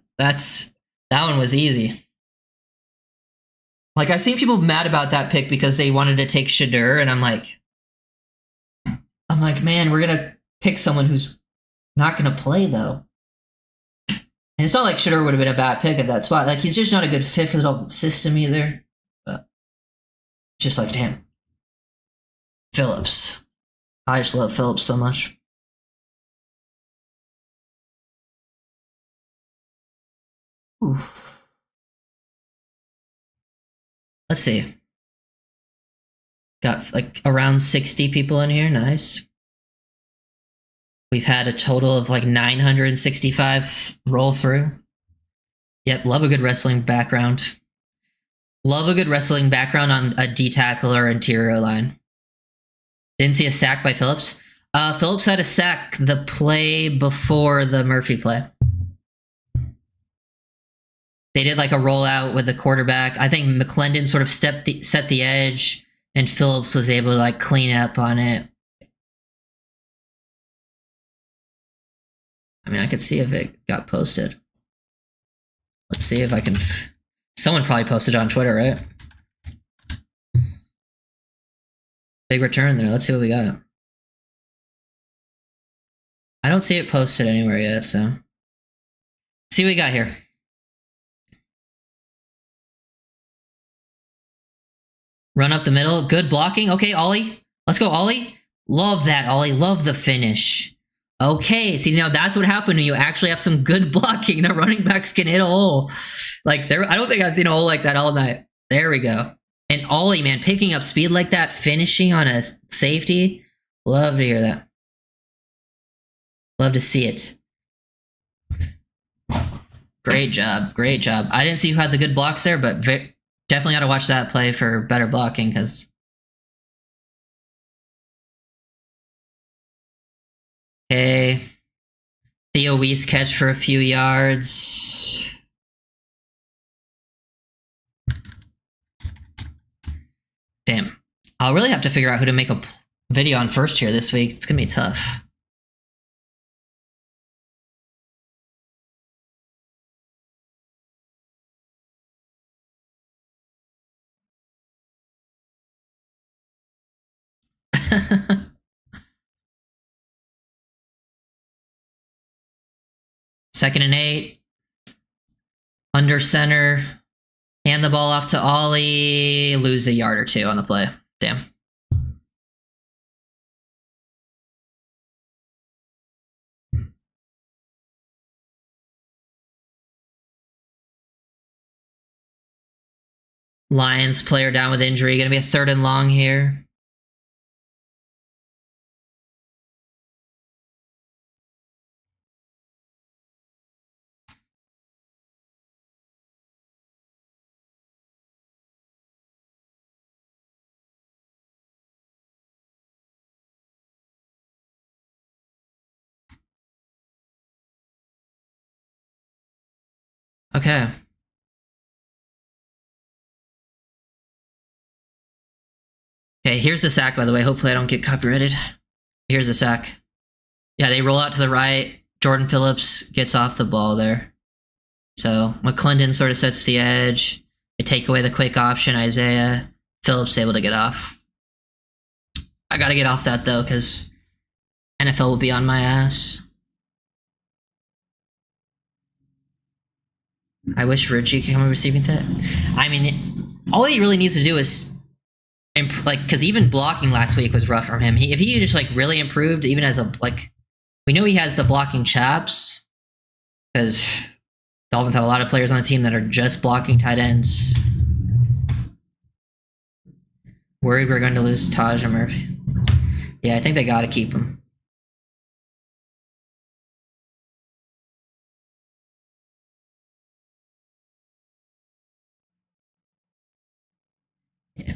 one was easy. Like, I've seen people mad about that pick because they wanted to take Shadur, and I'm like, man, we're gonna pick someone who's not gonna play though. And it's not like Shedeur would have been a bad pick at that spot. Like, he's just not a good fit for the Dolphins system either. But just like, damn. Phillips. I just love Phillips so much. Ooh. Let's see. Got like around 60 people in here. Nice. We've had a total of like 965 roll through. Yep, love a good wrestling background. Love a good wrestling background on a D tackle or interior line. Didn't see a sack by Phillips. Phillips had a sack the play before the Murphy play. They did like a rollout with the quarterback. I think McClendon sort of set the edge, and Phillips was able to like clean up on it. I mean, I could see if it got posted. Let's see if I can. Someone probably posted on Twitter, right? Big return there. Let's see what we got. I don't see it posted anywhere yet, so. Let's see what we got here. Run up the middle. Good blocking. Okay, Ollie. Let's go, Ollie. Love that, Ollie. Love the finish. Okay, see, now that's what happened when you actually have some good blocking. The running backs can hit a hole. Like, I don't think I've seen a hole like that all night. There we go. And Ollie, man, picking up speed like that, finishing on a safety. Love to hear that. Love to see it. Great job. Great job. I didn't see who had the good blocks there, but definitely got to watch that play for better blocking because... Okay. Theo Weiss catch for a few yards. Damn. I'll really have to figure out who to make a video on first here this week. It's going to be tough. Second and 8. Under center. Hand the ball off to Ollie. Lose a yard or two on the play. Damn. Lions player down with injury. Gonna be a 3rd and long here. Okay. Okay, here's the sack, by the way. Hopefully I don't get copyrighted. Here's the sack. Yeah, they roll out to the right. Jordan Phillips gets off the ball there. So McClendon sort of sets the edge. They take away the quick option. Isaiah Phillips able to get off. I gotta get off that though, because NFL will be on my ass. I wish Richie could come receiving that. I mean, all he really needs to do is because even blocking last week was rough from him. If he just like really improved, even as a we know he has the blocking chops because Dolphins have a lot of players on the team that are just blocking tight ends. Worried we're going to lose Taj and Murphy. Yeah, I think they got to keep him. Yeah.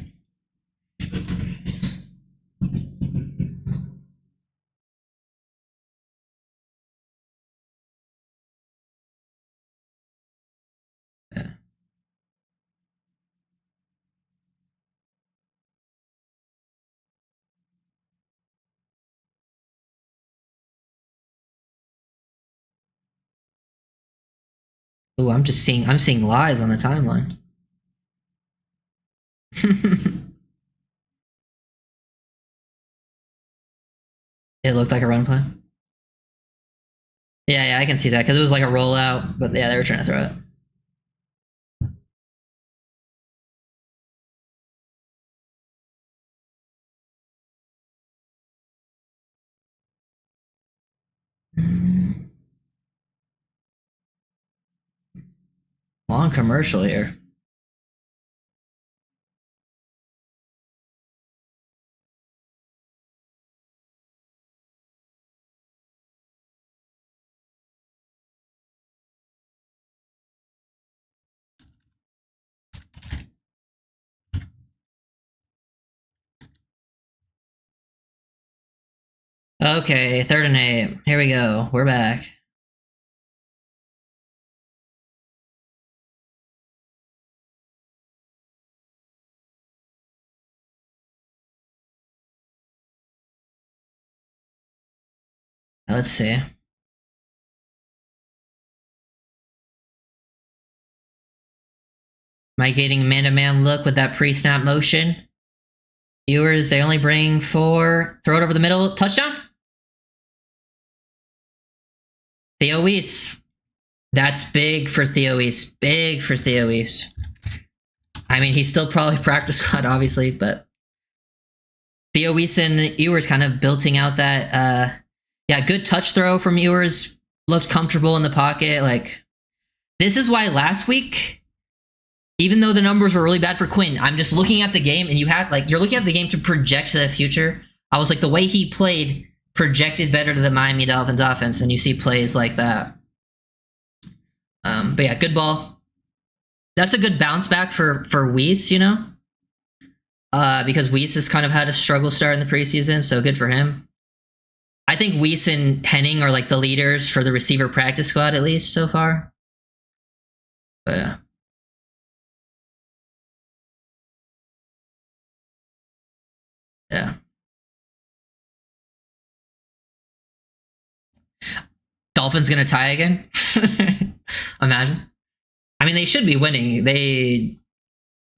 Yeah. Ooh, I'm seeing lies on the timeline. It looked like a run play. Yeah, I can see that because it was like a rollout, but yeah, they were trying to throw it. Long commercial here. Okay, 3rd and 8. Here we go. We're back. Let's see. Am I getting man-to-man look with that pre-snap motion? Viewers, they only bring 4. Throw it over the middle. Touchdown. Theo Weiss. That's big for Theo Weiss. Big for Theo Weiss. I mean, he's still probably practice squad, obviously, but Theo Weiss and Ewers kind of building out that, yeah, good touch throw from Ewers. Looked comfortable in the pocket. Like, this is why last week, even though the numbers were really bad for Quinn, I'm just looking at the game, and you're looking at the game to project to the future. I was like, the way he played projected better to the Miami Dolphins offense, and you see plays like that. But yeah, good ball. That's a good bounce back for Weiss, you know? Because Weiss has kind of had a struggle start in the preseason, so good for him. I think Weiss and Henning are like the leaders for the receiver practice squad, at least so far. But yeah. Yeah. Dolphins gonna tie again? Imagine. I mean, they should be winning.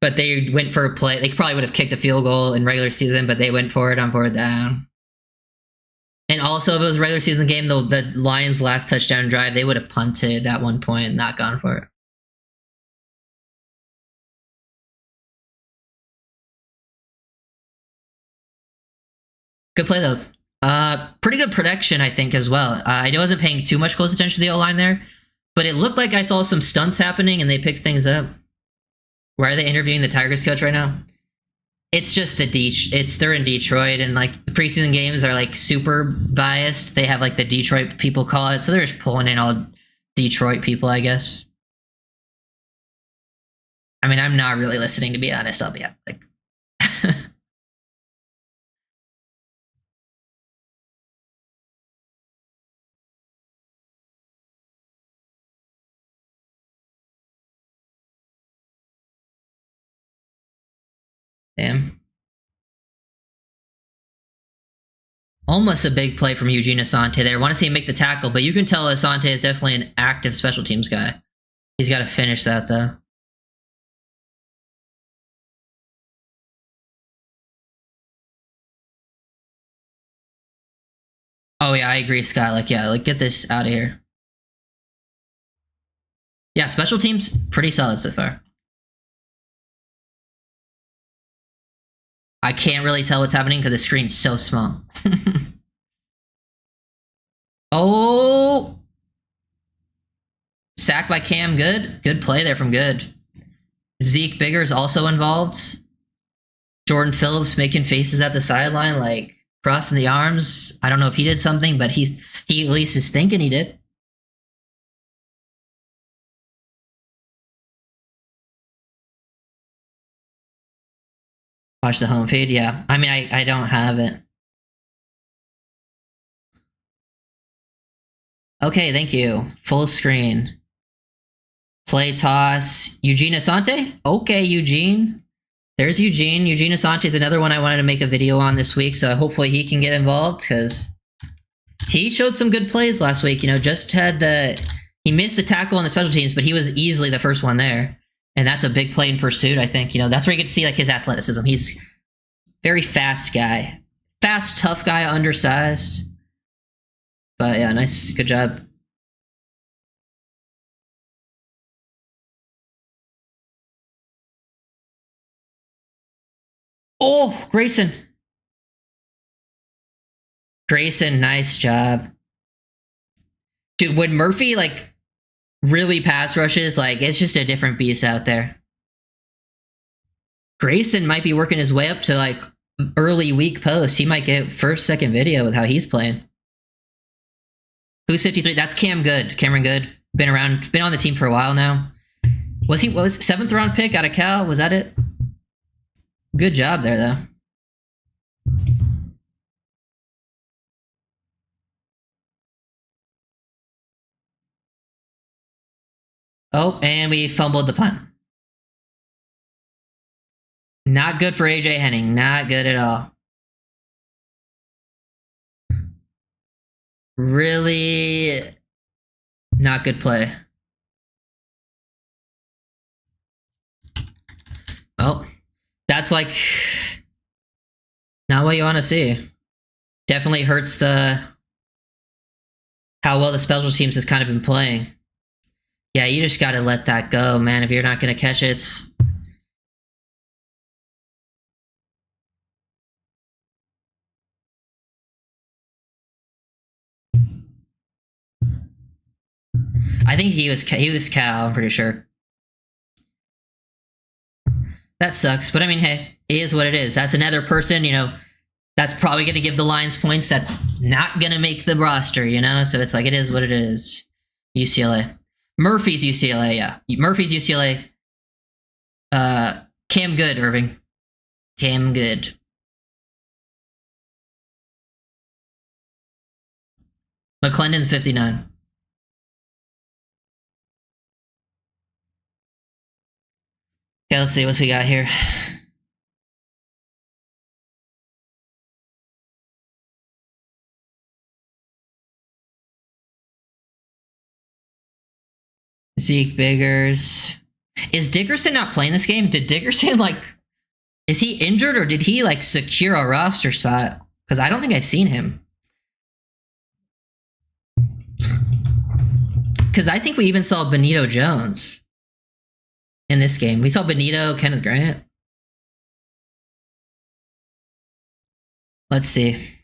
But they went for a play. They probably would have kicked a field goal in regular season, but they went for it on 4th down. And also, if it was a regular season game, the Lions' last touchdown drive, they would have punted at one point and not gone for it. Good play, though. Pretty good protection, I think, as well. I wasn't paying too much close attention to the O-line there, but it looked like I saw some stunts happening, and they picked things up. Where are they interviewing the Tigers coach right now? It's just they're in Detroit, and like the preseason games are like super biased. They have like the Detroit people call it, so they're just pulling in all Detroit people, I guess. I mean, I'm not really listening, to be honest. I'll be like, damn. Almost a big play from Eugene Asante there. Want to see him make the tackle, but you can tell Asante is definitely an active special teams guy. He's got to finish that, though. Oh, yeah, I agree, Scott. Like, yeah, like, get this out of here. Yeah, special teams, pretty solid so far. I can't really tell what's happening because the screen's so small. Oh! Sack by Cam, good. Good play there from Good. Zeke Bigger's also involved. Jordan Phillips making faces at the sideline, like crossing the arms. I don't know if he did something, but he at least is thinking he did. Watch the home feed, yeah. I mean, I don't have it. Okay, thank you. Full screen. Play toss. Eugene Asante? Okay, Eugene. There's Eugene. Eugene Asante is another one I wanted to make a video on this week, so hopefully he can get involved, because he showed some good plays last week. You know, just had he missed the tackle on the special teams, but he was easily the first one there. And that's a big play in pursuit, I think. You know, that's where you get to see like his athleticism. He's very fast guy. Fast, tough guy, undersized. But yeah, nice. Good job. Oh, Grayson. Grayson, nice job. Dude, when Murphy, like, really pass rushes, like, it's just a different beast out there. Grayson might be working his way up to, like, early week post. He might get first, second video with how he's playing. Who's 53? That's Cam Good. Cameron Good. Been around, been on the team for a while now. Was he, was 7th round pick out of Cal? Was that it? Good job there, though. Oh, and we fumbled the punt. Not good for AJ Henning. Not good at all. Really not good play. Well, that's like not what you want to see. Definitely hurts the how well the special teams has kind of been playing. Yeah, you just got to let that go, man. If you're not going to catch it, it's... I think he was Cal, I'm pretty sure. That sucks, but I mean, hey, it is what it is. That's another person, you know, that's probably going to give the Lions points. That's not going to make the roster, you know? So it's like, it is what it is. UCLA. Murphy's UCLA, yeah. Murphy's UCLA. Cam Good, Irving. Cam Good. McClendon's 59. Okay, let's see what we got here. Zeke Biggers. Is Dickerson not playing this game? Did Dickerson, like, is he injured or did he, like, secure a roster spot? Because I don't think I've seen him. Because I think we even saw Benito Jones in this game. We saw Benito, Kenneth Grant. Let's see.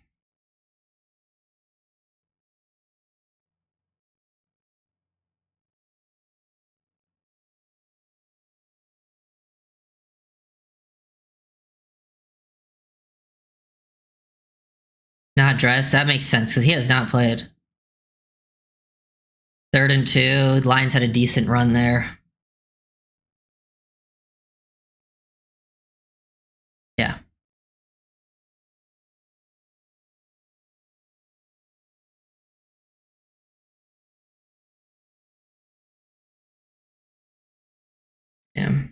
Not dressed. That makes sense because he has not played. 3rd and 2. Lions had a decent run there. Yeah. Yeah.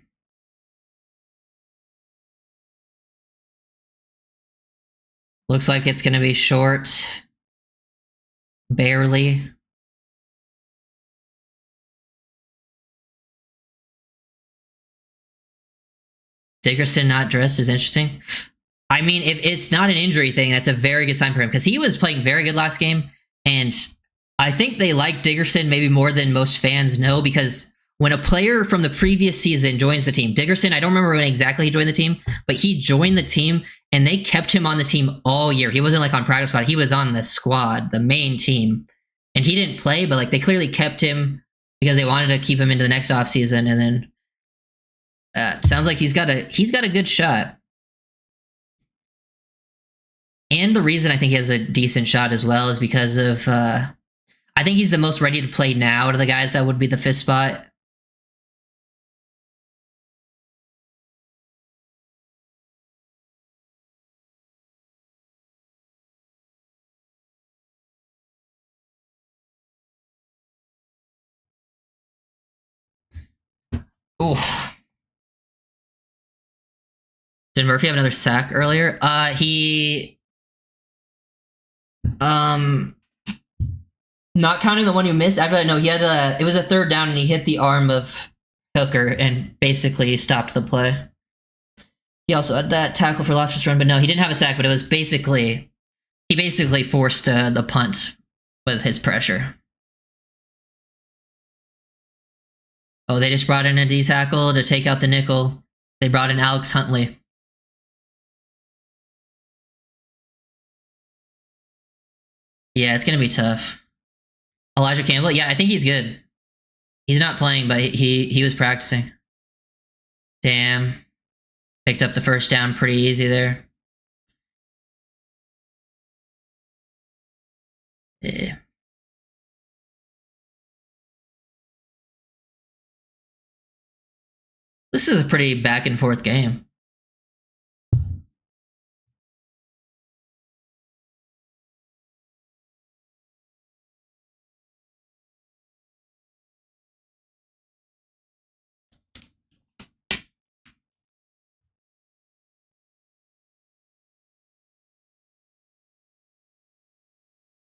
Looks like it's going to be short. Barely. Dickerson not dressed is interesting. I mean, if it's not an injury thing, that's a very good sign for him because he was playing very good last game. And I think they like Dickerson maybe more than most fans know because when a player from the previous season joins the team, Dickerson, I don't remember when exactly he joined the team, but he joined the team and they kept him on the team all year. He wasn't like on practice squad. He was on the squad, the main team. And he didn't play, but like they clearly kept him because they wanted to keep him into the next offseason. And then sounds like he's got a good shot. And the reason I think he has a decent shot as well is because of I think he's the most ready to play now out of the guys that would be the 5th spot. Oof. Did Murphy have another sack earlier? He not counting the one you missed. After that, no, he had it was a 3rd down and he hit the arm of Hooker and basically stopped the play. He also had that tackle for loss first run, but no, he didn't have a sack, but it was basically he basically forced the punt with his pressure. Oh, they just brought in a D tackle to take out the nickel. They brought in Alex Huntley. Yeah, it's gonna be tough. Elijah Campbell, yeah, I think he's good. He's not playing, but he was practicing. Damn. Picked up the first down pretty easy there. Yeah. This is a pretty back and forth game.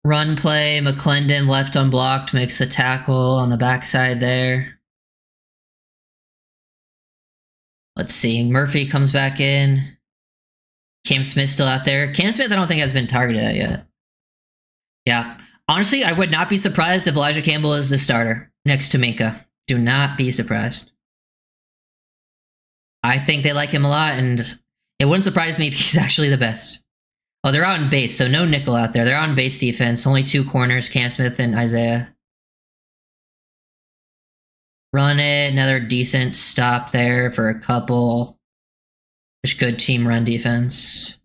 Run play, McClendon left unblocked, makes a tackle on the backside there. Let's see, Murphy comes back in. Cam Smith still out there. Cam Smith I don't think has been targeted yet. Yeah. Honestly, I would not be surprised if Elijah Campbell is the starter next to Minka. Do not be surprised. I think they like him a lot, and it wouldn't surprise me if he's actually the best. Oh, they're out in base, so no nickel out there. They're on base defense. Only two corners, Cam Smith and Isaiah. Run it. Another decent stop there for a couple. Just good team run defense.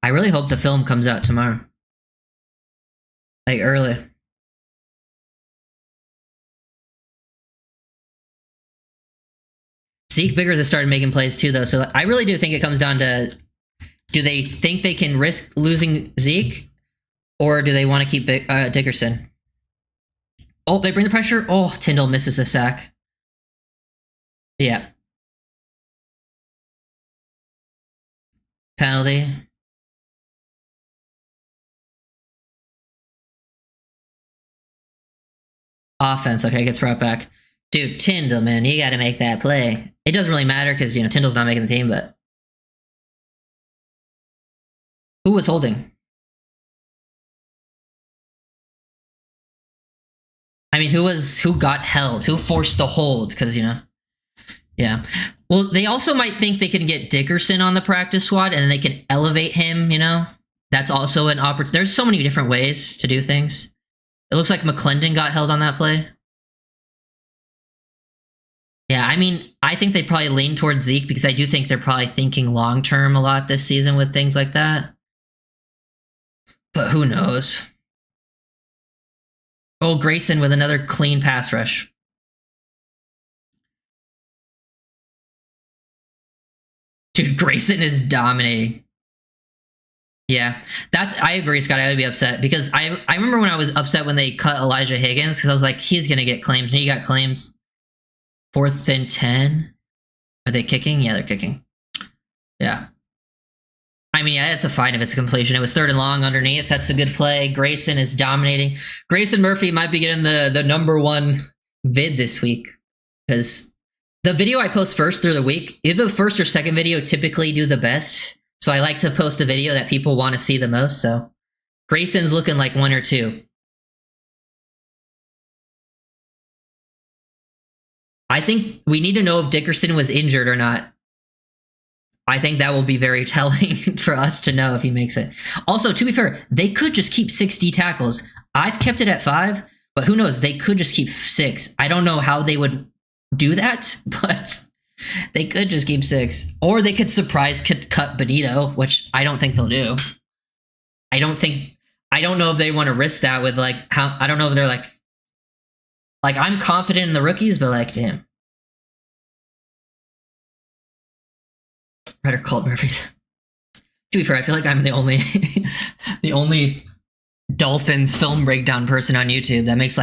I really hope the film comes out tomorrow. Like early. Zeke Biggers has started making plays too, though. So I really do think it comes down to, do they think they can risk losing Zeke, or do they want to keep Dickerson? Oh, they bring the pressure. Oh, Tyndall misses a sack. Yeah. Penalty. Offense. Okay, gets brought back. Dude, Tyndall, man, you got to make that play. It doesn't really matter because, Tyndall's not making the team, but... Who was holding? I mean, who got held? Who forced the hold? Because, Yeah. Well, they also might think they can get Dickerson on the practice squad and then they can elevate him, That's also an opportunity. There's so many different ways to do things. It looks like McClendon got held on that play. Yeah, I mean, I think they probably lean towards Zeke because I do think they're probably thinking long-term a lot this season with things like that. But who knows? Oh, Grayson with another clean pass rush. Dude, Grayson is dominating. Yeah, I agree, Scott. I would be upset because I remember when I was upset when they cut Elijah Higgins because I was like, he's gonna get claimed, and he got claims. 4th and 10. Are they kicking? Yeah, they're kicking. Yeah. I mean, yeah, it's a fine if it's a completion. It was 3rd and long underneath. That's a good play. Grayson is dominating. Grayson Murphy might be getting the #1 vid this week because the video I post first through the week, either the first or second video typically do the best. So I like to post a video that people want to see the most. So Grayson's looking like 1 or 2. I think we need to know if Dickerson was injured or not. I think that will be very telling for us to know if he makes it. Also, to be fair, they could just keep 60 tackles. I've kept it at 5, but who knows? They could just keep 6. I don't know how they would do that, but they could just keep 6. Or they could surprise cut Benito, which I don't think they'll do. I don't know if they want to risk that with I don't know if they're like I'm confident in the rookies, but damn. Ryder called Murphy's. To be fair, I feel like I'm the only the only Dolphins film breakdown person on YouTube that makes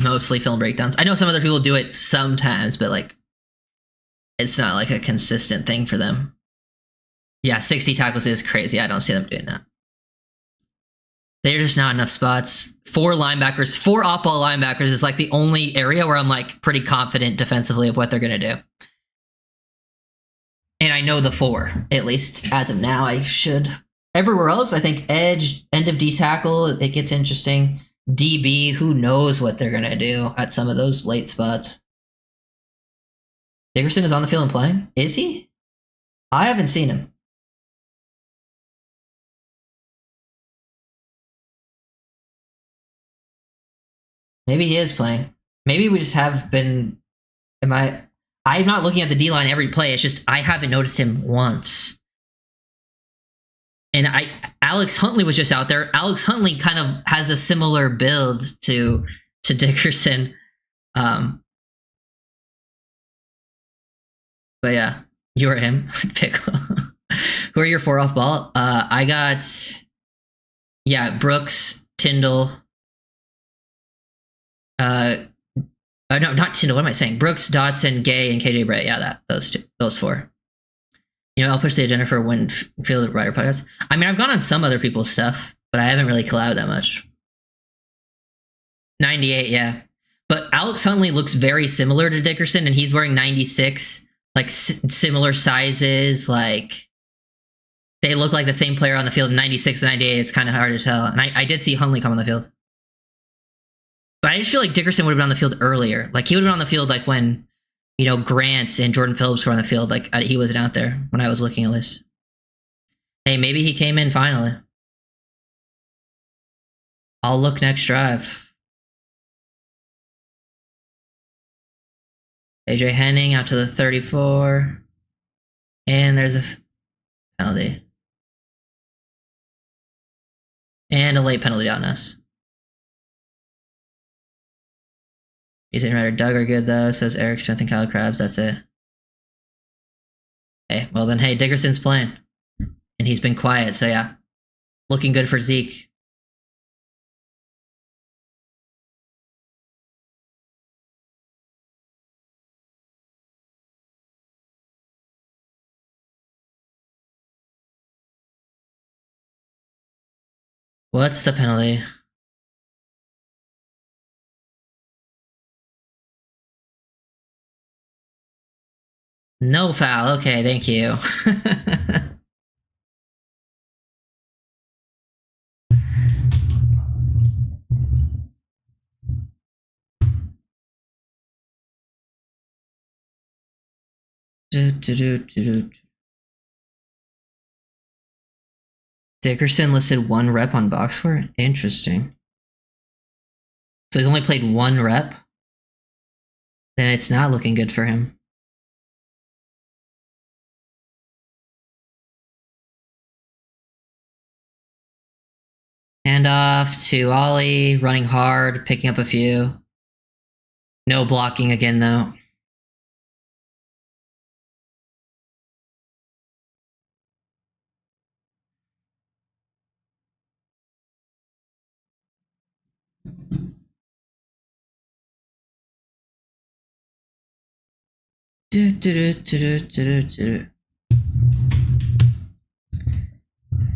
mostly film breakdowns. I know some other people do it sometimes, but it's not a consistent thing for them. Yeah, 60 tackles is crazy. I don't see them doing that. There's just not enough spots. 4 linebackers, 4 off-ball linebackers is the only area where I'm pretty confident defensively of what they're going to do. And I know the 4, at least as of now. I should. Everywhere else, I think edge, end of D tackle, it gets interesting. DB, who knows what they're going to do at some of those late spots. Dickerson is on the field and playing? Is he? I haven't seen him. Maybe he is playing. Maybe we just have been. I'm not looking at the D line every play. It's just I haven't noticed him once. And Alex Huntley was just out there. Alex Huntley kind of has a similar build to Dickerson. But yeah, you or him. Pickle. Who are your 4 off ball? I got Brooks, Tyndall. No, not Tyndall. What am I saying? Brooks, Dotson, Gay, and KJ Bray. Yeah, those 4. I'll push the agenda for Win Field Writer podcast. I mean, I've gone on some other people's stuff, but I haven't really collabed that much. 98, yeah. But Alex Huntley looks very similar to Dickerson, and he's wearing 96, like similar sizes. Like they look like the same player on the field. 96 and 98, it's kind of hard to tell. And I did see Huntley come on the field. But I just feel like Dickerson would have been on the field earlier. Like he would have been on the field like when Grant and Jordan Phillips were on the field. Like he wasn't out there when I was looking at this. Hey, maybe he came in finally. I'll look next drive. AJ Henning out to the 34. And there's a penalty. And a late penalty on us. Ethan Ryder, Doug are good though. So is Eric Smith and Kyle Krabs. That's it. Hey, well then, hey, Dickerson's playing. And he's been quiet, so yeah. Looking good for Zeke. What's the penalty? No foul. Okay, thank you. Dickerson listed 1 rep on box score? Interesting. So he's only played 1 rep? Then it's not looking good for him. Hand off to Ollie, running hard, picking up a few. No blocking again, though.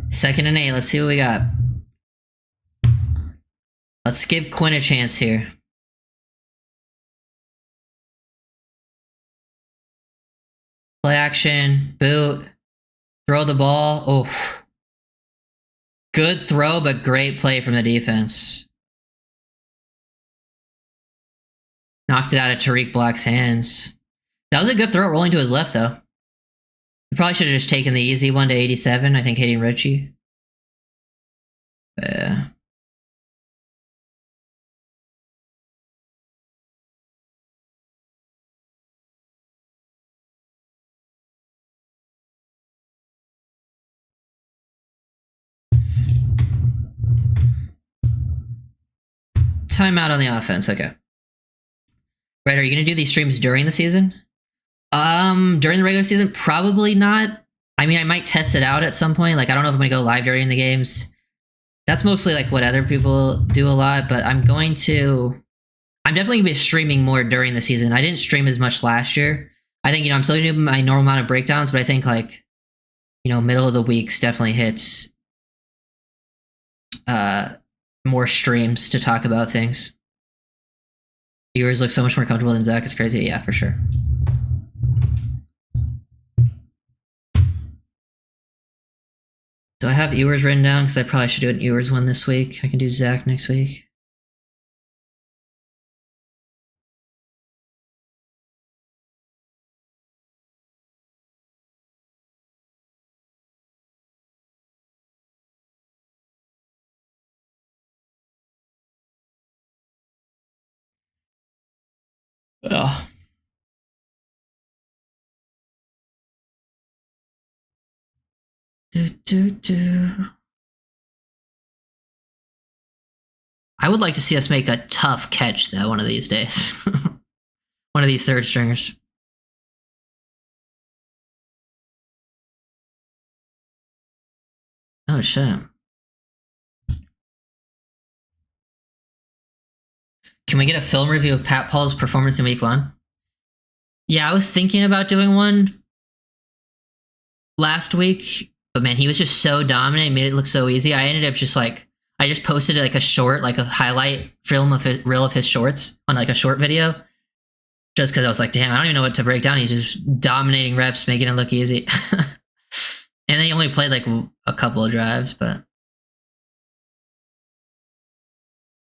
Second and 8. Let's see what we got. Let's give Quinn a chance here. Play action, boot, throw the ball. Oh, good throw, but great play from the defense. Knocked it out of Tariq Black's hands. That was a good throw, rolling to his left, though. He probably should have just taken the easy one to 87, I think, hitting Richie. Yeah. Timeout on the offense, okay. Right, are you going to do these streams during the season? During the regular season, probably not. I mean, I might test it out at some point. Like, I don't know if I'm going to go live during the games. That's mostly like what other people do a lot, but I'm definitely going to be streaming more during the season. I didn't stream as much last year. I think, I'm still doing my normal amount of breakdowns, but I think like, middle of the weeks definitely hits more streams to talk about things. Viewers look so much more comfortable than Zach. It's crazy. Yeah, for sure. Do I have Ewers written down? Because I probably should do an Ewers one this week. I can do Zach next week. Oh. I would like to see us make a tough catch though one of these days. One of these third stringers. Oh shit. Can we get a film review of Pat Paul's performance in week 1? Yeah, I was thinking about doing one last week, but man, he was just so dominant, made it look so easy. I ended up just I just posted like a short, like a highlight film of his reel of his shorts on like a short video. Just because I was like, damn, I don't even know what to break down. He's just dominating reps, making it look easy. And then he only played like a couple of drives, but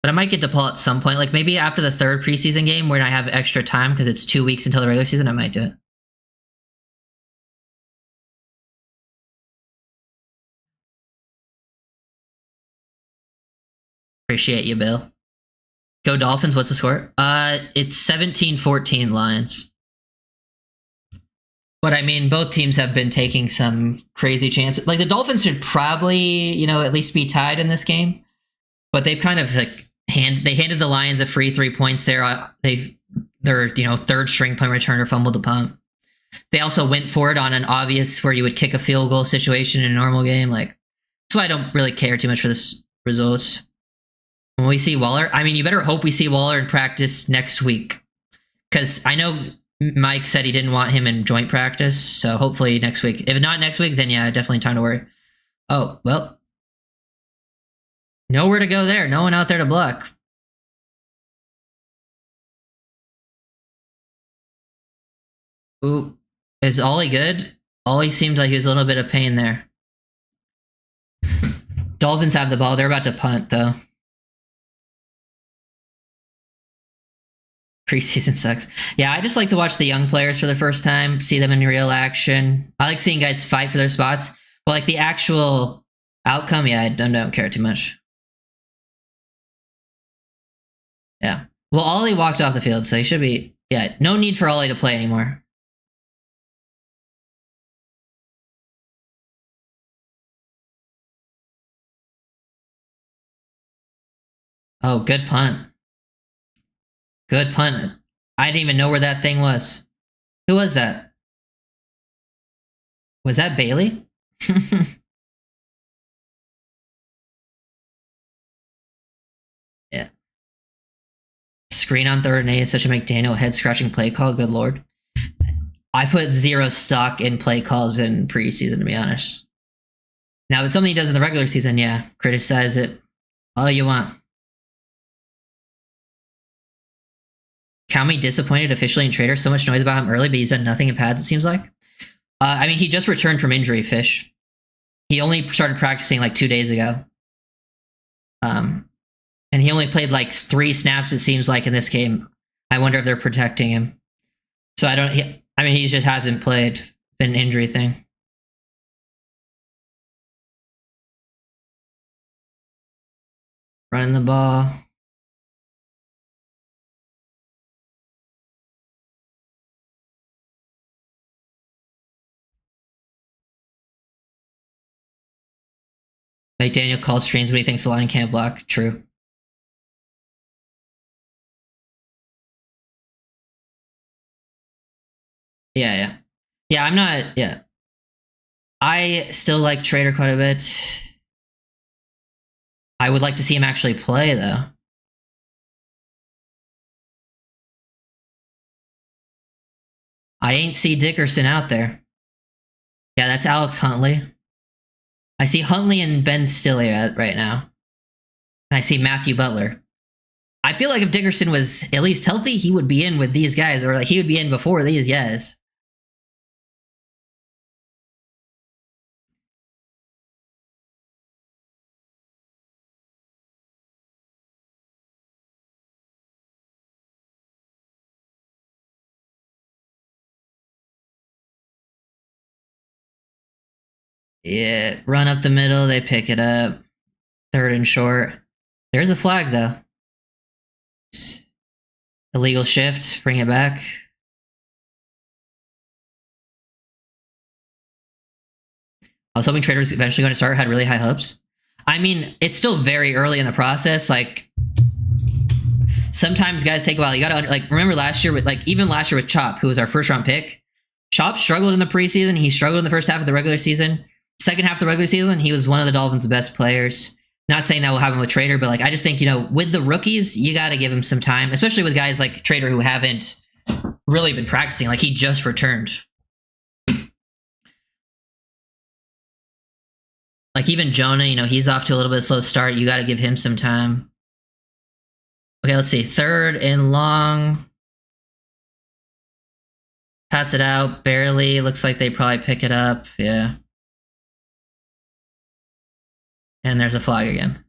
I might get to pull at some point. Like maybe after the 3rd preseason game when I have extra time because it's 2 weeks until the regular season, I might do it. Appreciate you, Bill. Go Dolphins. What's the score? It's 17-14 Lions. But I mean, both teams have been taking some crazy chances. Like the Dolphins should probably, at least be tied in this game. But they've kind of like they handed the Lions a free 3 points there. Their 3rd string punt returner fumbled the punt. They also went for it on an obvious where you would kick a field goal situation in a normal game. Like that's why I don't really care too much for this results. When we see Waller, I mean, you better hope we see Waller in practice next week. Because I know Mike said he didn't want him in joint practice. So hopefully next week. If not next week, then yeah, definitely time to worry. Oh, well. Nowhere to go there. No one out there to block. Ooh. Is Ollie good? Ollie seemed like he was a little bit of pain there. Dolphins have the ball. They're about to punt, though. Preseason sucks. Yeah, I just like to watch the young players for the first time, see them in real action. I like seeing guys fight for their spots. But like the actual outcome, yeah, I don't care too much. Yeah. Well, Ollie walked off the field, so he should be... Yeah, no need for Ollie to play anymore. Oh, good punt. Good punt. I didn't even know where that thing was. Who was that? Was that Bailey? Yeah. Screen on 3rd and 8 is such a McDaniel head-scratching play call. Good lord. I put 0 stock in play calls in preseason, to be honest. Now, if it's something he does in the regular season, yeah, criticize it all you want. Calmy disappointed officially in Trader. So much noise about him early, but he's done nothing in pads, it seems like. I mean, he just returned from injury, Fish. He only started practicing like 2 days ago. And he only played like 3 snaps, it seems like, in this game. I wonder if they're protecting him. So I mean, he just hasn't played. Been an injury thing. Running the ball. McDaniel calls streams when he thinks the line can't block. True. Yeah. Yeah, I'm not... Yeah. I still like Trader quite a bit. I would like to see him actually play, though. I ain't see Dickerson out there. Yeah, that's Alex Huntley. I see Huntley and Ben Stille right now. And I see Matthew Butler. I feel like if Dickerson was at least healthy, he would be in with these guys, or like he would be in before these guys. Yeah, run up the middle, they pick it up. 3rd and short. There's a flag, though. Illegal shift, bring it back. I was hoping traders eventually going to start, had really high hopes. I mean, it's still very early in the process. Like, sometimes guys take a while. You gotta, like, remember last year with, like, even last year with Chop, who was our first round pick. Chop struggled in the preseason. He struggled in the first half of the regular season. Second half of the regular season, he was one of the Dolphins' best players. Not saying that will happen with Trader, but like I just think, you know, with the rookies, you got to give him some time, especially with guys like Trader who haven't really been practicing. Like he just returned. Like even Jonah, you know, he's off to a little bit of a slow start. You got to give him some time. Okay, let's see. 3rd and long. Pass it out, barely. Looks like they probably pick it up. Yeah. And there's a flag again.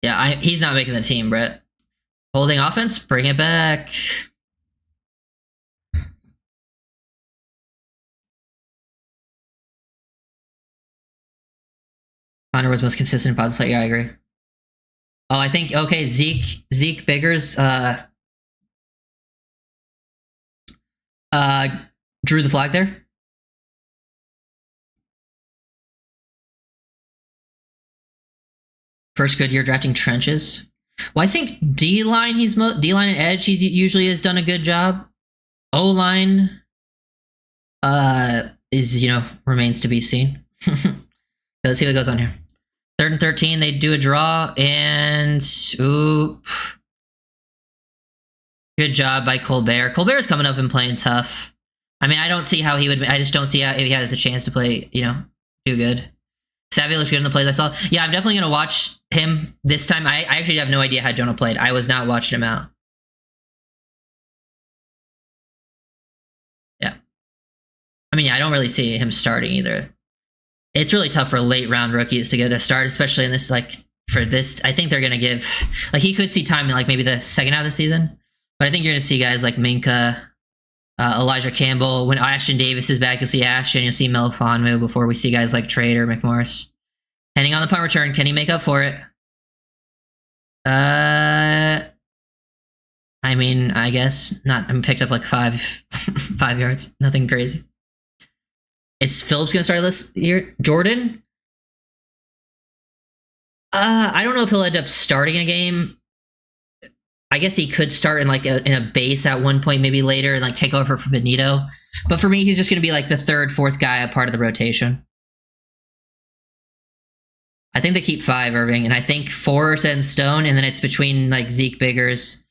Yeah, he's not making the team, Brett. Holding offense, bring it back. Connor was most consistent positive player. Yeah, I agree. Oh, I think, okay, Zeke Biggers drew the flag there. First good year drafting trenches. Well, I think D-line, D-line and edge, he usually has done a good job. O-line is, you know, remains to be seen. Let's see what goes on here. 3rd and 13, they do a draw, and oop. Good job by Colbert. Colbert's coming up and playing tough. I mean, I don't see how he would, I just don't see how if he has a chance to play, you know, do good. Savvy looks good in the plays I saw. Yeah, I'm definitely going to watch him this time. I actually have no idea how Jonah played. I was not watching him out. Yeah. I mean, yeah, I don't really see him starting either. It's really tough for late round rookies to get a start, especially in this, like, for this. I think they're going to give, like, he could see time in, like, maybe the second half of the season. But I think you're going to see guys like Minka, Elijah Campbell. When Ashton Davis is back, you'll see Ashton, you'll see Melifonwu before we see guys like Trader, McMorris. Depending on the punt return, can he make up for it? I mean, I guess not. I picked up like 5 yards. Nothing crazy. Is Phillips gonna start this year? Jordan? I don't know if he'll end up starting a game. I guess he could start in like in a base at one point, maybe later, and like take over for Benito. But for me, he's just gonna be like the 3rd, 4th guy, a part of the rotation. I think they keep 5 Irving, and I think 4 are set in stone, and then it's between like Zeke Biggers.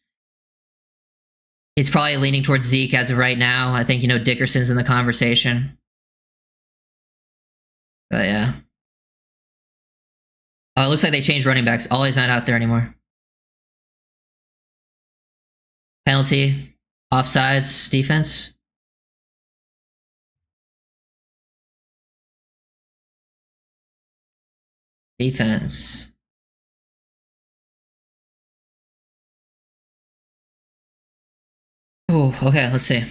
He's probably leaning towards Zeke as of right now. I think, you know, Dickerson's in the conversation. But yeah. Oh, it looks like they changed running backs. Ollie's not out there anymore. Penalty. Offsides. Defense. Defense. Oh, okay, let's see.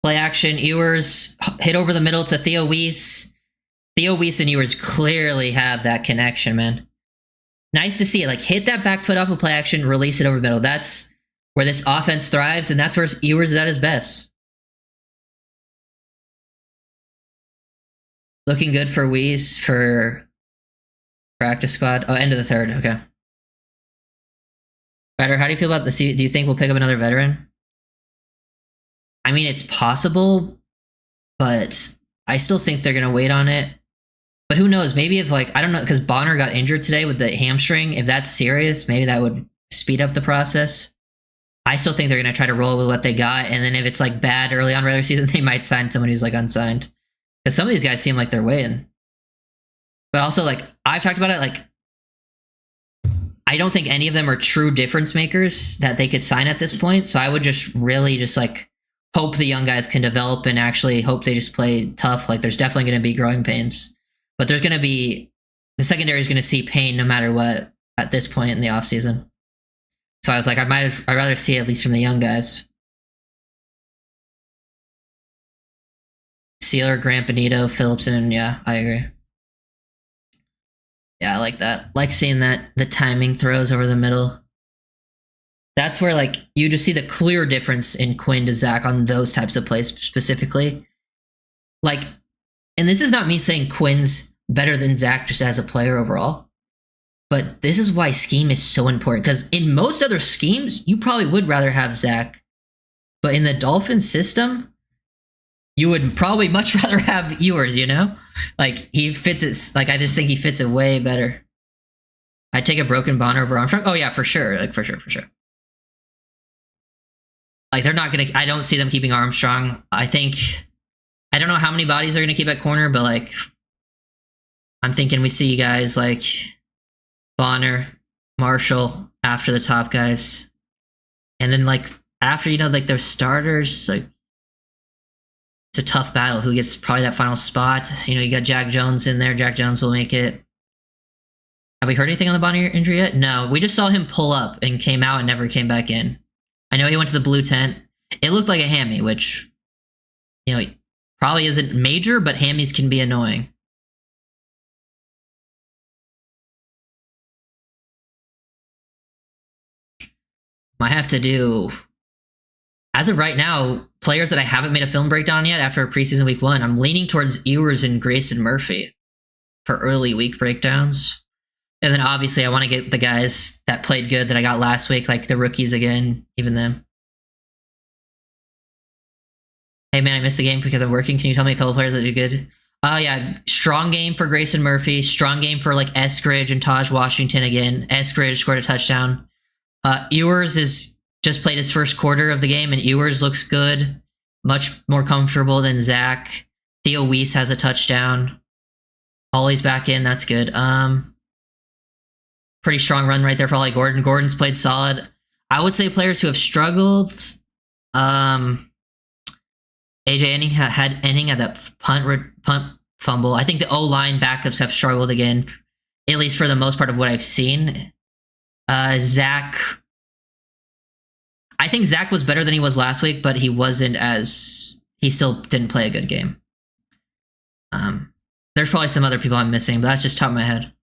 Play action. Ewers hit over the middle to Theo Weiss. Theo Weiss and Ewers clearly have that connection, man. Nice to see it. Like, hit that back foot off of play action, release it over the middle. That's where this offense thrives, and that's where Ewers is at his best. Looking good for Weiss for practice squad. Oh, end of the 3rd. Okay. Better. How do you feel about the? Do you think we'll pick up another veteran? I mean, it's possible, but I still think they're gonna wait on it. But who knows? Maybe if, like, I don't know, because Bonner got injured today with the hamstring. If that's serious, maybe that would speed up the process. I still think they're gonna try to roll with what they got, and then if it's like bad early on regular season, they might sign someone who's like unsigned. Because some of these guys seem like they're waiting. But also, like, I've talked about it, like, I don't think any of them are true difference makers that they could sign at this point. So I would just really just like hope the young guys can develop and actually hope they just play tough. Like, there's definitely going to be growing pains, but there's going to be The secondary is going to see pain no matter what at this point in the offseason. So I was like, I'd rather see it at least from the young guys. Sealer, Grant Benito, Phillipson. Yeah, I agree. Yeah, I like that. Like seeing that the timing throws over the middle. That's where like you just see the clear difference in Quinn to Zach on those types of plays specifically. Like, and this is not me saying Quinn's better than Zach just as a player overall. But this is why scheme is so important. Because in most other schemes, you probably would rather have Zach. But in the Dolphins system, you would probably much rather have Ewers, you know? Like, he fits it. Like, I just think he fits it way better. I'd take a broken Bonner over Armstrong. Oh, yeah, for sure. Like, for sure. Like, they're not going to. I don't see them keeping Armstrong. I don't know how many bodies they're going to keep at corner, but, like, I'm thinking we see guys like Bonner, Marshall after the top guys. And then, like, after, you know, like, their starters, like, it's a tough battle. Who gets probably that final spot? You know, you got Jack Jones in there. Jack Jones will make it. Have we heard anything on the Bonner injury yet? No. We just saw him pull up and came out and never came back in. I know he went to the blue tent. It looked like a hammy, which, you know, probably isn't major, but hammies can be annoying. Might have to do, as of right now, players that I haven't made a film breakdown yet after preseason week 1, I'm leaning towards Ewers and Grayson Murphy for early week breakdowns. And then obviously I want to get the guys that played good that I got last week, like the rookies again, even them. Hey man, I missed the game because I'm working. Can you tell me a couple players that do good? Yeah, strong game for Grayson Murphy. Strong game for like Eskridge and Taj Washington again. Eskridge scored a touchdown. Ewers is just played his first quarter of the game, and Ewers looks good, much more comfortable than Zach. Theo Weiss has a touchdown. Ollie's back in. That's good. Pretty strong run right there for Ollie Gordon. Gordon's played solid. I would say players who have struggled. AJ Enning had Enning at that punt fumble. I think the O-line backups have struggled again, at least for the most part of what I've seen. Zach, I think Zach was better than he was last week, but he still didn't play a good game. There's probably some other people I'm missing, but that's just top of my head.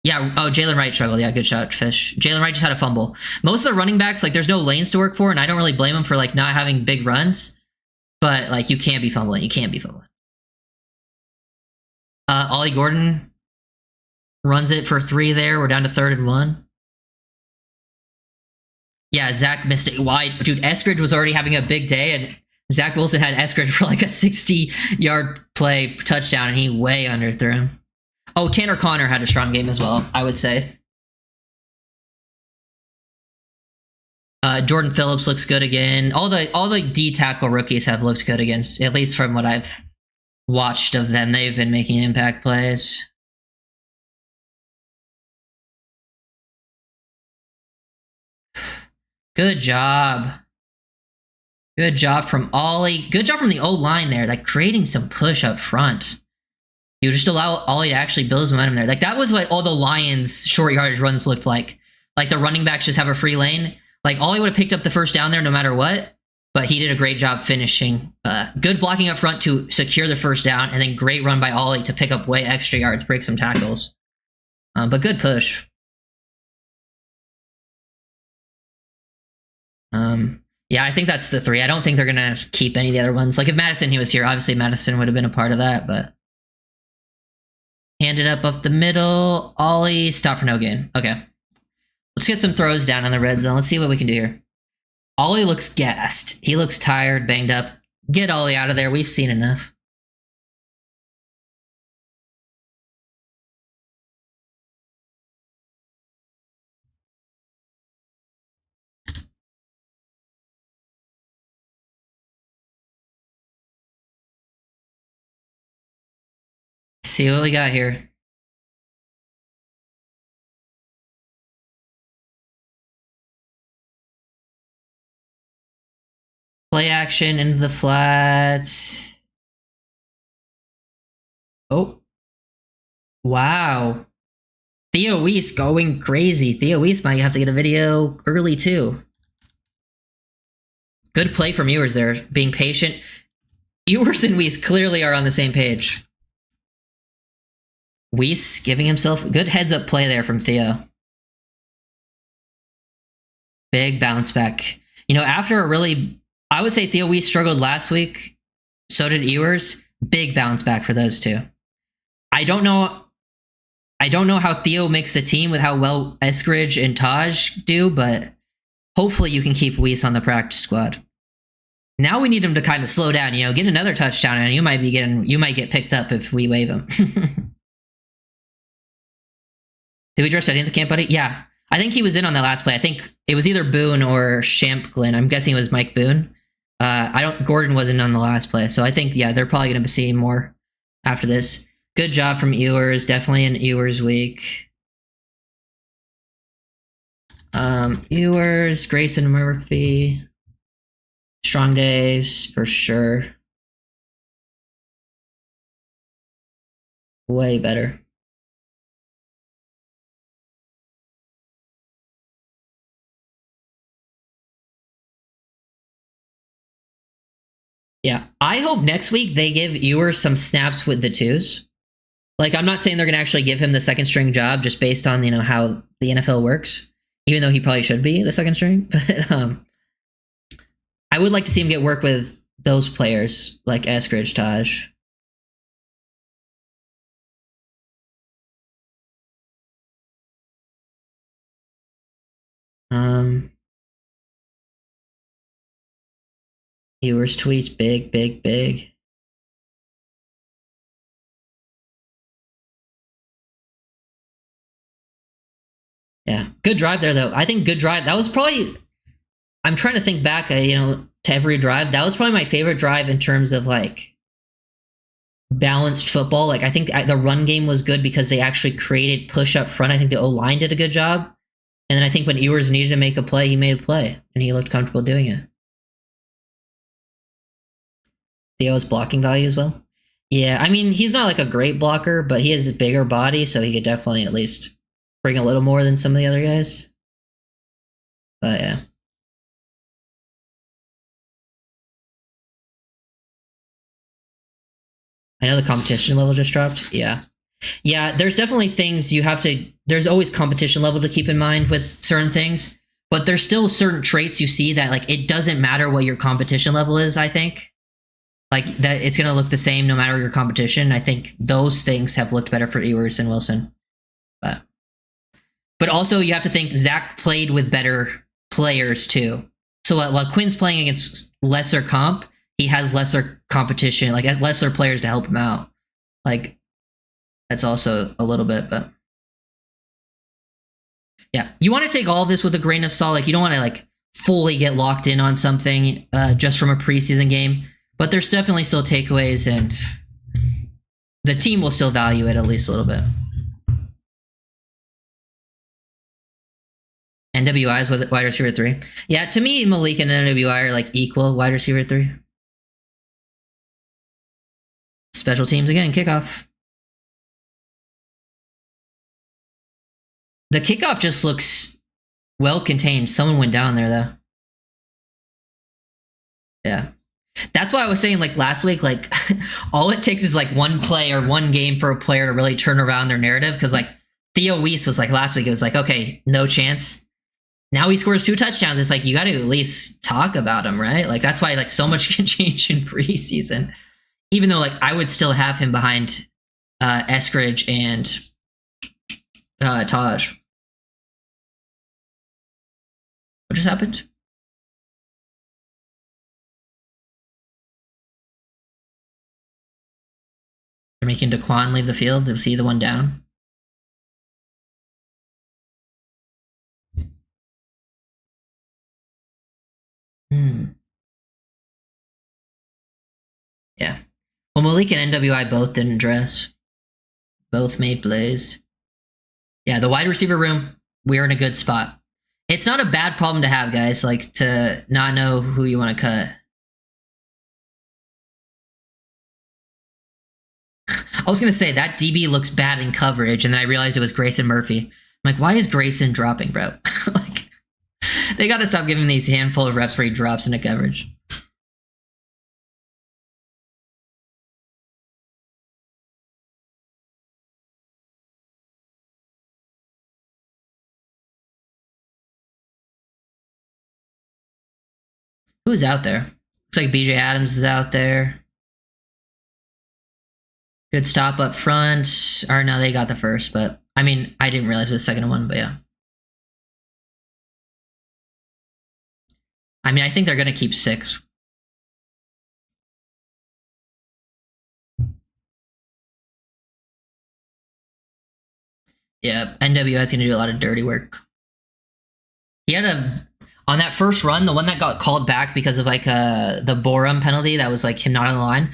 Yeah, oh, Jalen Wright struggled. Yeah, good shot, Fish. Jalen Wright just had a fumble. Most of the running backs, like, there's no lanes to work for, and I don't really blame them for, like, not having big runs, but, like, you can't be fumbling. Ollie Gordon runs it for 3 there. We're down to 3rd and 1. Yeah, Zach missed it wide. Dude, Eskridge was already having a big day, and Zach Wilson had Eskridge for like a 60-yard play touchdown, and he way underthrew him. Oh, Tanner Connor had a strong game as well, I would say. Jordan Phillips looks good again. All the D-tackle rookies have looked good against, at least from what I've watched of them. They've been making impact plays. Good job. Good job from Ollie. Good job from the O-line there, like creating some push up front. You just allow Ollie to actually build his momentum there. Like that was what all the Lions short yardage runs looked like. Like the running backs just have a free lane. Like Ollie would have picked up the first down there no matter what, but he did a great job finishing. Good blocking up front to secure the first down, and then great run by Ollie to pick up way extra yards, break some tackles. But good push. Yeah, I think that's the 3. I don't think they're gonna keep any of the other ones. Like if Madison was here, obviously Madison would have been a part of that, but hand it up the middle. Ollie, stop for no gain. Okay. Let's get some throws down in the red zone. Let's see what we can do here. Ollie looks gassed. He looks tired, banged up. Get Ollie out of there. We've seen enough. See what we got here. Play action into the flat. Oh. Wow. Theo Weiss going crazy. Theo Weiss might have to get a video early too. Good play from Ewers there, being patient. Ewers and Weiss clearly are on the same page. Weiss giving himself good heads up play there from Theo. Big bounce back. You know, after a really, I would say Theo Weiss struggled last week. So did Ewers. Big bounce back for those two. I don't know how Theo makes the team with how well Eskridge and Taj do, but hopefully you can keep Weiss on the practice squad. Now we need him to kind of slow down, you know, get another touchdown, and you might get picked up if we waive him. Did we draw study in the camp, buddy? Yeah. I think he was in on the last play. I think it was either Boone or Shampglin. I'm guessing it was Mike Boone. Gordon wasn't on the last play, so I think, yeah, they're probably going to be seeing more after this. Good job from Ewers. Definitely an Ewers week. Ewers, Grayson Murphy. Strong days, for sure. Way better. Yeah. I hope next week they give Ewers some snaps with the twos. Like, I'm not saying they're going to actually give him the second string job just based on, you know, how the NFL works, even though he probably should be the second string. But I would like to see him get work with those players like Eskridge, Taj. Ewers tweets big, big, big. Yeah, good drive there though. I think good drive. That was probably. I'm trying to think back, you know, to every drive. That was probably my favorite drive in terms of like balanced football. Like, I think the run game was good because they actually created push up front. I think the O-line did a good job. And then I think when Ewers needed to make a play, he made a play. And he looked comfortable doing it. Theo's blocking value as well. Yeah, I mean, he's not like a great blocker, but he has a bigger body, so he could definitely at least bring a little more than some of the other guys. But yeah. I know the competition level just dropped. Yeah. Yeah, there's definitely things you have to, there's always competition level to keep in mind with certain things, but there's still certain traits you see that, like, it doesn't matter what your competition level is, I think. Like, that it's going to look the same no matter your competition. I think those things have looked better for Ewers and Wilson. But also you have to think Zach played with better players too. So while Quinn's playing against lesser comp, he has lesser competition, like has lesser players to help him out. Like, that's also a little bit, but yeah, you want to take all of this with a grain of salt. Like, you don't want to like fully get locked in on something just from a preseason game, but there's definitely still takeaways, and the team will still value it at least a little bit. NWI is wide receiver 3. Yeah, to me, Malik and NWI are like equal wide receiver 3. Special teams again, kickoff. The kickoff just looks well contained. Someone went down there though. Yeah. That's why I was saying, like, last week, like, all it takes is like one play or one game for a player to really turn around their narrative. Because like Theo Weiss was like last week, it was like, okay, no chance. Now he scores 2 touchdowns. It's like, you got to at least talk about him, right? Like, that's why like so much can change in preseason. Even though like I would still have him behind Eskridge and Taj. What just happened? They're making Daquan leave the field to see the one down. Yeah. Well, Malik and NWI both didn't dress. Both made plays. Yeah, the wide receiver room, we're in a good spot. It's not a bad problem to have, guys, like, to not know who you want to cut. I was gonna say that DB looks bad in coverage, and then I realized it was Grayson Murphy. I'm like, why is Grayson dropping, bro? Like, they got to stop giving these handful of reps where he drops into coverage. Who's out there? Looks like BJ Adams is out there. Good stop up front. Or no, they got the first, but I mean, I didn't realize it was the second one, but yeah. I mean, I think they're going to keep 6. Yeah, NWS going to do a lot of dirty work. He had on that first run, the one that got called back because of like the Borum penalty that was like him not on the line.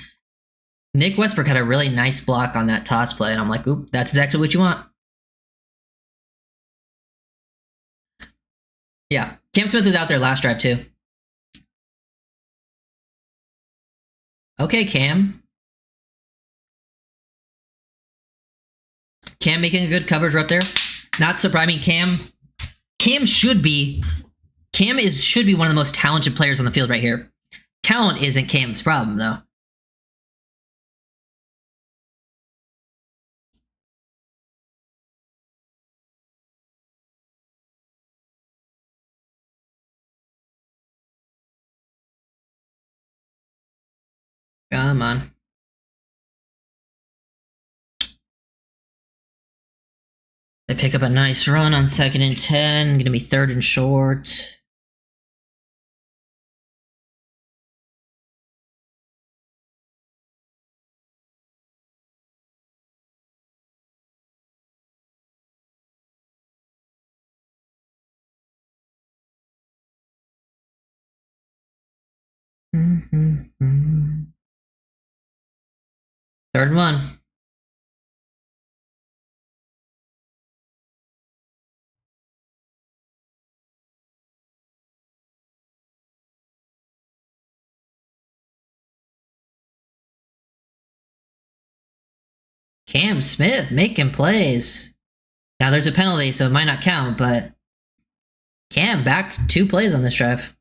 Nick Westbrook had a really nice block on that toss play, and I'm like, oop, that's exactly what you want. Yeah, Cam Smith was out there last drive too. Okay, Cam. Cam making a good coverage up there. Not surprising. Cam should be one of the most talented players on the field right here. Talent isn't Cam's problem though. Come on. They pick up a nice run on 2nd and 10. Gonna be 3rd and short. Mm-hmm. 3rd and 1. Cam Smith making plays. Now there's a penalty, so it might not count, but Cam back 2 plays on this drive.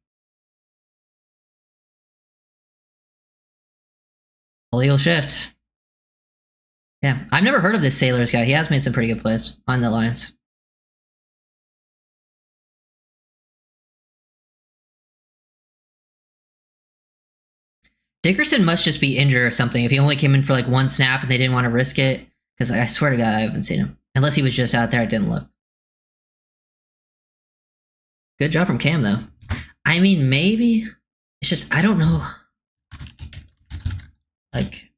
Illegal shift. Yeah, I've never heard of this Sailors guy. He has made some pretty good plays on the Lions. Dickerson must just be injured or something if he only came in for like 1 snap and they didn't want to risk it. Because I swear to God, I haven't seen him. Unless he was just out there, it didn't look. Good job from Cam, though. I mean, maybe. It's just, I don't know. Like.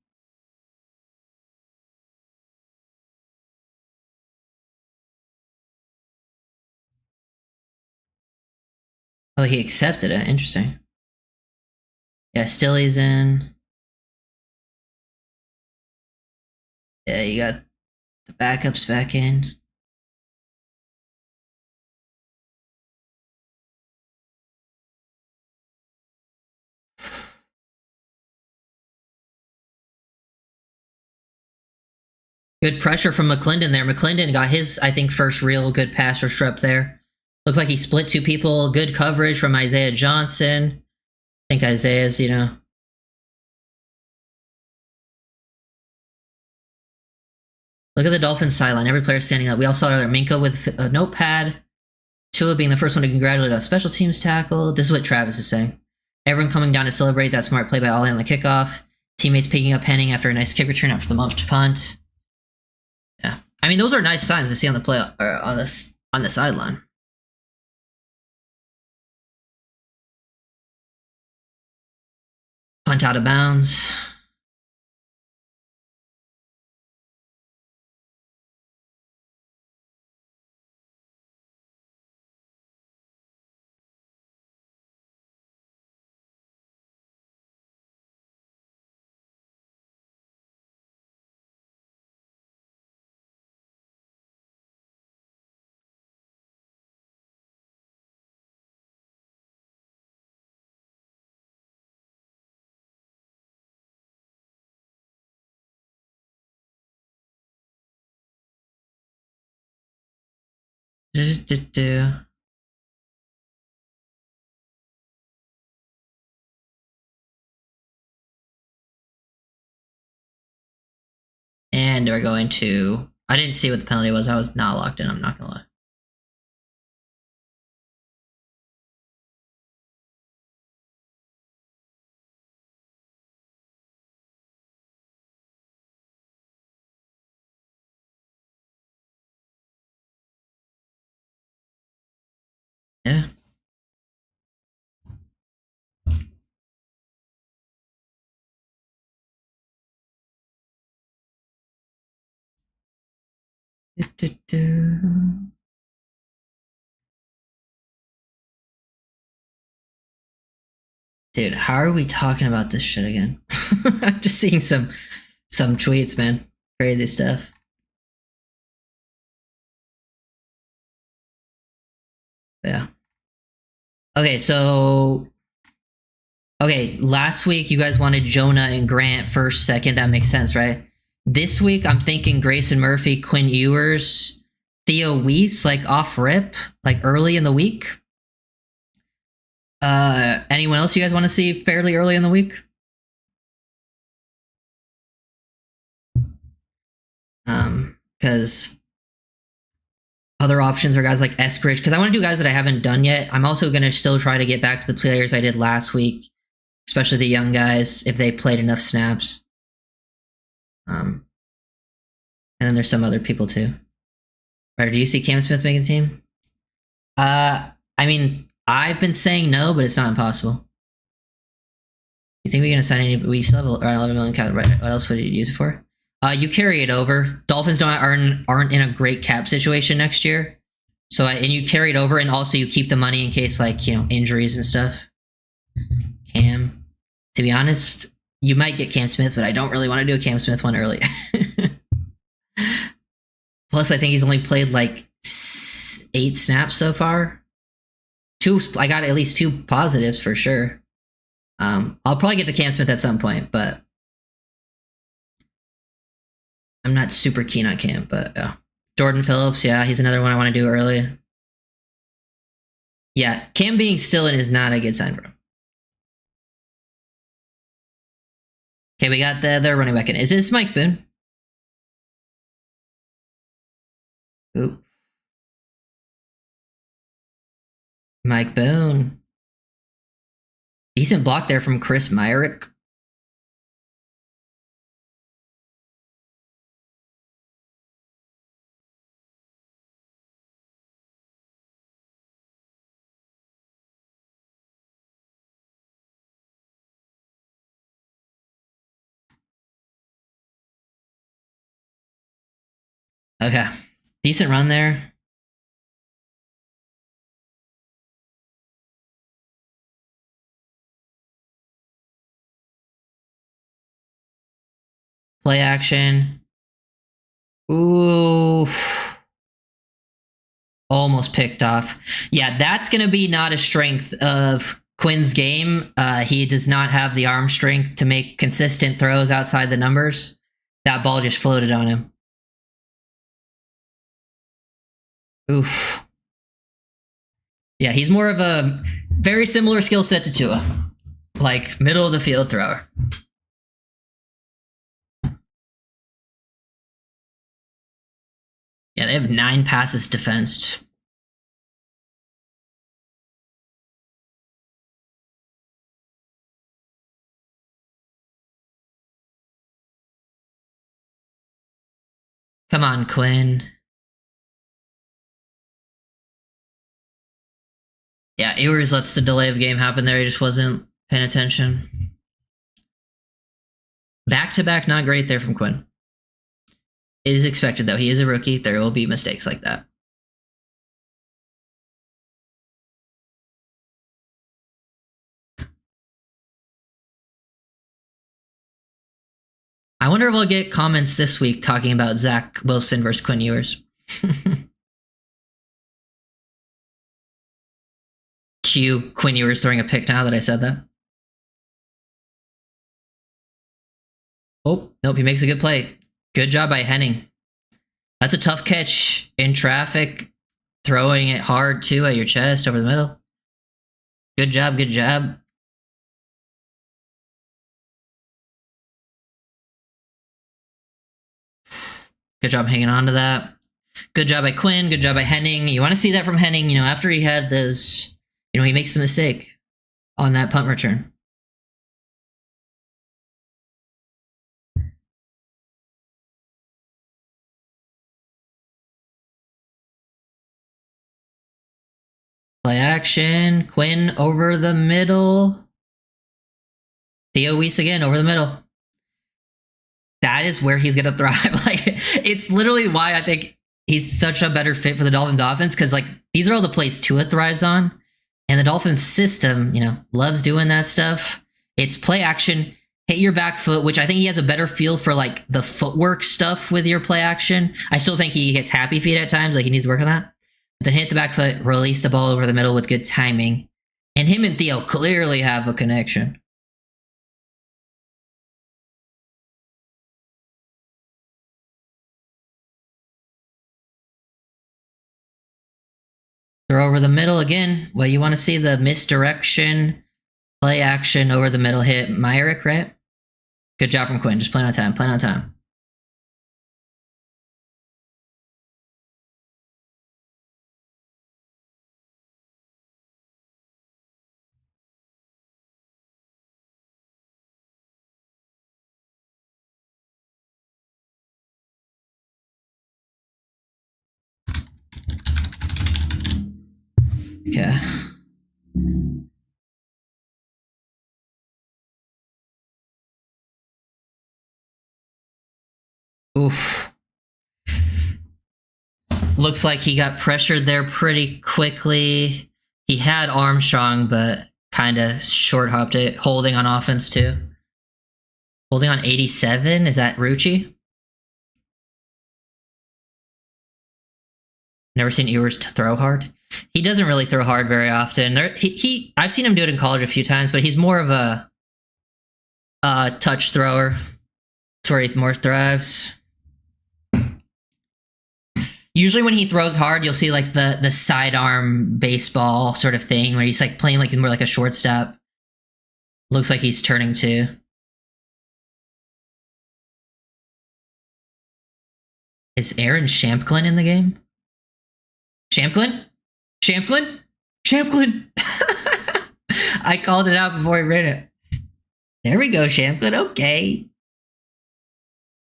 Oh, he accepted it. Interesting. Yeah, Stilly's in. Yeah, you got the backups back in. Good pressure from McClendon there. McClendon got his, I think, first real good pass rush up there. Looks like he split 2 people. Good coverage from Isaiah Johnson. I think Isaiah's, Look at the Dolphins sideline. Every player standing up. We all saw Minka with a notepad. Tua being the first one to congratulate a special teams tackle. This is what Travis is saying. Everyone coming down to celebrate that smart play by Ollie on the kickoff. Teammates picking up Henning after a nice kick return after the muffed punt. Yeah, I mean those are nice signs to see on the play or on the sideline. Punt out of bounds. And we're going to... I didn't see what the penalty was. I was not locked in, I'm not gonna lie. Yeah. Dude, how are we talking about this shit again? I'm just seeing some tweets, man. Crazy stuff. Yeah. Okay, so last week you guys wanted Jonah and Grant first, second. That makes sense, right? This week I'm thinking Grayson Murphy, Quinn Ewers, Theo Weiss, like off rip, like early in the week. Anyone else you guys want to see fairly early in the week? Because other options are guys like Eskridge, because I want to do guys that I haven't done yet. I'm also going to still try to get back to the players I did last week, especially the young guys, if they played enough snaps. And then there's some other people too. Right, do you see Cam Smith making the team? I mean, I've been saying no, but it's not impossible. You think we're going to sign any? We still have around 11 million cap, right? What else would you use it for? You carry it over. Dolphins aren't in a great cap situation next year. So, and you carry it over, and also you keep the money in case, like, injuries and stuff. Cam. To be honest, you might get Cam Smith, but I don't really want to do a Cam Smith one early. Plus, I think he's only played like 8 snaps so far. I got at least 2 positives for sure. I'll probably get to Cam Smith at some point, but I'm not super keen on Cam. But yeah, Jordan Phillips, yeah, he's another one I want to do early. Yeah, Cam being still in is not a good sign for him. Okay, we got the other running back in. Is this Mike Boone? Ooh. Mike Boone. Decent block there from Chris Myrick. Okay. Decent run there. Play action. Ooh. Almost picked off. Yeah, that's going to be not a strength of Quinn's game. He does not have the arm strength to make consistent throws outside the numbers. That ball just floated on him. Oof. Yeah, he's more of a very similar skill set to Tua. Like, middle of the field thrower. Yeah, they have 9 passes defensed. Come on, Quinn. Yeah, Ewers lets the delay of game happen there. He just wasn't paying attention. Back-to-back, not great there from Quinn. It is expected, though. He is a rookie. There will be mistakes like that. I wonder if we'll get comments this week talking about Zach Wilson versus Quinn Ewers. Cue Quinn Ewers throwing a pick now that I said that. Oh, nope, he makes a good play. Good job by Henning. That's a tough catch in traffic. throwing it hard too at your chest over the middle. Good job, good job. Good job hanging on to that. Good job by Quinn. Good job by Henning. You want to see that from Henning, you know, after he had those, you know, he makes the mistake on that punt return. Play action. Quinn over the middle. Theo Weiss again over the middle. That is where he's gonna thrive. Like, it's literally why I think he's such a better fit for the Dolphins offense, because like these are all the plays Tua thrives on, and the Dolphins system, you know, loves doing that stuff. It's play action, hit your back foot, which I think he has a better feel for like the footwork stuff with your play action. I still think he gets happy feet at times, like he needs to work on that. But then hit the back foot, release the ball over the middle with good timing, and him and Theo clearly have a connection. Throw over the middle again. Well, you want to see the misdirection, play action over the middle hit. Myrick, right? Good job from Quinn. Just playing on time, playing on time. Okay. Oof. Looks like he got pressured there pretty quickly. He had Armstrong, but kind of short hopped it. Holding on offense too. Holding on 87. Is that Rucci? Never seen Ewers to throw hard. He doesn't really throw hard very often. I've seen him do it in college a few times, but he's more of a touch thrower. That's where he more thrives. Usually when he throws hard, you'll see like the sidearm baseball sort of thing where he's like playing like more like a shortstop. Looks like he's turning too. Is Aaron Shampklin in the game? Shampklin? Shampklin? Shampklin! I called it out before he ran it. There we go, Shampklin. Okay.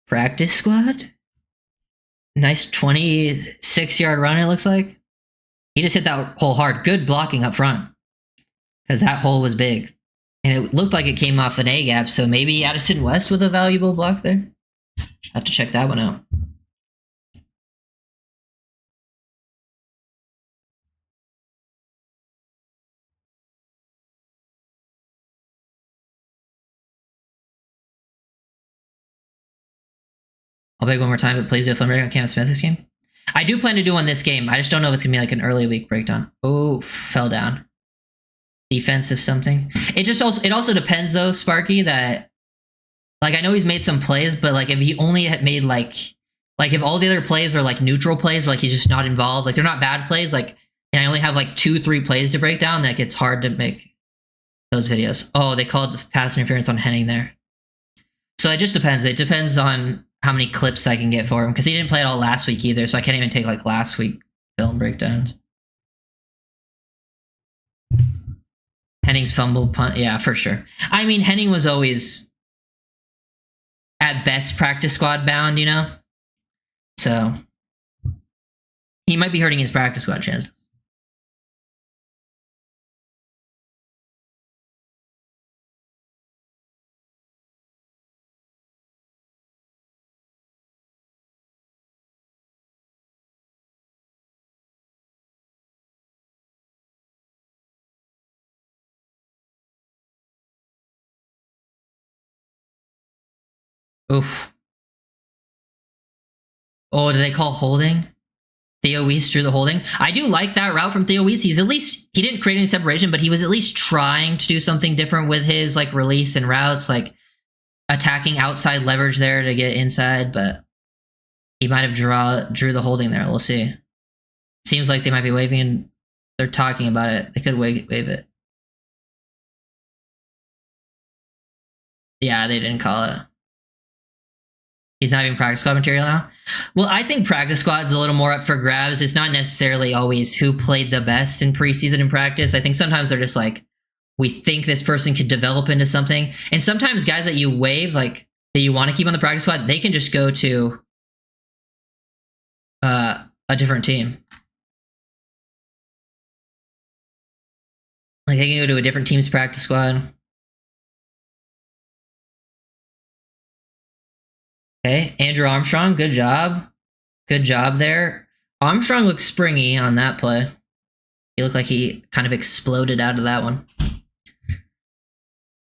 Practice squad? Nice 26-yard run, it looks like. He just hit that hole hard. Good blocking up front. Because that hole was big. And it looked like it came off an A-gap, so maybe Addison West with a valuable block there. I'll have to check that one out. I'll beg one more time, but please do a film breakdown on Cam Smith this game. I do plan to do one this game. I just don't know if it's going to be like an early week breakdown. Oh, fell down. Defensive something. It also depends though, Sparky, that like I know he's made some plays, but like if he only had made like if all the other plays are like neutral plays, or like he's just not involved, like they're not bad plays, like and I only have like 2-3 plays to break down, like it's hard to make those videos. Oh, they called pass interference on Henning there. So it just depends. It depends on how many clips I can get for him, because he didn't play it all last week either, so I can't even take like last week film breakdowns. Henning's fumble punt, yeah, for sure. I mean, Henning was always at best practice squad bound, you know? So he might be hurting his practice squad chances. Oof. Oh, did they call holding? Theo Weiss drew the holding. I do like that route from Theo Weiss. He didn't create any separation, but he was at least trying to do something different with his like release and routes, like attacking outside leverage there to get inside, but he might have drew the holding there. We'll see. Seems like they might be waiving and they're talking about it. They could waive it. Yeah, they didn't call it. He's not even practice squad material now. Well, I think practice squad's a little more up for grabs. It's not necessarily always who played the best in preseason and practice. I think sometimes they're just like, we think this person could develop into something. And sometimes guys that you waive, like that you want to keep on the practice squad, they can just go to a different team. Like they can go to a different team's practice squad. Okay, Andrew Armstrong, good job. Good job there. Armstrong looks springy on that play. He looked like he kind of exploded out of that one.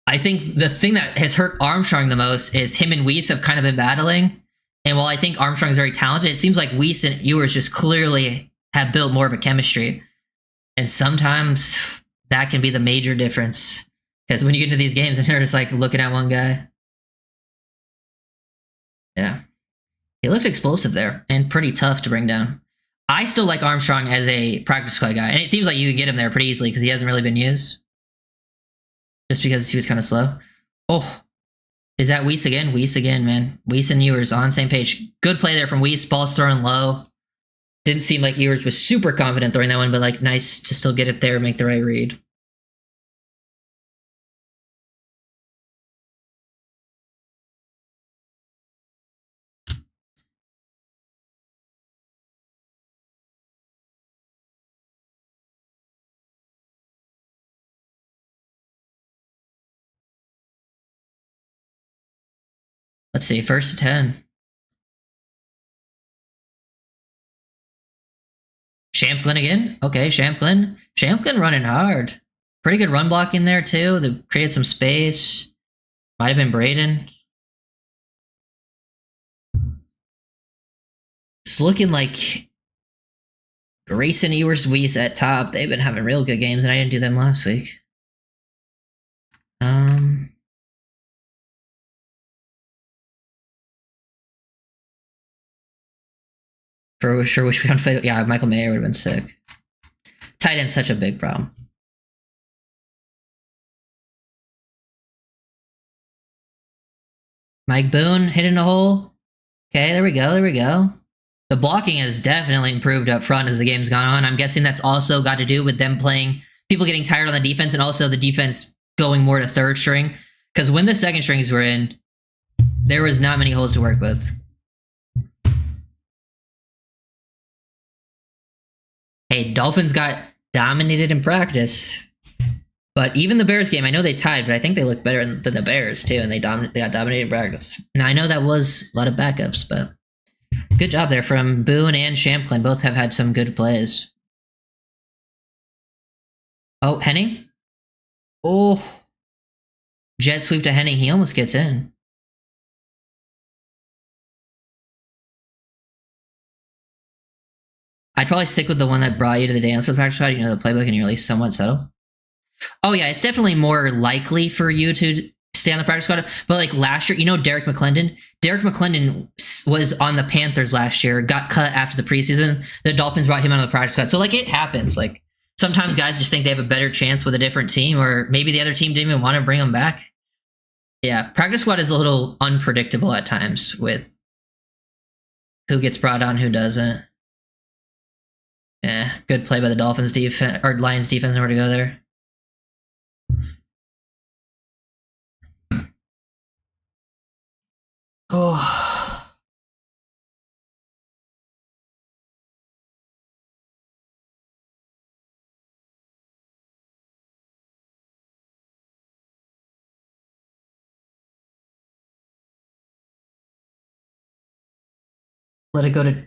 I think the thing that has hurt Armstrong the most is him and Weiss have kind of been battling. And while I think Armstrong's very talented, it seems like Weiss and Ewers just clearly have built more of a chemistry. And sometimes that can be the major difference. Because when you get into these games and they're just like looking at one guy. Yeah. He looked explosive there and pretty tough to bring down. I still like Armstrong as a practice squad guy. And it seems like you can get him there pretty easily because he hasn't really been used. Just because he was kind of slow. Oh, is that Weiss again? Weiss again, man. Weiss and Ewers on the same page. Good play there from Weiss. Ball's thrown low. Didn't seem like Ewers was super confident throwing that one, but like nice to still get it there, make the right read. Let's see, 1st to 10. Shampklin again? Okay, Shampklin. Shampklin running hard. Pretty good run blocking there too. They created some space. Might have been Braden. It's looking like Grayson, Ewers, Weiss at top. They've been having real good games, and I didn't do them last week. For sure, wish we don't play. Yeah, Michael Mayer would have been sick. Tight end's such a big problem. Mike Boone hitting a hole. Okay, there we go. There we go. The blocking has definitely improved up front as the game's gone on. I'm guessing that's also got to do with them playing, people getting tired on the defense, and also the defense going more to third string. Because when the second strings were in, there was not many holes to work with. Hey, Dolphins got dominated in practice. But even the Bears game, I know they tied, but I think they looked better than the Bears too, and they got dominated in practice. Now I know that was a lot of backups, but good job there from Boone and Shampklin. Both have had some good plays. Oh, Henning? Oh, jet sweep to Henning. He almost gets in. I'd probably stick with the one that brought you to the dance with practice squad. You know, the playbook, and you're at least somewhat settled. Oh yeah, it's definitely more likely for you to stay on the practice squad. But like last year, you know, Derek McClendon was on the Panthers last year, got cut after the preseason. The Dolphins brought him out of the practice squad. So like it happens. Like sometimes guys just think they have a better chance with a different team, or maybe the other team didn't even want to bring them back. Yeah, practice squad is a little unpredictable at times with who gets brought on, who doesn't. Yeah, good play by the Dolphins defense or Lions defense, nowhere to go there. Oh. Let it go to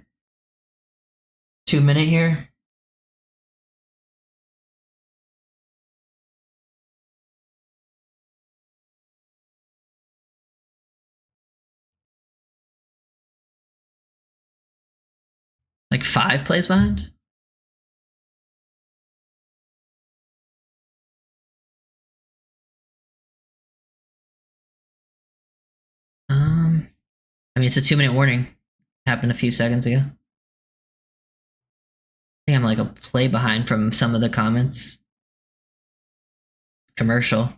2 minute here. Like 5 plays behind. I mean, it's a 2 minute warning. Happened a few seconds ago. think I'm like a play behind from some of the comments. Commercial.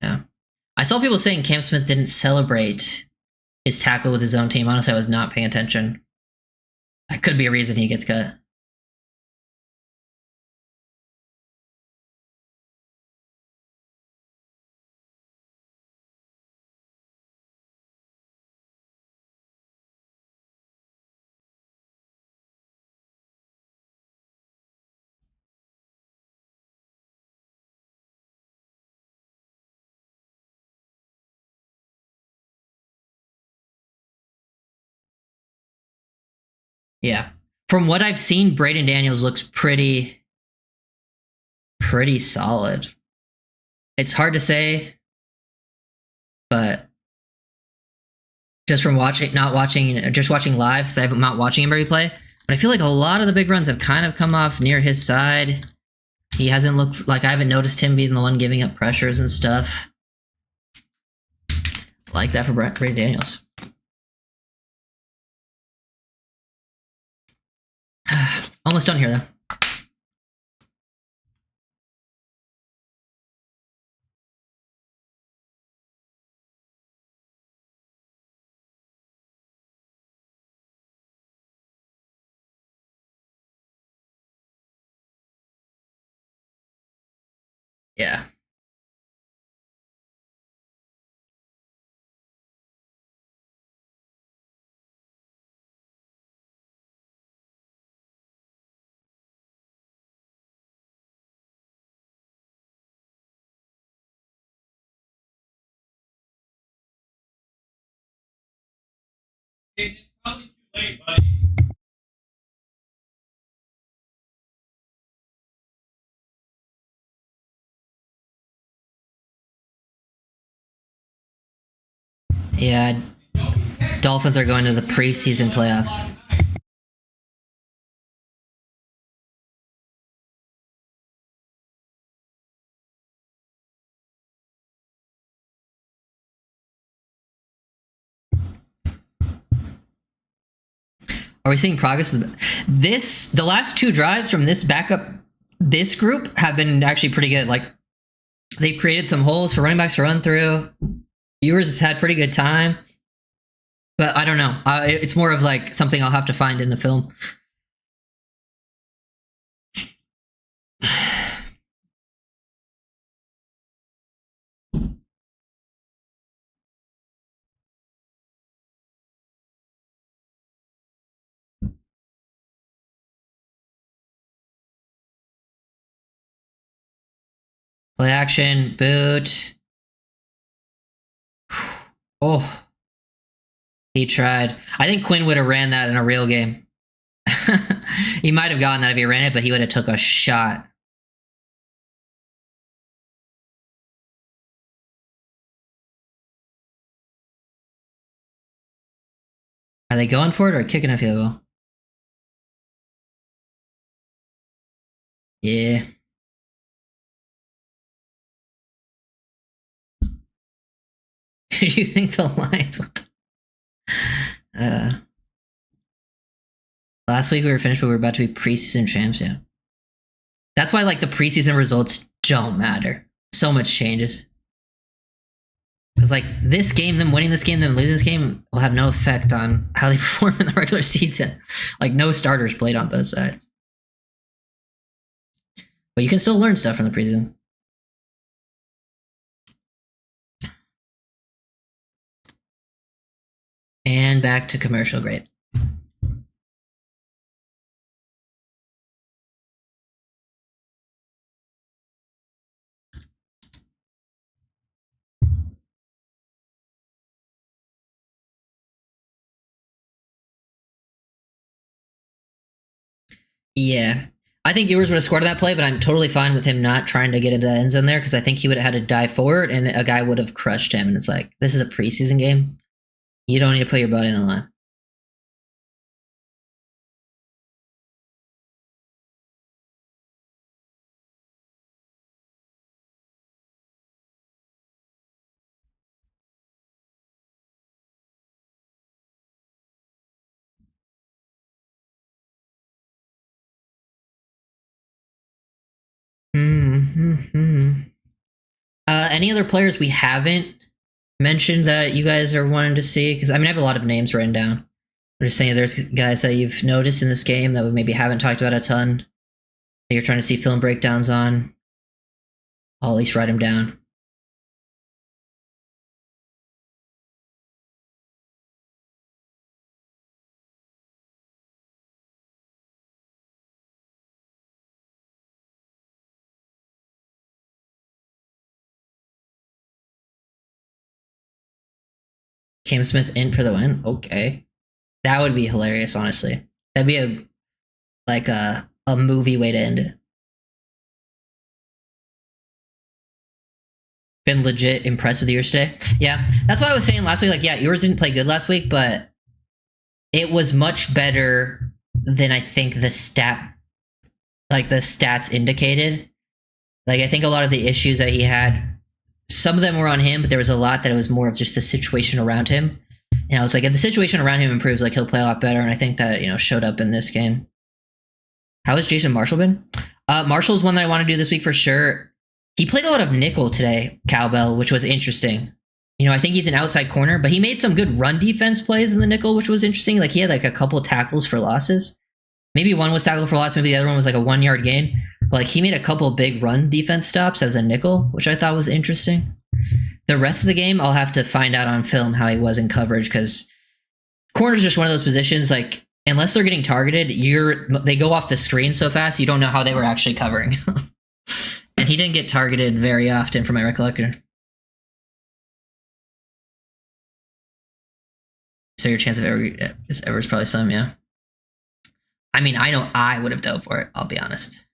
Yeah. I saw people saying Cam Smith didn't celebrate his tackle with his own team. Honestly, I was not paying attention. That could be a reason he gets cut. Yeah. From what I've seen, Braden Daniels looks pretty solid. It's hard to say, but just from watching, just watching live, because I'm not watching him every play, but I feel like a lot of the big runs have kind of come off near his side. He hasn't looked like, I haven't noticed him being the one giving up pressures and stuff. Like that for Braden Daniels. Almost done here, though. Yeah. It's probably too late, buddy. Yeah. Dolphins are going to the preseason playoffs. Are we seeing progress? The last two drives from this group have been actually pretty good. Like, they've created some holes for running backs to run through. Ewers has had pretty good time, but I don't know. It's more of like something I'll have to find in the film. Play action, boot. Oh, he tried. I think Quinn would have ran that in a real game. He might have gotten that if he ran it, but he would have took a shot. Are they going for it or kicking a field goal? Yeah. Do you think the Lions? Last week we were finished, but we were about to be preseason champs. Yeah. That's why like the preseason results don't matter. So much changes. Because like this game, them winning this game, them losing this game will have no effect on how they perform in the regular season. Like no starters played on both sides. But you can still learn stuff from the preseason. And back to commercial grade. Yeah. I think Ewers would have scored that play, but I'm totally fine with him not trying to get into the end zone there because I think he would have had to dive forward and a guy would have crushed him. And it's like, this is a preseason game. You don't need to put your body in the line. Hmm. Any other players we haven't mentioned that you guys are wanting to see? Because I mean, I have a lot of names written down. I'm just saying, there's guys that you've noticed in this game that we maybe haven't talked about a ton. That you're trying to see film breakdowns on. I'll at least write them down. Cam Smith in for the win. Okay, that would be hilarious. Honestly, that'd be a movie way to end it. Been legit impressed with yours today. Yeah, that's what I was saying last week. Like, yeah, yours didn't play good last week, but it was much better than I think the stats indicated. Like, I think a lot of the issues that he had, some of them were on him, but there was a lot that it was more of just the situation around him. And I was like, if the situation around him improves, like, he'll play a lot better. And I think that, showed up in this game. How has Jason Marshall been? Marshall's one that I want to do this week for sure. He played a lot of nickel today, Cowbell, which was interesting. I think he's an outside corner, but he made some good run defense plays in the nickel, which was interesting. Like, he had like a couple tackles for losses. Maybe one was tackle for loss, maybe the other one was like a 1 yard gain. But like, he made a couple big run defense stops as a nickel, which I thought was interesting. The rest of the game, I'll have to find out on film how he was in coverage, because corner's just one of those positions, like, unless they're getting targeted, they go off the screen so fast, you don't know how they were actually covering. And he didn't get targeted very often from my recollection. So your chance of ever is probably some, yeah. I mean, I know I would have dove for it, I'll be honest.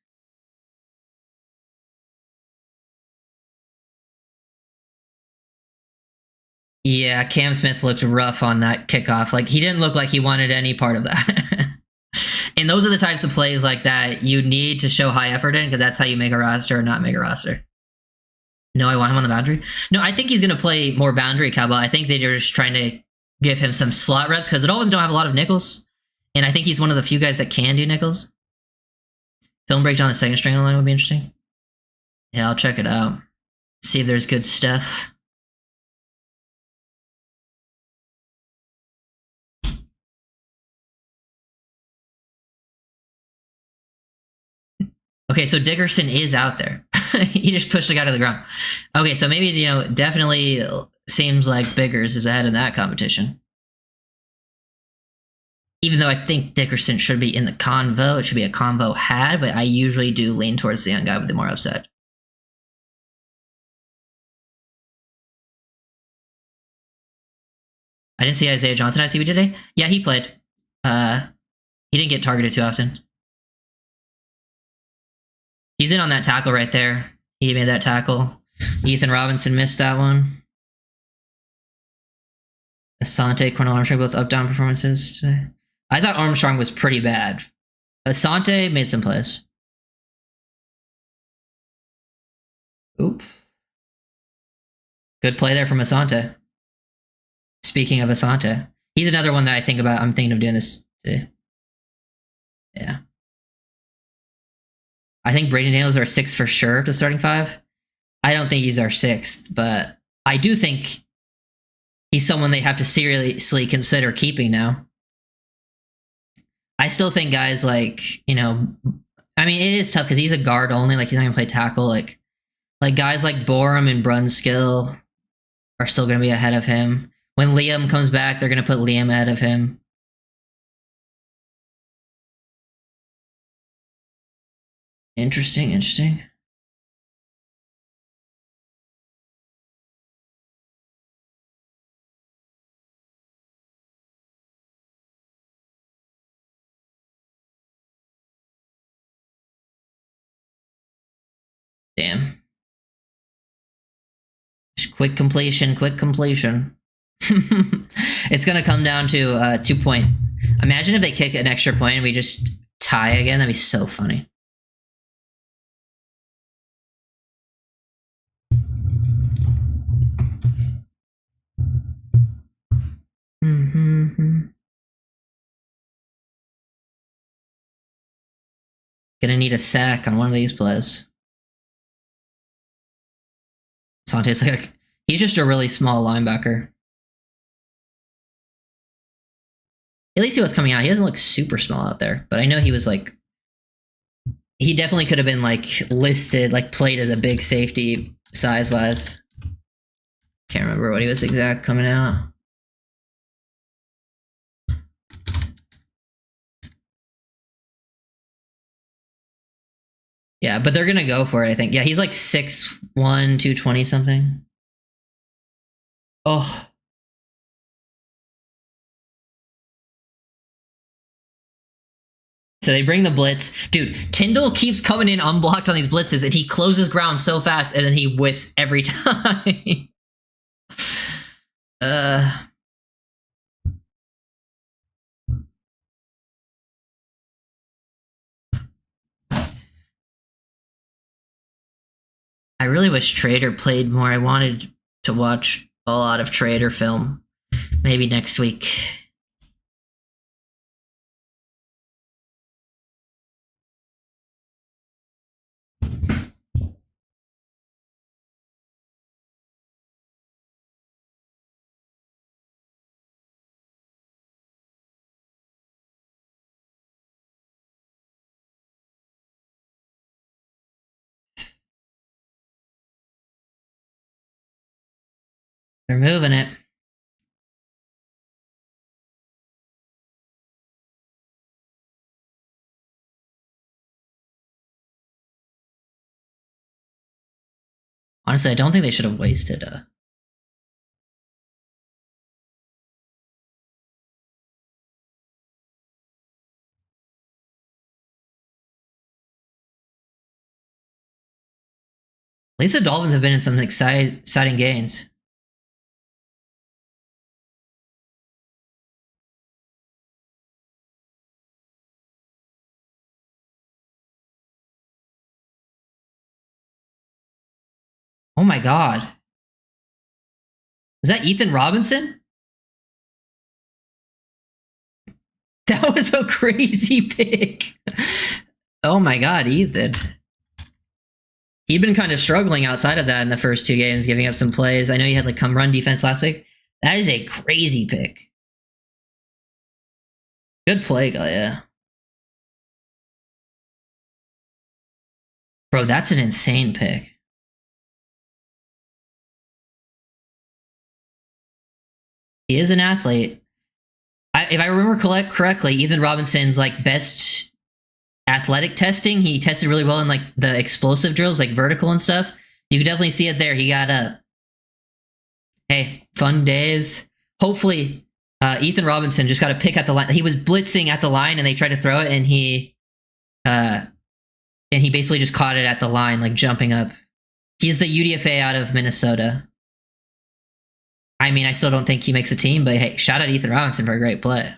Yeah, Cam Smith looked rough on that kickoff. Like, he didn't look like he wanted any part of that. And those are the types of plays like that you need to show high effort in, because that's how you make a roster or not make a roster. No, I want him on the boundary. No, I think he's going to play more boundary cowbell. I think they're just trying to give him some slot reps, because the Dolphins don't have a lot of nickels. And I think he's one of the few guys that can do nickels. Film breakdown the second string line would be interesting. Yeah, I'll check it out. See if there's good stuff. Okay, so Dickerson is out there. He just pushed the guy to the ground. Okay, so maybe, definitely seems like Biggers is ahead in that competition. Even though I think Dickerson should be in the convo, it should be a convo had, but I usually do lean towards the young guy with the more upside. I didn't see Isaiah Johnson at CB today. Yeah, he played. He didn't get targeted too often. He's in on that tackle right there. He made that tackle. Ethan Robinson missed that one. Asante, Cornell Armstrong, both up-down performances today. I thought Armstrong was pretty bad. Asante made some plays. Oop. Good play there from Asante. Speaking of Asante, he's another one that I think about. I'm thinking of doing this too. Yeah. I think Braden Daniels are 6 for sure to starting 5. I don't think he's our 6th, but I do think he's someone they have to seriously consider keeping now. I still think guys like, I mean, it is tough because he's a guard only. Like, he's not going to play tackle. Like guys like Borum and Brunskill are still going to be ahead of him. When Liam comes back, they're going to put Liam ahead of him. Interesting. Damn. Just quick completion. It's going to come down to 2 point. Imagine if they kick an extra point and we just tie again. That'd be so funny. Gonna need a sack on one of these plays. Sante's like he's just a really small linebacker. At least he was coming out. He doesn't look super small out there, but I know he was like he definitely could have been like listed, like played as a big safety size wise. Can't remember what he was exact coming out. Yeah, but they're gonna go for it, I think. Yeah, he's like 6'1", 220 something. Oh. So they bring the blitz. Dude, Tyndall keeps coming in unblocked on these blitzes, and he closes ground so fast, and then he whiffs every time. I really wish Trader played more. I wanted to watch a lot of Trader film. Maybe next week. They're moving it. Honestly, I don't think they should have wasted At least the Dolphins have been in some exciting games. Oh my god. Was that Ethan Robinson? That was a crazy pick. Oh my god, Ethan. He'd been kind of struggling outside of that in the first two games, giving up some plays. I know he had like come run defense last week. That is a crazy pick. Good play, guy, yeah. Bro, that's an insane pick. He is an athlete. If I remember correctly, Ethan Robinson's like best athletic testing, he tested really well in like the explosive drills, like vertical and stuff. You could definitely see it there. He got hey, fun days. Hopefully, Ethan Robinson just got a pick at the line. He was blitzing at the line, and they tried to throw it, and he basically just caught it at the line, like jumping up. He's the UDFA out of Minnesota. I mean, I still don't think he makes a team, but hey, shout out Ethan Robinson for a great play.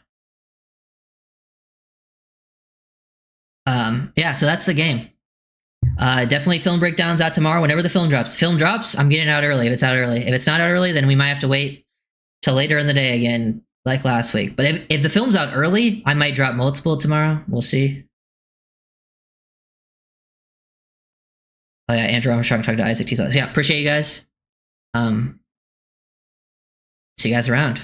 Yeah, so that's the game. Definitely film breakdowns out tomorrow whenever the film drops. Film drops, I'm getting it out early if it's out early. If it's not out early, then we might have to wait till later in the day again, like last week. But if the film's out early, I might drop multiple tomorrow. We'll see. Oh yeah, Andrew Armstrong talking to Isaac T. Yeah, appreciate you guys. See you guys around.